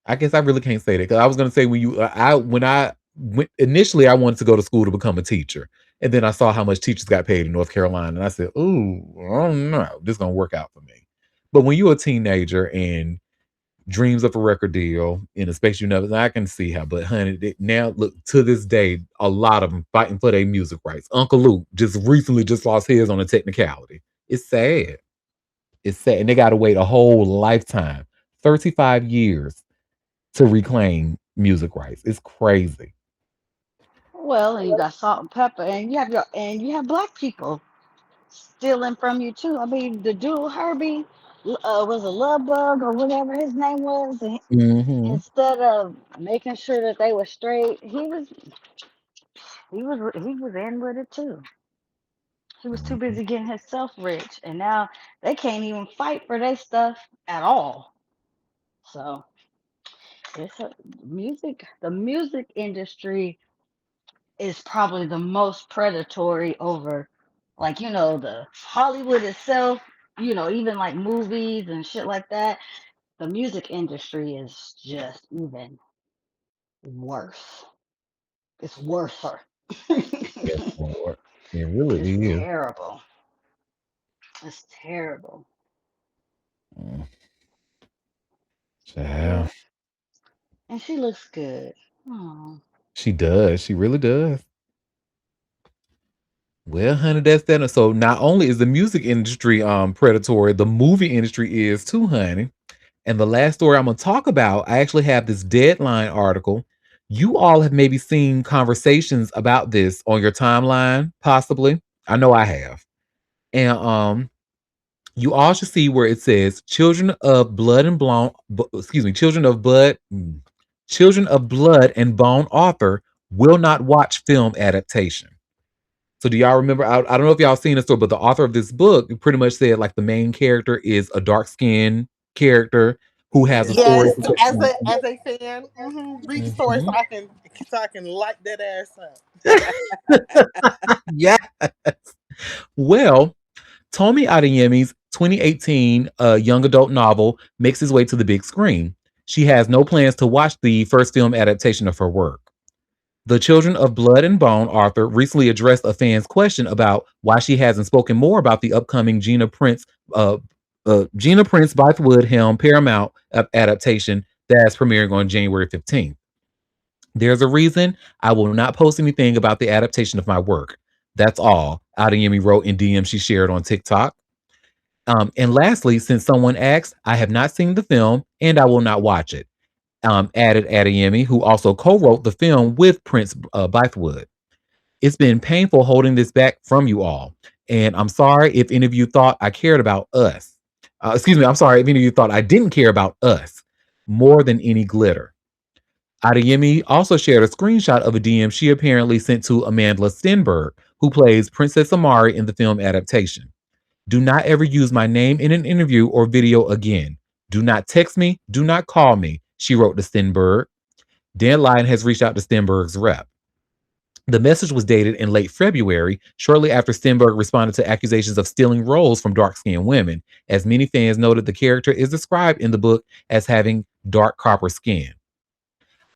I guess I really can't say that because I was gonna say when I went initially I wanted to go to school to become a teacher. And then I saw how much teachers got paid in North Carolina. And I said, ooh, I don't know. This is gonna work out for me. But when you're a teenager and dreams of a record deal in a space you never, I can see how, but honey, now look to this day, a lot of them fighting for their music rights. Uncle Luke just recently just lost his on a technicality. It's sad. It's sad. And they got to wait a whole lifetime, 35 years to reclaim music rights. It's crazy. Well, and you got salt and pepper, and you have black people stealing from you too. I mean, the dude Herbie was a love bug or whatever his name was. And Hmm. instead of making sure that they were straight, he was in with it too. He was too Mhm. busy getting himself rich, and now they can't even fight for their stuff at all. So it's a music. The music industry is probably the most predatory over, like, the Hollywood itself. Even like movies and shit like that. The music industry is just even worse. It's worse. Yes, It's Lord. It really is. terrible. It's terrible. Mm, Yeah. child. And she looks good. Oh. She does. She really does. Well, honey, that's that. So not only is the music industry predatory, the movie industry is too, honey. And the last story I'm gonna talk about, I actually have this Deadline article. You all have maybe seen conversations about this on your timeline, possibly. I know I have. And you all should see where it says children of blood and bone, excuse me, children of blood and bone author will not watch film adaptation. So do y'all remember? I don't know if y'all seen this story, but the author of this book pretty much said like the main character is a dark skinned character who has a Yeah. story. Yes, as a fan, read the story Mhm. so I can light that ass up. Yeah. Well, Tomi Adeyemi's 2018 young adult novel makes its way to the big screen. She has no plans to watch the first film adaptation of her work. The Children of Blood and Bone author recently addressed a fan's question about why she hasn't spoken more about the upcoming uh, Gina Prince Bythewood Helm Paramount adaptation that's premiering on January 15th. There's a reason I will not post anything about the adaptation of my work. That's all, Adeyemi wrote in DM she shared on TikTok. And lastly, since someone asked, I have not seen the film and I will not watch it, added Adeyemi, who also co wrote the film with Prince Bythewood. It's been painful holding this back from you all. And I'm sorry if any of you thought I cared about us. Excuse me, I'm sorry if any of you thought I didn't care about us more than any glitter. Adeyemi also shared a screenshot of a DM she apparently sent to Amanda Stenberg, who plays Princess Amari in the film adaptation. Do not ever use my name in an interview or video again. Do not text me. Do not call me, she wrote to Stenberg. Deadline has reached out to Stenberg's rep. The message was dated in late February, shortly after Stenberg responded to accusations of stealing roles from dark skinned women. As many fans noted, the character is described in the book as having dark copper skin.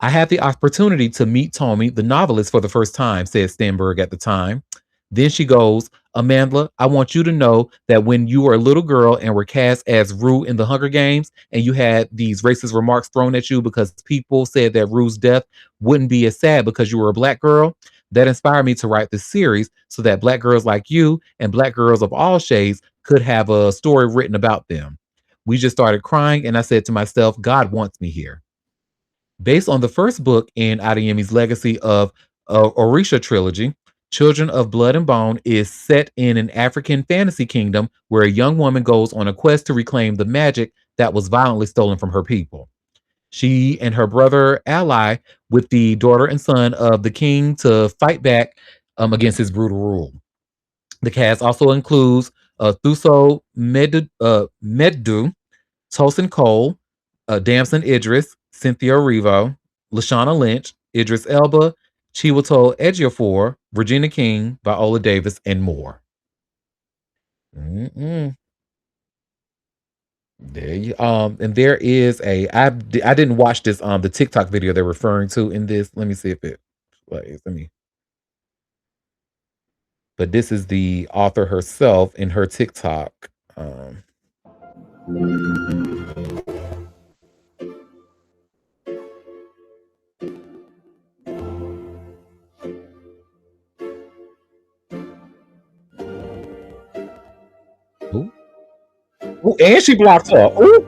I had the opportunity to meet Tommy, the novelist, for the first time, said Stenberg at the time. Then she goes, Amanda, I want you to know that when you were a little girl and were cast as Rue in the Hunger Games, and you had these racist remarks thrown at you because people said that Rue's death wouldn't be as sad because you were a black girl, that inspired me to write this series so that black girls like you and black girls of all shades could have a story written about them. We just started crying, and I said to myself, God wants me here. Based on the first book in Adeyemi's legacy of Orisha trilogy, Children of Blood and Bone is set in an African fantasy kingdom where a young woman goes on a quest to reclaim the magic that was violently stolen from her people. She and her brother ally with the daughter and son of the king to fight back against his brutal rule. The cast also includes Thuso Meddu, Tosin Cole, Damson Idris, Cynthia Erivo, Lashana Lynch, Idris Elba, Chiwetel Ejiofor, Regina King, Viola Davis, and more. Mm-mm. And there is I didn't watch this the TikTok video they're referring to in this. Let me see if it plays. But this is the author herself in her TikTok. Ooh. Ooh, and she blocked her. Ooh,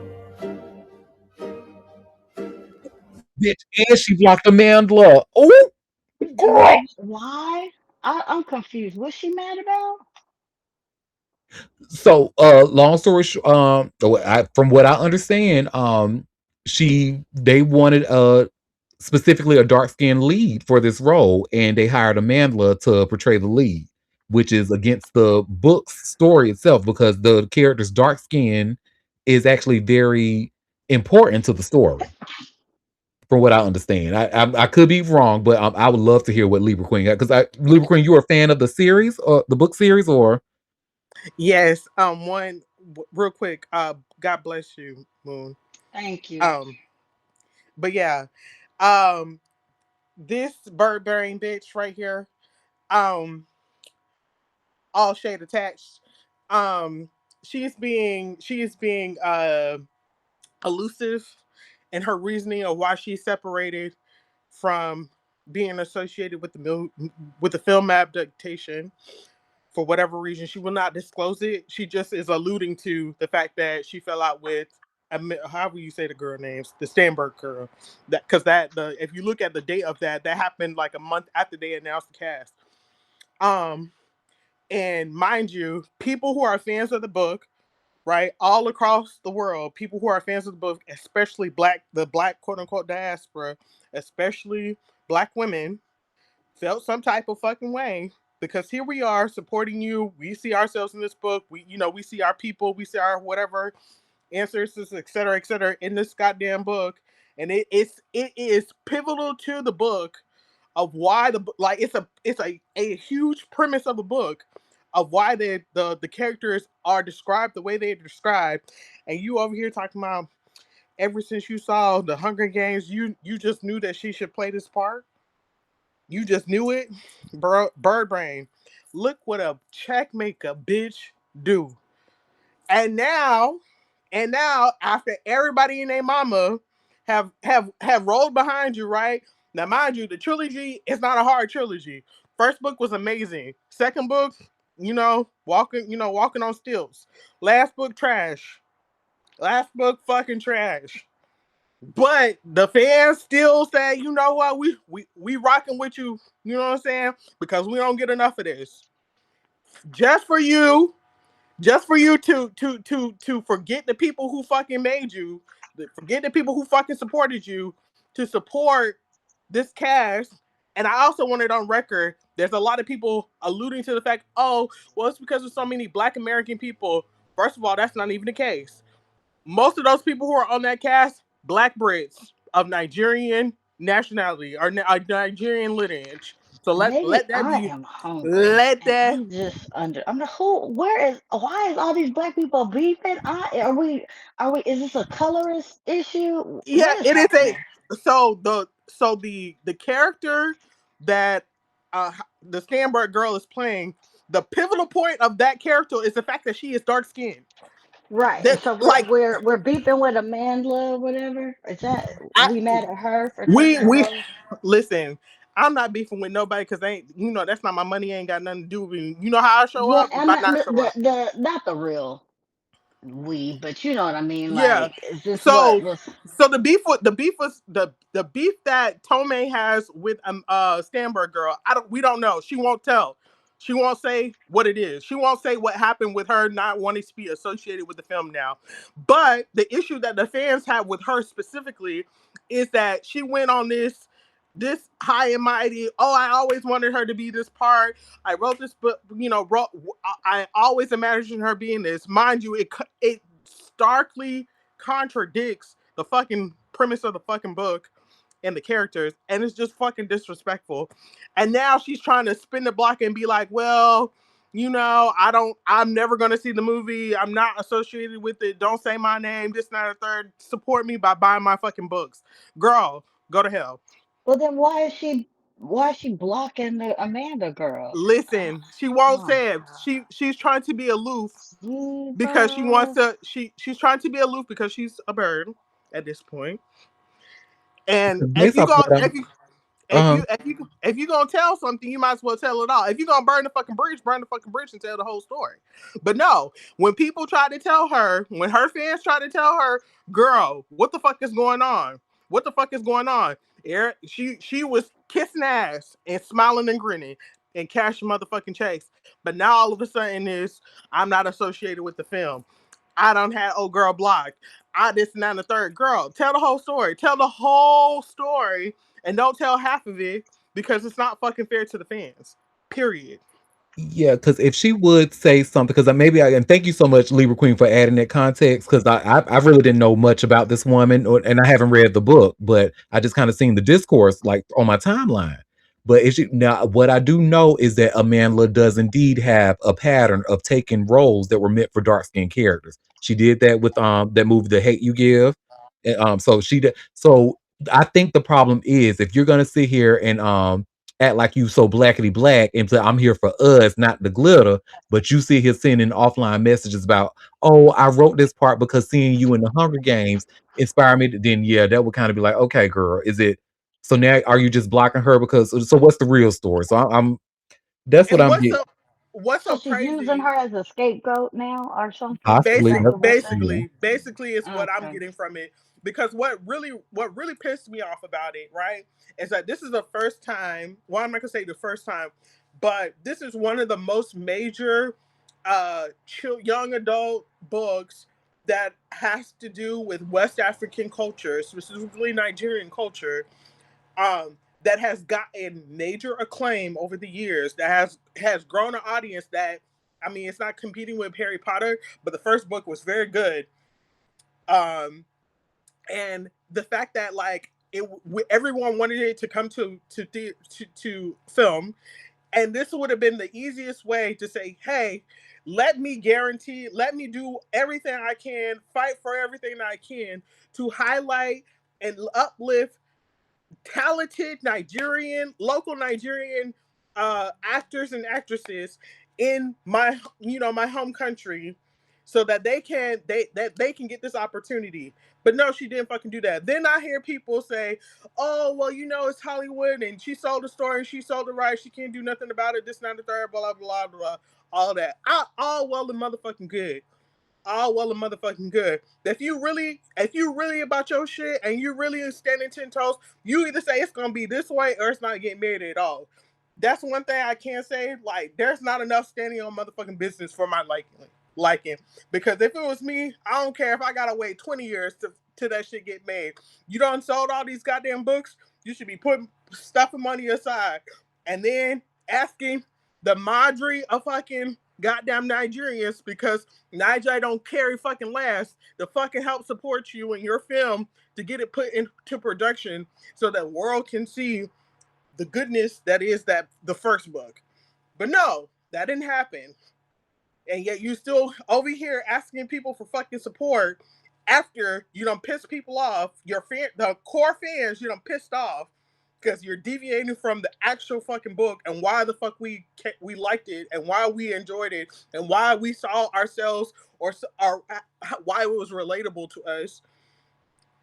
bitch, and she blocked Amanda. Ooh, girl. Why? I'm confused. What's she mad about? So, long story short, from what I understand, they wanted specifically a dark skinned lead for this role, and they hired Amanda to portray the lead. which is against the book's story itself because the character's dark skin is actually very important to the story, from what I understand. I could be wrong, but I would love to hear what Libra Queen got because Libra Queen, you're a fan of the series or the book series, or Yes. Real quick. God bless you, Moon. Thank you. Um, but yeah. Um, this bird bearing bitch right here. Um, all shade attached. Um, she is being elusive in her reasoning of why she's separated from being associated with with the film adaptation. For whatever reason, she will not disclose it. She just is alluding to the fact that she fell out with, however you say the girl names, the Stanberg girl. That because that the if you look at the date of that happened like a month after they announced the cast. Um, and mind you, people who are fans of the book, right, all across the world, people who are fans of the book, especially the black quote unquote diaspora, especially black women, felt some type of fucking way because here we are supporting you. We see ourselves in this book. We see our people. We see our whatever ancestors, et cetera, in this goddamn book, and it is pivotal to the book of why like it's a huge premise of the book of why the characters are described the way they're described, and you over here talking about ever since you saw the Hunger Games, you just knew that she should play this part. You just knew it, bird brain. Look what a checkmaker bitch do. And now, after everybody and their mama have rolled behind you, right? Now, mind you, the trilogy is not a hard trilogy. First book was amazing. Second book, walking on stilts. Last book, trash. Last book, fucking trash. But the fans still say, you know what, we rocking with you. You know what I'm saying? Because we don't get enough of this. Just for you, to forget the people who fucking made you, forget the people who fucking supported you, to support this cast. And I also wanted on record, there's a lot of people alluding to the fact, oh, well, it's because of so many black American people. First of all, that's not even the case. Most of those people who are on that cast, black Brits of Nigerian nationality or Nigerian lineage. So let Maybe that I be am hungry let and that I'm just under. I'm the who? Why is all these black people beefing? Is this a colorist issue? yeah, What is it is happening? the character that uh the Stanberg girl is playing. The pivotal point of that character is the fact that she is dark skinned. Right, and That so we're like we're we're beefing with Amanda, whatever. Is that I we mad at her for taking we her? listen. I'm not beefing with nobody because ain't that's not my money. Ain't got nothing to do with me. You know how I show Yeah, up I'm by not not show up. not the real we, but you know what I mean. Yeah. Like, is this what So was the beef that Tomei has with Stanberg girl. We don't know. She won't tell. She won't say what it is. She won't say what happened with her not wanting to be associated with the film now. But the issue that the fans have with her specifically is that she went on this high and mighty. Oh, I always wanted her to be this part. I wrote this book. I always imagined her being this. Mind you, it starkly contradicts the fucking premise of the fucking book and the characters, and it's just fucking disrespectful. And now she's trying to spin the block and be like, well, I'm never gonna see the movie. I'm not associated with it. Don't say my name. This, not a third. Support me by buying my fucking books. Girl, go to hell. well? Then why is she blocking the Amanda girl? Listen, she won't Oh say it. She's trying to be aloof because she wants Jesus. to. She's trying to be aloof because she's a bird at this point. And if based you off go, what I'm, uh, if you gonna tell something, you might as well tell it all. If you gonna burn the fucking bridge and tell the whole story. But no, when people try to tell her, when her fans try to tell her, girl, what the fuck is going on? What the fuck is going on? She was kissing ass and smiling and grinning and cashing motherfucking checks. But now all of a sudden is I'm not associated with the film. I don't have old girl blocked. I this and that and the third. Girl, tell the whole story. Tell the whole story and don't tell half of it because it's not fucking fair to the fans. Period. Yeah, because if she would say something, because maybe I and thank you so much, Libra Queen, for adding that context. Because I really didn't know much about this woman, and I haven't read the book, but I just kind of seen the discourse like on my timeline. But is she, now what I do know is that Amanda does indeed have a pattern of taking roles that were meant for dark skinned characters. She did that with that movie, The Hate You Give. And, so she did. So I think the problem is if you're gonna sit here and act like you so blackety black and say I'm here for us, not the glitter, but you see here sending offline messages about, oh, I wrote this part because seeing you in the Hunger Games inspired me. Then yeah, that would kind of be like, okay, girl, is it? So now are you just blocking her because? So what's the real story? So I'm that's what And I'm getting. what's So so she's using crazy? her as a scapegoat now or something? Is Possibly, that what we're saying? yeah. Basically is what I'm Okay. getting from it. Because what really pissed me off about it, right, is that this is the first time. Well, I'm not gonna say the first time, but this is one of the most major young adult books that has to do with West African culture, specifically Nigerian culture, that has gotten major acclaim over the years, that has grown an audience that, I mean, it's not competing with Harry Potter, but the first book was very good. Um, and the fact that like everyone wanted it to come to film, and this would have been the easiest way to say, hey, let me do everything I can, fight for everything that I can to highlight and uplift talented local Nigerian actors and actresses in my home country, so that they can get this opportunity. But no, she didn't fucking do that. Then I hear people say, "Oh, well, it's Hollywood, and she sold the story, and she sold the rights. She can't do nothing about it. This, not the third, blah blah blah blah." All that, all well and motherfucking good, all well and motherfucking good. If you really about your shit and you really standing 10 toes, you either say it's gonna be this way or it's not getting made at all. That's one thing I can say. Like, there's not enough standing on motherfucking business for my liking. Because if it was me, I don't care if I gotta wait 20 years to that shit get made. You done sold all these goddamn books. You should be putting stuffing money aside and then asking the Madri of fucking goddamn Nigerians, because Niger don't carry fucking last, to fucking help support you in your film to get it put into production so that world can see the goodness that is that the first book. But no, that didn't happen. And yet you still over here asking people for fucking support after you done piss people off, the core fans you done pissed off because you're deviating from the actual fucking book and why the fuck we liked it and why we enjoyed it and why we saw ourselves or why it was relatable to us.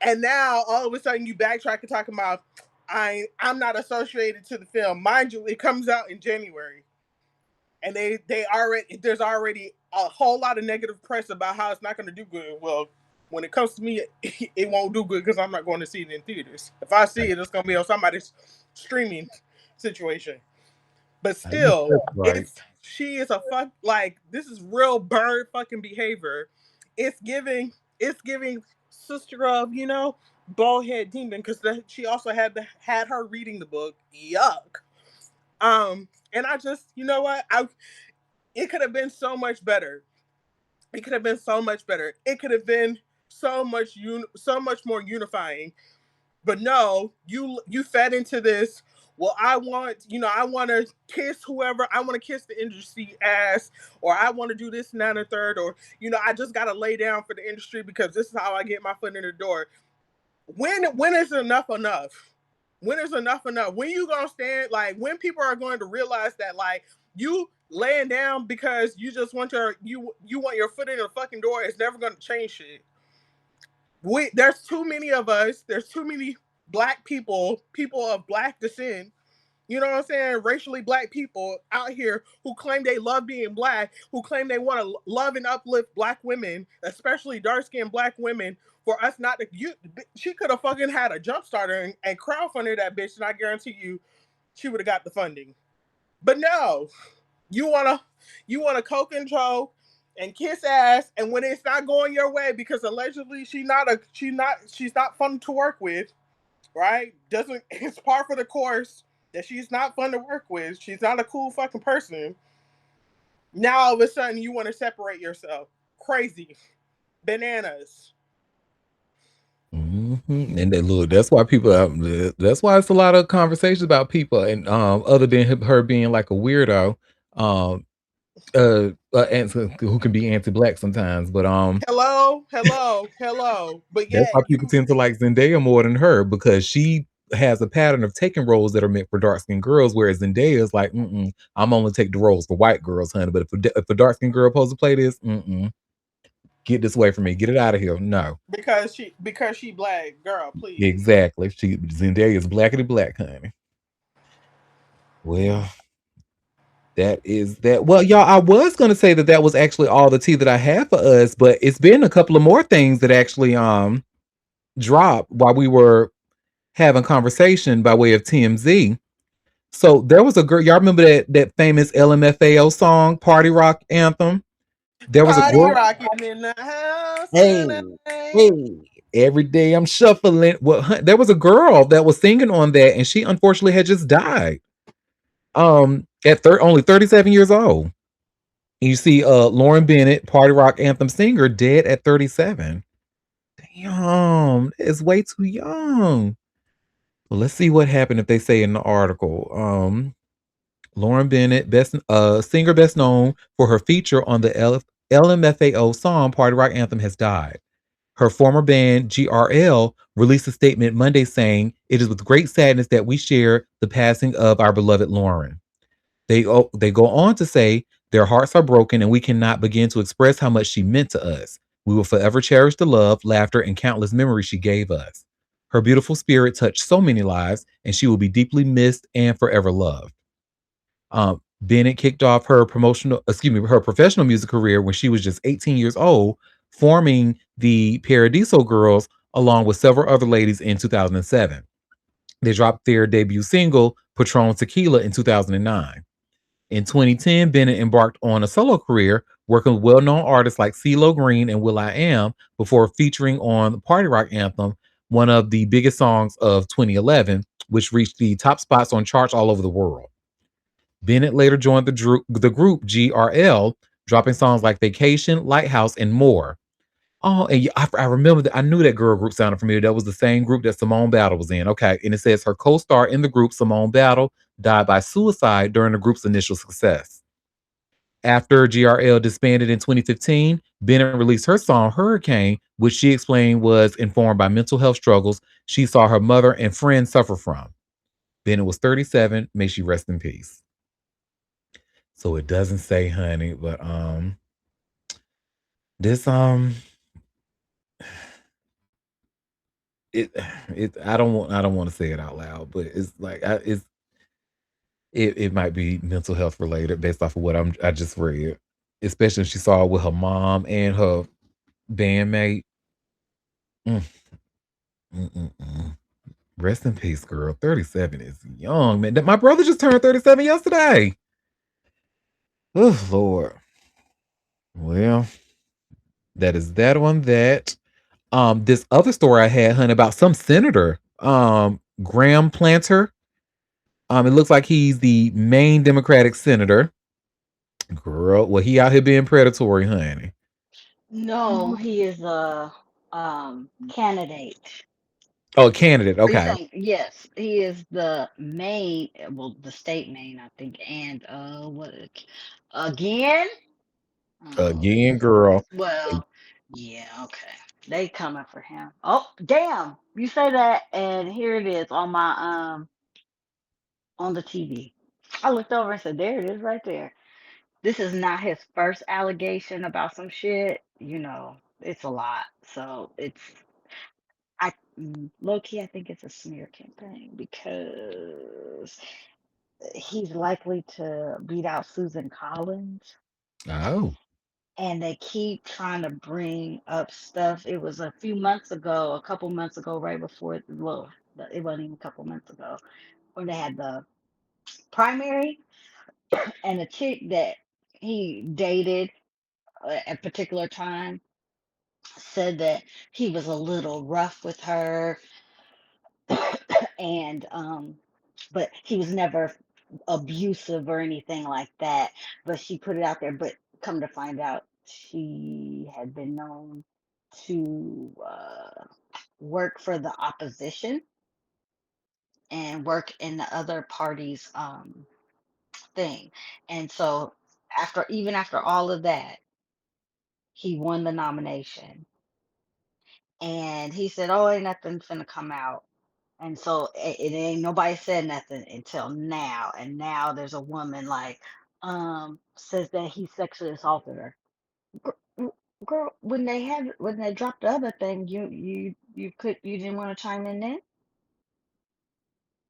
And now all of a sudden you backtrack and talking about I'm not associated to the film. Mind you, it comes out in January, and they already there's already a whole lot of negative press about how it's not going to do good. Well, when it comes to me, it won't do good because I'm not going to see it in theaters. If I see it, it's going to be on somebody's streaming situation. But I know still, that's right. it's she is a fuck, like, this is real bird fucking behavior. It's giving sister of bald head demon, because she also had her reading the book. Yuck. And I just, you know what, I it could have been so much better. It could have been so much better. It could have been so much more unifying. But no, you fed into this. Well, I want to kiss whoever. I want to kiss the industry ass, or I want to do this and that and the third, or I just got to lay down for the industry because this is how I get my foot in the door. When is enough enough? When is enough enough? When you gonna stand, like, when people are going to realize that, like, you laying down because you just want you want your foot in the fucking door is never gonna change shit. There's too many of us. There's too many black people of black descent. You know what I'm saying? Racially black people out here who claim they love being black, who claim they want to love and uplift black women, especially dark skinned black women. For us not to, she could have fucking had a jump starter and crowdfunded that bitch, and I guarantee you, she would have got the funding. But no, you wanna coke and choke and kiss ass, and when it's not going your way because allegedly she's not fun to work with, right? Doesn't It's par for the course that she's not fun to work with. She's not a cool fucking person. Now all of a sudden you want to separate yourself. Crazy. Bananas. And then look, that's why people. That's why it's a lot of conversations about people, and other than her being like a weirdo, um, who can be anti-black sometimes, but Hello, hello, hello. But that's yet why people you tend to like Zendaya more than her because she has a pattern of taking roles that are meant for dark skinned girls, whereas Zendaya is like, I'm only take the roles for white girls, honey. But if a dark skinned girl supposed to play this, get this away from me, get it out of here. No, because she black, girl, please. exactly. She Zendaya is blackity black, honey. Well, that is that. Well, y'all, I was gonna say that that was actually all the tea that I have for us, but it's been a couple of more things that actually dropped while we were having conversation by way of TMZ. So there was a girl. Y'all remember that famous LMFAO song, Party Rock Anthem? There was a Party girl. rocking in the house Hey, tonight. hey. Every day I'm shuffling. Well, there was a girl that was singing on that, and she unfortunately had just died. At only 37 years old. And you see, Lauren Bennett, Party Rock Anthem singer, dead at 37. Damn, it's way too young. Well, let's see what happened if they say in the article. Lauren Bennett, best singer best known for her feature on the LMFAO song Party Rock Anthem, has died. Her former band, GRL, released a statement Monday saying, "It is with great sadness that we share the passing of our beloved Lauren." They go on to say, "Their hearts are broken and we cannot begin to express how much she meant to us. We will forever cherish the love, laughter, and countless memories she gave us. Her beautiful spirit touched so many lives, and she will be deeply missed and forever loved." Bennett kicked off her professional music career when she was just 18 years old, forming the Paradiso Girls along with several other ladies in 2007. They dropped their debut single, Patron Tequila, in 2009. In 2010, Bennett embarked on a solo career, working with well-known artists like CeeLo Green and will.i.am before featuring on the Party Rock Anthem, one of the biggest songs of 2011, which reached the top spots on charts all over the world. Bennett later joined the group GRL, dropping songs like Vacation, Lighthouse, and more. Oh, and I remember that I knew that girl group sounded familiar. That was the same group that Simone Battle was in. Okay, and it says her co-star in the group, Simone Battle, died by suicide during the group's initial success. After GRL disbanded in 2015, Bennett released her song Hurricane, which she explained was informed by mental health struggles she saw her mother and friends suffer from. Bennett was 37. May she rest in peace. So it doesn't say, honey, but this it it I don't want to say it out loud, but it's like it might be mental health related based off of what I just read, especially if she saw it with her mom and her bandmate. Mm, mm, mm, mm. Rest in peace, girl. 37 is young, man. My brother just turned 37 yesterday. Oh Lord. Well, that is that on that. This other story I had, honey, about some senator, Graham Planter. It looks like he's the main Democratic senator. Girl, well, he out here being predatory, honey. No, he is a candidate. Oh, candidate. Are you Okay. saying yes? He is the main, well, the state main, I think, and what again? Oh, Again, girl. well, yeah, okay. They coming for him. Oh, damn! You say that, and here it is on the TV. I looked over and said, "There it is, right there." This is not his first allegation about some shit. You know, it's a lot. So it's low key. I think it's a smear campaign because he's likely to beat out Susan Collins, Oh. and they keep trying to bring up stuff. It was a few months ago, a couple months ago, right before well, it wasn't even a couple months ago when they had the primary, and the chick that he dated at a particular time said that he was a little rough with her and but he was never abusive or anything like that, but she put it out there. But come to find out, she had been known to work for the opposition and work in the other party's thing. And so after all of that, he won the nomination. And he said, "Oh, ain't nothing finna come out." And so it ain't nobody said nothing until now. And now there's a woman like says that he sexually assaulted her. Gr- Girl, when they dropped the other thing, you didn't want to chime in then?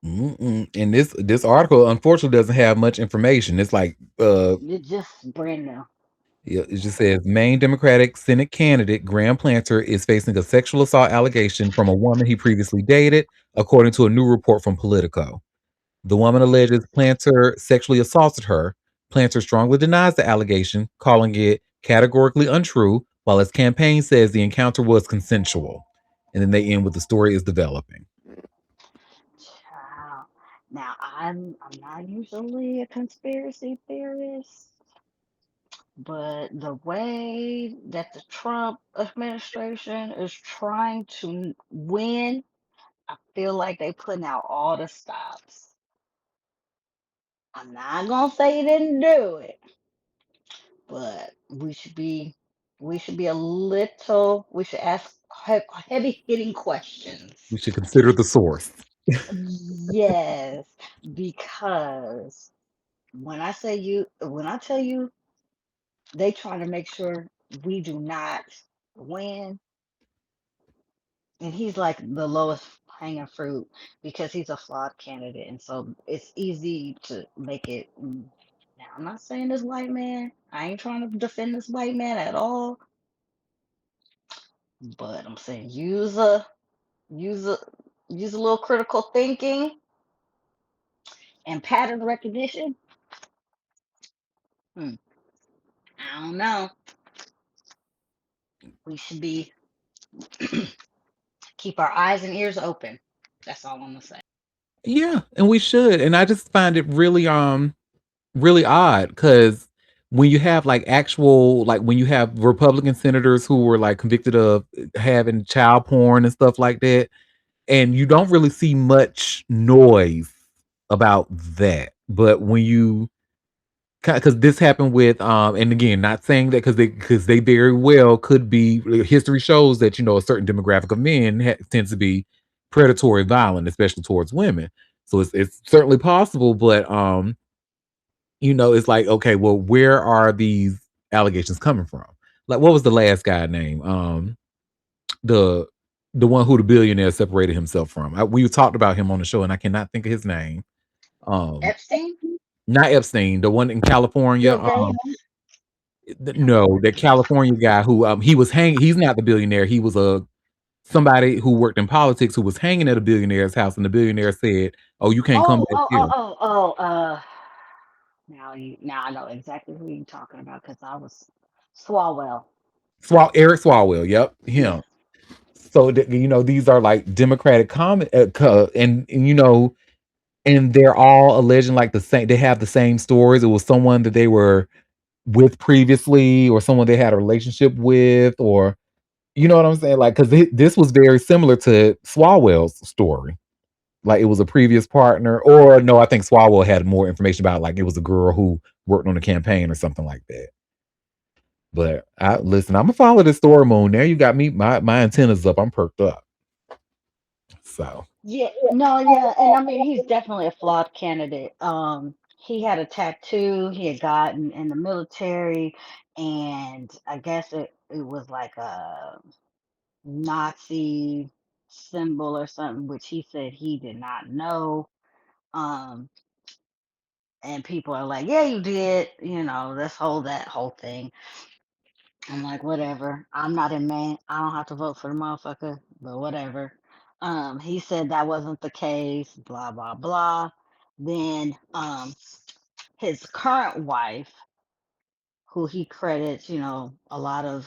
Mm-mm. And this article unfortunately doesn't have much information. It's like It's just brand new. yeah, it just says Maine Democratic Senate candidate Graham Planter is facing a sexual assault allegation from a woman he previously dated, according to a new report from Politico. The woman alleges Planter sexually assaulted her. Planter strongly denies the allegation, calling it categorically untrue, while his campaign says the encounter was consensual. And then they end with the story is developing. Child. Now I'm not usually a conspiracy theorist, but the way that the Trump administration is trying to win, I feel like they putting out all the stops. I'm not gonna say he didn't do it, but we should be a little. We should ask heavy hitting questions. We should consider the source. Yes, because when I tell you they trying to make sure we do not win, and he's like the lowest hanging fruit because he's a flawed candidate, and so it's easy to make it. Now, I'm not saying this white man. I ain't trying to defend this white man at all, but I'm saying use a use a little critical thinking and pattern recognition. Hmm, I don't know. We should be keep our eyes and ears open. That's all I'm gonna say. Yeah, and we should. And I just find it really odd because when you have like actual like when you have Republican senators who were like convicted of having child porn and stuff like that, and you don't really see much noise about that. But when you because this happened with and again not saying that because they very well could be history shows that a certain demographic of men tends to be predatory violent, especially towards women. So it's certainly possible, but it's like, okay, well, where are these allegations coming from? Like, what was the last guy name? The the one who the billionaire separated himself from. We talked about him on the show, and I cannot think of his name. Um, Epstein? Not Epstein, the one in California. Bill Gates? No, the California guy who he was hanging. He's not the billionaire. He was a somebody who worked in politics who was hanging at a billionaire's house, and the billionaire said, "Oh, you can't come Oh, back oh, here." oh, oh, oh. Now I know exactly who you're talking about because I was Swalwell. Eric Swalwell. Yep, him. Yes. So these are like Democratic comment, and they're all alleging like the same. They have the same stories. It was someone that they were with previously, or someone they had a relationship with, or you know what I'm saying? Like, because this was very similar to Swalwell's story. Like, it was a previous partner, or no, I think Swalwell had more information about like it was a girl who worked on the campaign or something like that. But I listen, I'm gonna follow this story, Moon. Now you got me my antennas up. I'm perked up. So Yeah, no, yeah, and I mean he's definitely a flawed candidate. He had a tattoo he had gotten in the military, and I guess it was like a Nazi symbol or something, which he said he did not know. Um, and people are like, "Yeah, you did," that whole thing. I'm like, whatever. I'm not in Maine. I don't have to vote for the motherfucker, but whatever. He said that wasn't the case, blah, blah, blah. Then his current wife, who he credits, a lot of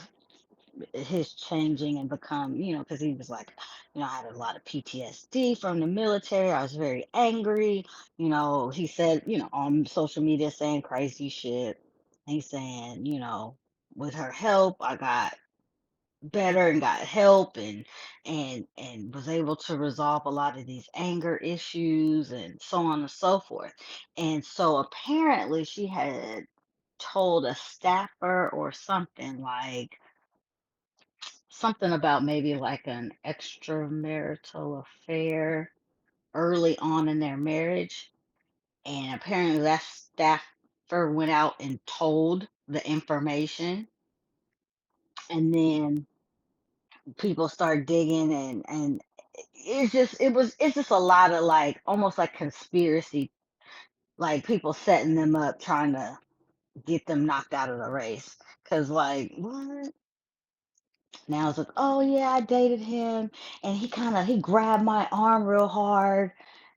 his changing and become, because he was like, I had a lot of PTSD from the military. I was very angry. He said, on social media saying crazy shit. And he's saying, with her help, I got better and got help and was able to resolve a lot of these anger issues and so on and so forth. And so apparently she had told a staffer or something like something about maybe like an extramarital affair early on in their marriage. And apparently that staffer went out and told the information. And then people start digging and it's just a lot of like almost like conspiracy, like people setting them up trying to get them knocked out of the race. Cause like what? Now it's like, oh yeah, I dated him and he grabbed my arm real hard,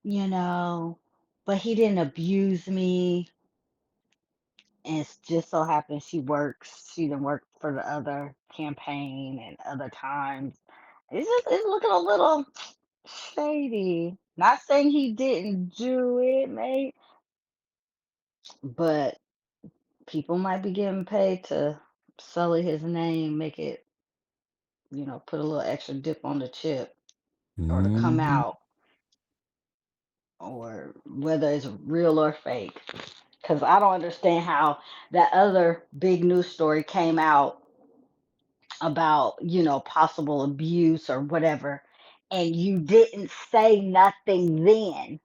you know, but he didn't abuse me. And it just so happens she done worked for the other campaign and other times. It's looking a little shady. Not saying he didn't do it, mate, but people might be getting paid to sully his name, make it, put a little extra dip on the chip or to come Mhm. out, or whether it's real or fake. Because I don't understand how that other big news story came out about, possible abuse or whatever, and you didn't say nothing then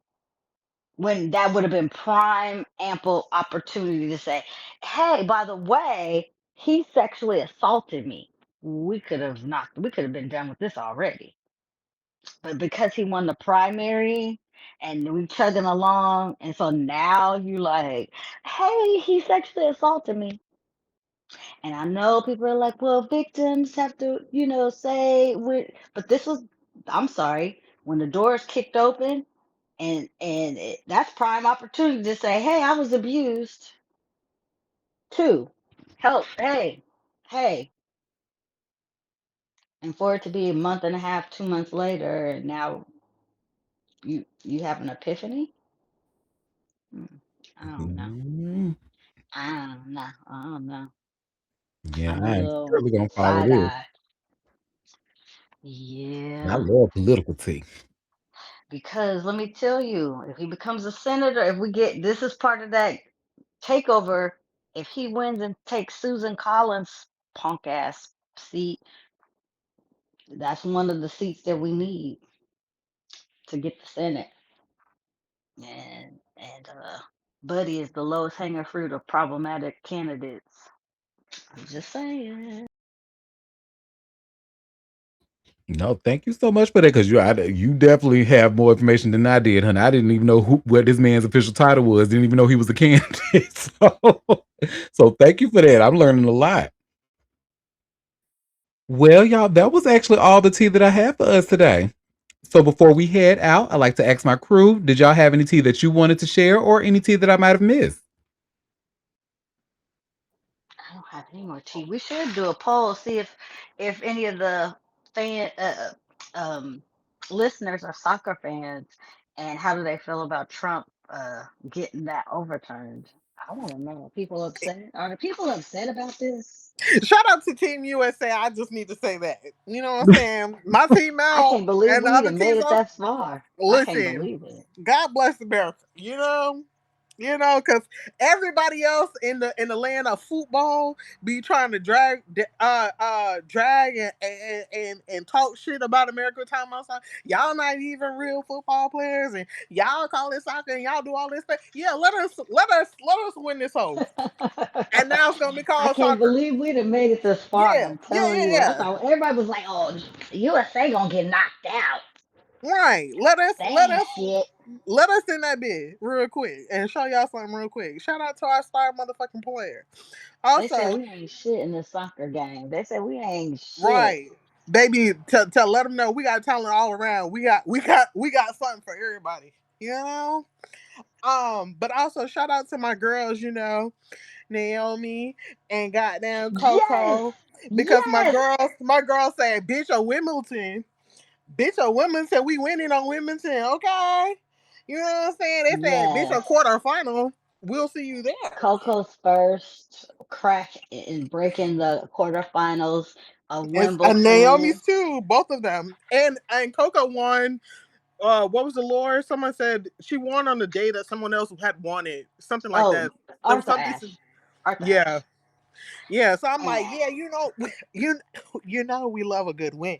when that would have been prime ample opportunity to say, hey, by the way, he sexually assaulted me. We could have been done with this already. But because he won the primary and we chugging along, and so now you like, hey, he sexually assaulted me. And I know people are like, well, victims have to, say but this was, I'm sorry, when the doors kicked open, that's prime opportunity to say, hey, I was abused too. Help, hey. And for it to be a month and a half, 2 months later, and now you have an epiphany. Hmm, I don't know. Mhm. I don't know. Yeah, I'm a I am little surely gonna follow side this. eye. I Yeah. love political tea. Because let me tell you, if he becomes a senator, if we get this is part of that takeover, if he wins and takes Susan Collins' punk ass seat, that's one of the seats that we need to get the Senate. And Buddy is the lowest hanging fruit of problematic candidates. I'm just saying. No, thank you so much for that because you definitely have more information than I did, honey. I didn't even know what this man's official title was. Didn't even know he was a candidate. So thank you for that. I'm learning a lot. Well, y'all, that was actually all the tea that I have for us today. So before we head out, I'd like to ask my crew, did y'all have any tea that you wanted to share or any tea that I might have missed? I don't have any more tea. We should do a poll, see if any of the fan listeners are soccer fans, and how do they feel about Trump getting that overturned. I want to know. Are people upset? Are the people upset about this? Shout out to Team USA. I just need to say that. You know what I'm saying? My team I out can't believe and the we other even made teams it on. that far. I can't Listen, believe it. God bless America. Because everybody else in the land of football be trying to drag and talk shit about America time outside. Y'all not even real football players, and y'all call it soccer, and y'all do all this stuff. Yeah, let us win this whole. And now it's gonna be I called can't soccer. believe we'd have made it this far. Yeah, I'm yeah, telling yeah, you. I yeah. thought everybody was like, "Oh, USA gonna get knocked out." Right. Let us They let ain't us shit. let us in that bit real quick and show y'all something real quick. Shout out to our star motherfucking player. They said Also, we ain't shit in this soccer game. They said we ain't shit. right, baby, to let them know we got talent all around. We got something for everybody. You know. But also shout out to my girls. Naomi and goddamn Yes, Coco, because yes. my girl said, "Bitch, a Wimbledon, bitch, a Wimbledon, we winning on Wimbledon, okay." You know what I'm saying? They said, "Bitch, a Yes. quarterfinal, we'll see you there." Coco's first crack in breaking the quarterfinals of And Naomi's Wimbledon. too, both of them, and Coco won. What was the lore? Someone said she won on the day that someone else had won it, something like Oh, that. There was Arthur something. Ashe. Arthur Yeah, Ashe. yeah. So I'm like, And yeah, you you know, we love a good win.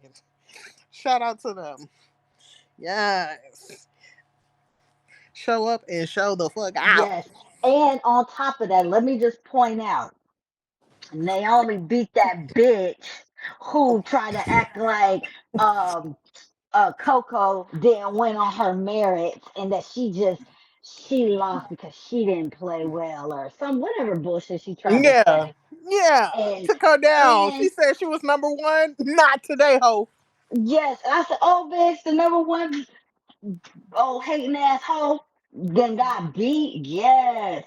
Shout out to them. Yes, show up and show the fuck out. yes. And on top of that, let me just point out Naomi beat that bitch who tried to act like um Coco didn't win on her merits and that she lost because she didn't play well or some whatever bullshit she tried to Yeah, say. yeah. And Took her down. She and said she was number one. Not today, ho. yes, I said, oh bitch, the number one old hating asshole then got beat. Yes,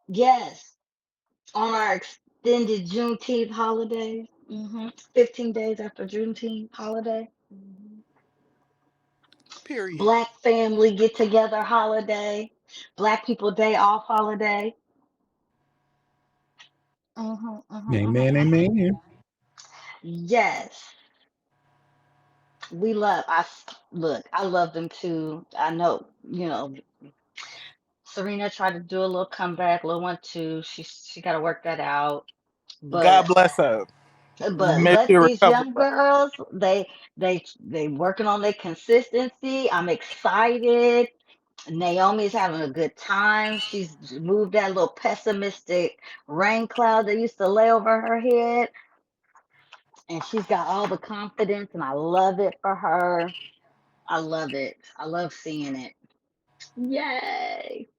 yes. On our extended Juneteenth holiday. 15 days after Juneteenth holiday. Period. Black family get together holiday. Black people day off holiday. Amen, amen. Yes, we love. Look. I love them too. I know. Serena tried to do a little comeback. Little one too. She got to work that out. God But bless her. May she let these recover young well. girls. They working on their consistency. I'm excited. Naomi's having a good time. She's moved that little pessimistic rain cloud that used to lay over her head, and she's got all the confidence, and I love it for her. I love it. I love seeing it. Yay.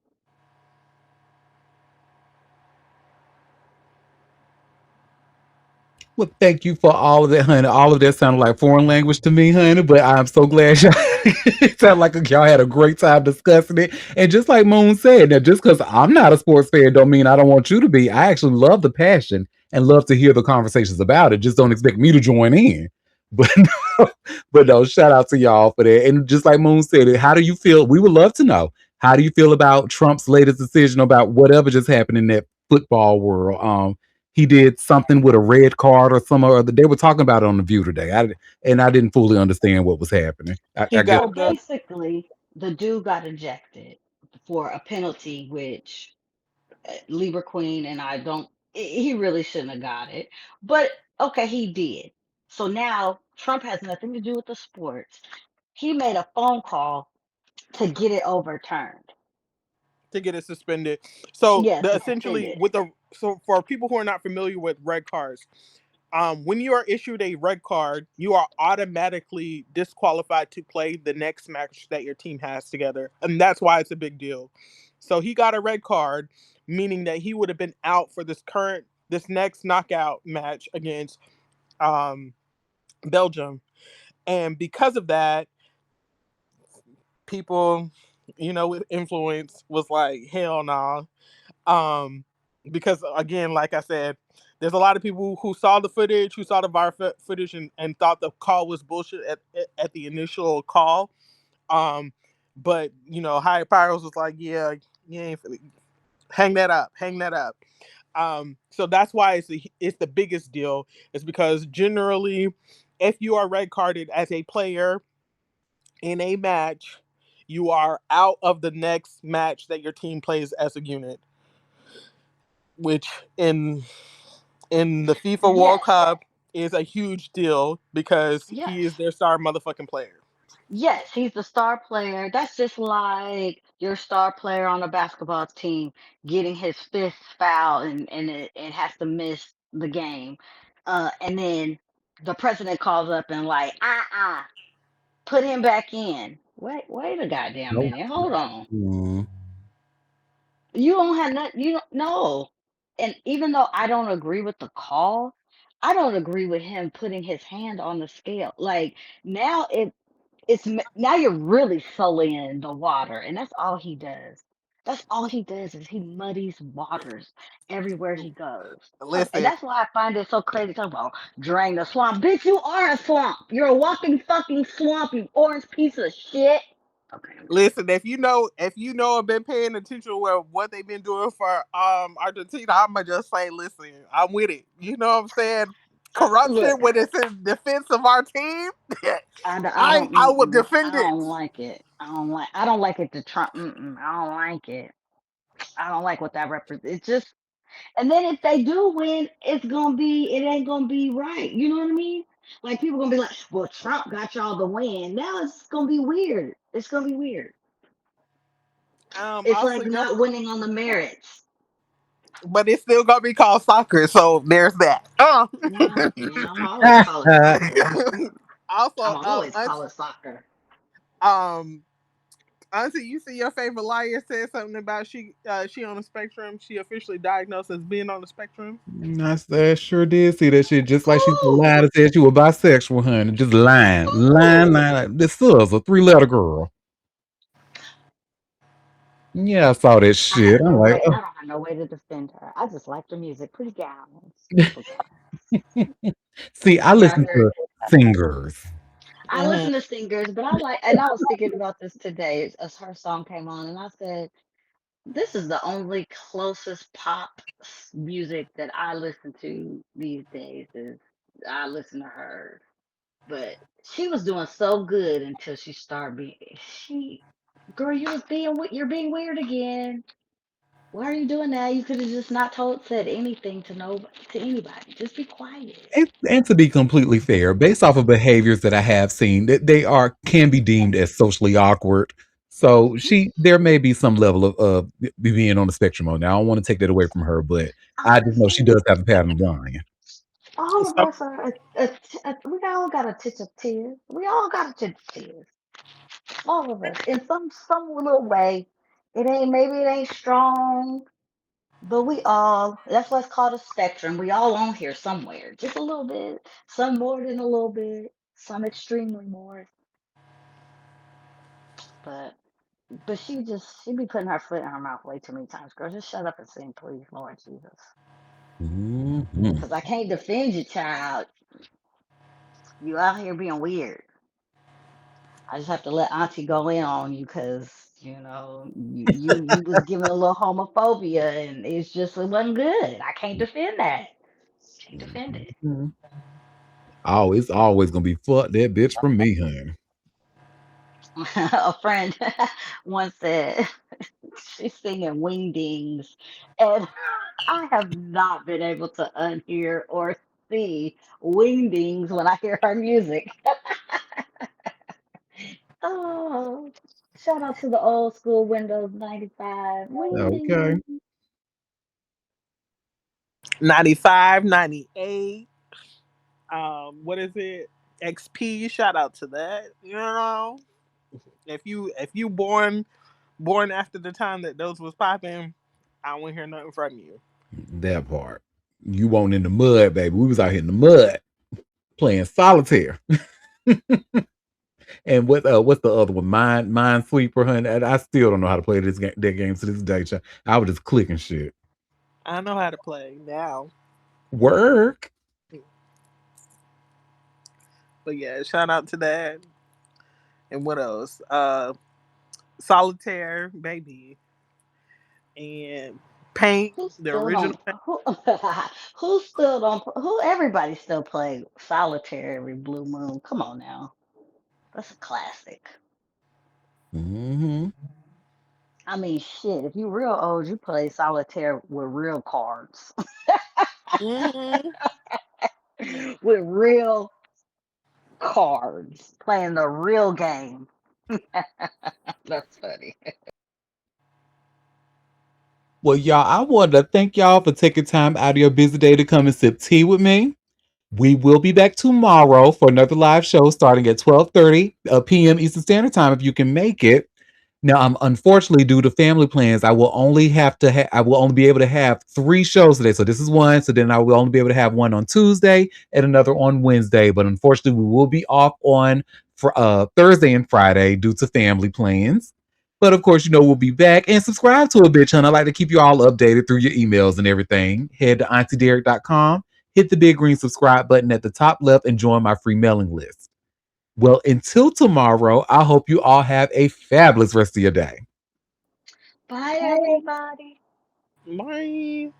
Well, thank you for all of that, honey. All of that sounded like foreign language to me, honey, but I'm so glad y'all it sounded like y'all had a great time discussing it. And just like Moon said, now just because I'm not a sports fan don't mean I don't want you to be. I actually love the passion and love to hear the conversations about it. Just don't expect me to join in. But no, but no, shout out to y'all for that. And just like Moon said, how do you feel? We would love to know. How do you feel about Trump's latest decision about whatever just happened in that football world? He did something with a red card or some other. They were talking about it on the View today, and I didn't fully understand what was happening. He I guess So got the basically, the dude got ejected for a penalty, which Libra Queen and I don't. He really shouldn't have got it, but okay, he did. So now Trump has nothing to do with the sports. He made a phone call to get it overturned. to get it suspended. So Yes, the to suspend essentially it. with the so for people who are not familiar with red cards, when you are issued a red card, you are automatically disqualified to play the next match that your team has together, and that's why it's a big deal. So he got a red card, meaning that he would have been out for this next knockout match against um, Belgium, and because of that, people, with influence was like, hell no. Because again, like I said, there's a lot of people who saw the footage, who saw the footage, and thought the call was bullshit at the initial call. Um, but High Pyros was like, yeah, you ain't hang that up, hang that up. So that's why it's the biggest deal. Is because generally, if you are red carded as a player in a match, you are out of the next match that your team plays as a unit, which in the FIFA World Yes, Cup is a huge deal because he is yes, their star motherfucking player. yes. He's the star player. That's just like your star player on a basketball team getting his fifth foul and has to miss the game. And then the president calls up and like, put him back in. Wait a goddamn no. minute. Hold on. Mm. You don't have nothing. You don't know. And even though I don't agree with the call, I don't agree with him putting his hand on the scale. Like now, now you're really sullying the water, and that's all he does. That's all he does is he muddies waters everywhere he goes. And Listen, that's why I find it so crazy talking about drain the swamp. Bitch, you are a swamp. You're a walking fucking swamp, you orange piece of shit. Okay, I'm done. listen. If you know, I've been paying attention with what they've been doing for Argentina. I'ma just say, listen, I'm with it. You know what I'm saying? Corruption Look, when it's in defense of our team. I I don't, I will I defend it. don't like it. I don't like it to Trump. I don't like it. I don't like what that represents. It's just, and then if they do win, it ain't gonna be right. You know what I mean? Like people gonna be like, well, Trump got y'all the win. Now it's gonna be weird. It's gonna be weird. It's Also, like not winning on the merits. but it's still gonna be called soccer. So there's that. Yeah, I'm always call it soccer. I'm Also, always call it soccer. um, Auntie, you see your favorite liar said something about she on the spectrum. She officially diagnosed as being on the spectrum. I sure did see that shit. Just like she Who? lied and said she was bisexual, honey. Just lying, lying, Who? lying. This is a 3-letter girl. Yeah, I saw that I shit. have I'm no like, way. oh. I don't have no way to defend her. I just like the music. Pretty gowns, beautiful gowns. See, I Yeah, I listen heard. to singers. I Hmm. listen to singers, but I like, and I was thinking about this today as her song came on, and I said, this is the only closest music that I listen to these days. Is I listen to her, but she was doing so good until she started being she. Girl, you're being weird again. Why are you doing that? You could have just not said anything to anybody. Just be quiet. And to be completely fair, based off of behaviors that I have seen, that they are can be deemed as socially awkward. So there may be some level of being on the spectrum on. Now, I don't want to take that away from her, but I just know she Honestly, does have a pattern of lying. all of So us are. We all got a titch of tears. We all got a titch of tears. All of us, in some little way. Maybe it ain't strong, but we all. That's why it's called a spectrum. We all on here somewhere, just a little bit. Some more than a little bit. Some extremely more. But she be putting her foot in her mouth way too many times. Girl, just shut up and sing, please, Lord Jesus. Mhm. Cause I can't defend you, child. You out here being weird. I just have to let Auntie go in on you because you was giving a little homophobia and it wasn't good. I can't defend that. Can't defend it. Mhm. Oh, it's always gonna be fuck that bitch from me, honey. A friend once said she's singing Wingdings, and I have not been able to unhear or see Wingdings when I hear her music. Oh, shout out to the old school Windows 95 Okay. Wingdings. 95, 98. What is it? XP. Shout out to that. You know, if you born after the time that those was popping, I won't hear nothing from you. That part. You won't in the mud, baby. We was out here in the mud playing solitaire. And what's the other one? Minesweeper, honey. And I still don't know how to play that game to this day. Child. I was just clicking shit. I know how to play now. Work. But yeah, shout out to that. And what else? Solitaire, baby, and Paint, Who the still original don't who who still don't who everybody still play solitaire every blue moon. Come on now. That's a classic. Hmm. I mean shit, if you real old, you play solitaire with real cards. Paint. With real cards. Playing the real game. That's funny. Well, y'all, I wanted to thank y'all for taking time out of your busy day to come and sip tea with me. We will be back tomorrow for another live show starting at 12:30 p.m. Eastern Standard Time if you can make it. Now, unfortunately, due to family plans, I will only be able to have 3 shows today. So this is one. So then I will only be able to have one on Tuesday and another on Wednesday. But unfortunately, we will be off on for Thursday and Friday due to family plans. But of course, we'll be back and subscribe to a bitch, hun. I like to keep you all updated through your emails and everything. Head to auntiederek.com, hit the big green subscribe button at the top left, and join my free mailing list. Well, until tomorrow, I hope you all have a fabulous rest of your day. Bye, everybody. Bye.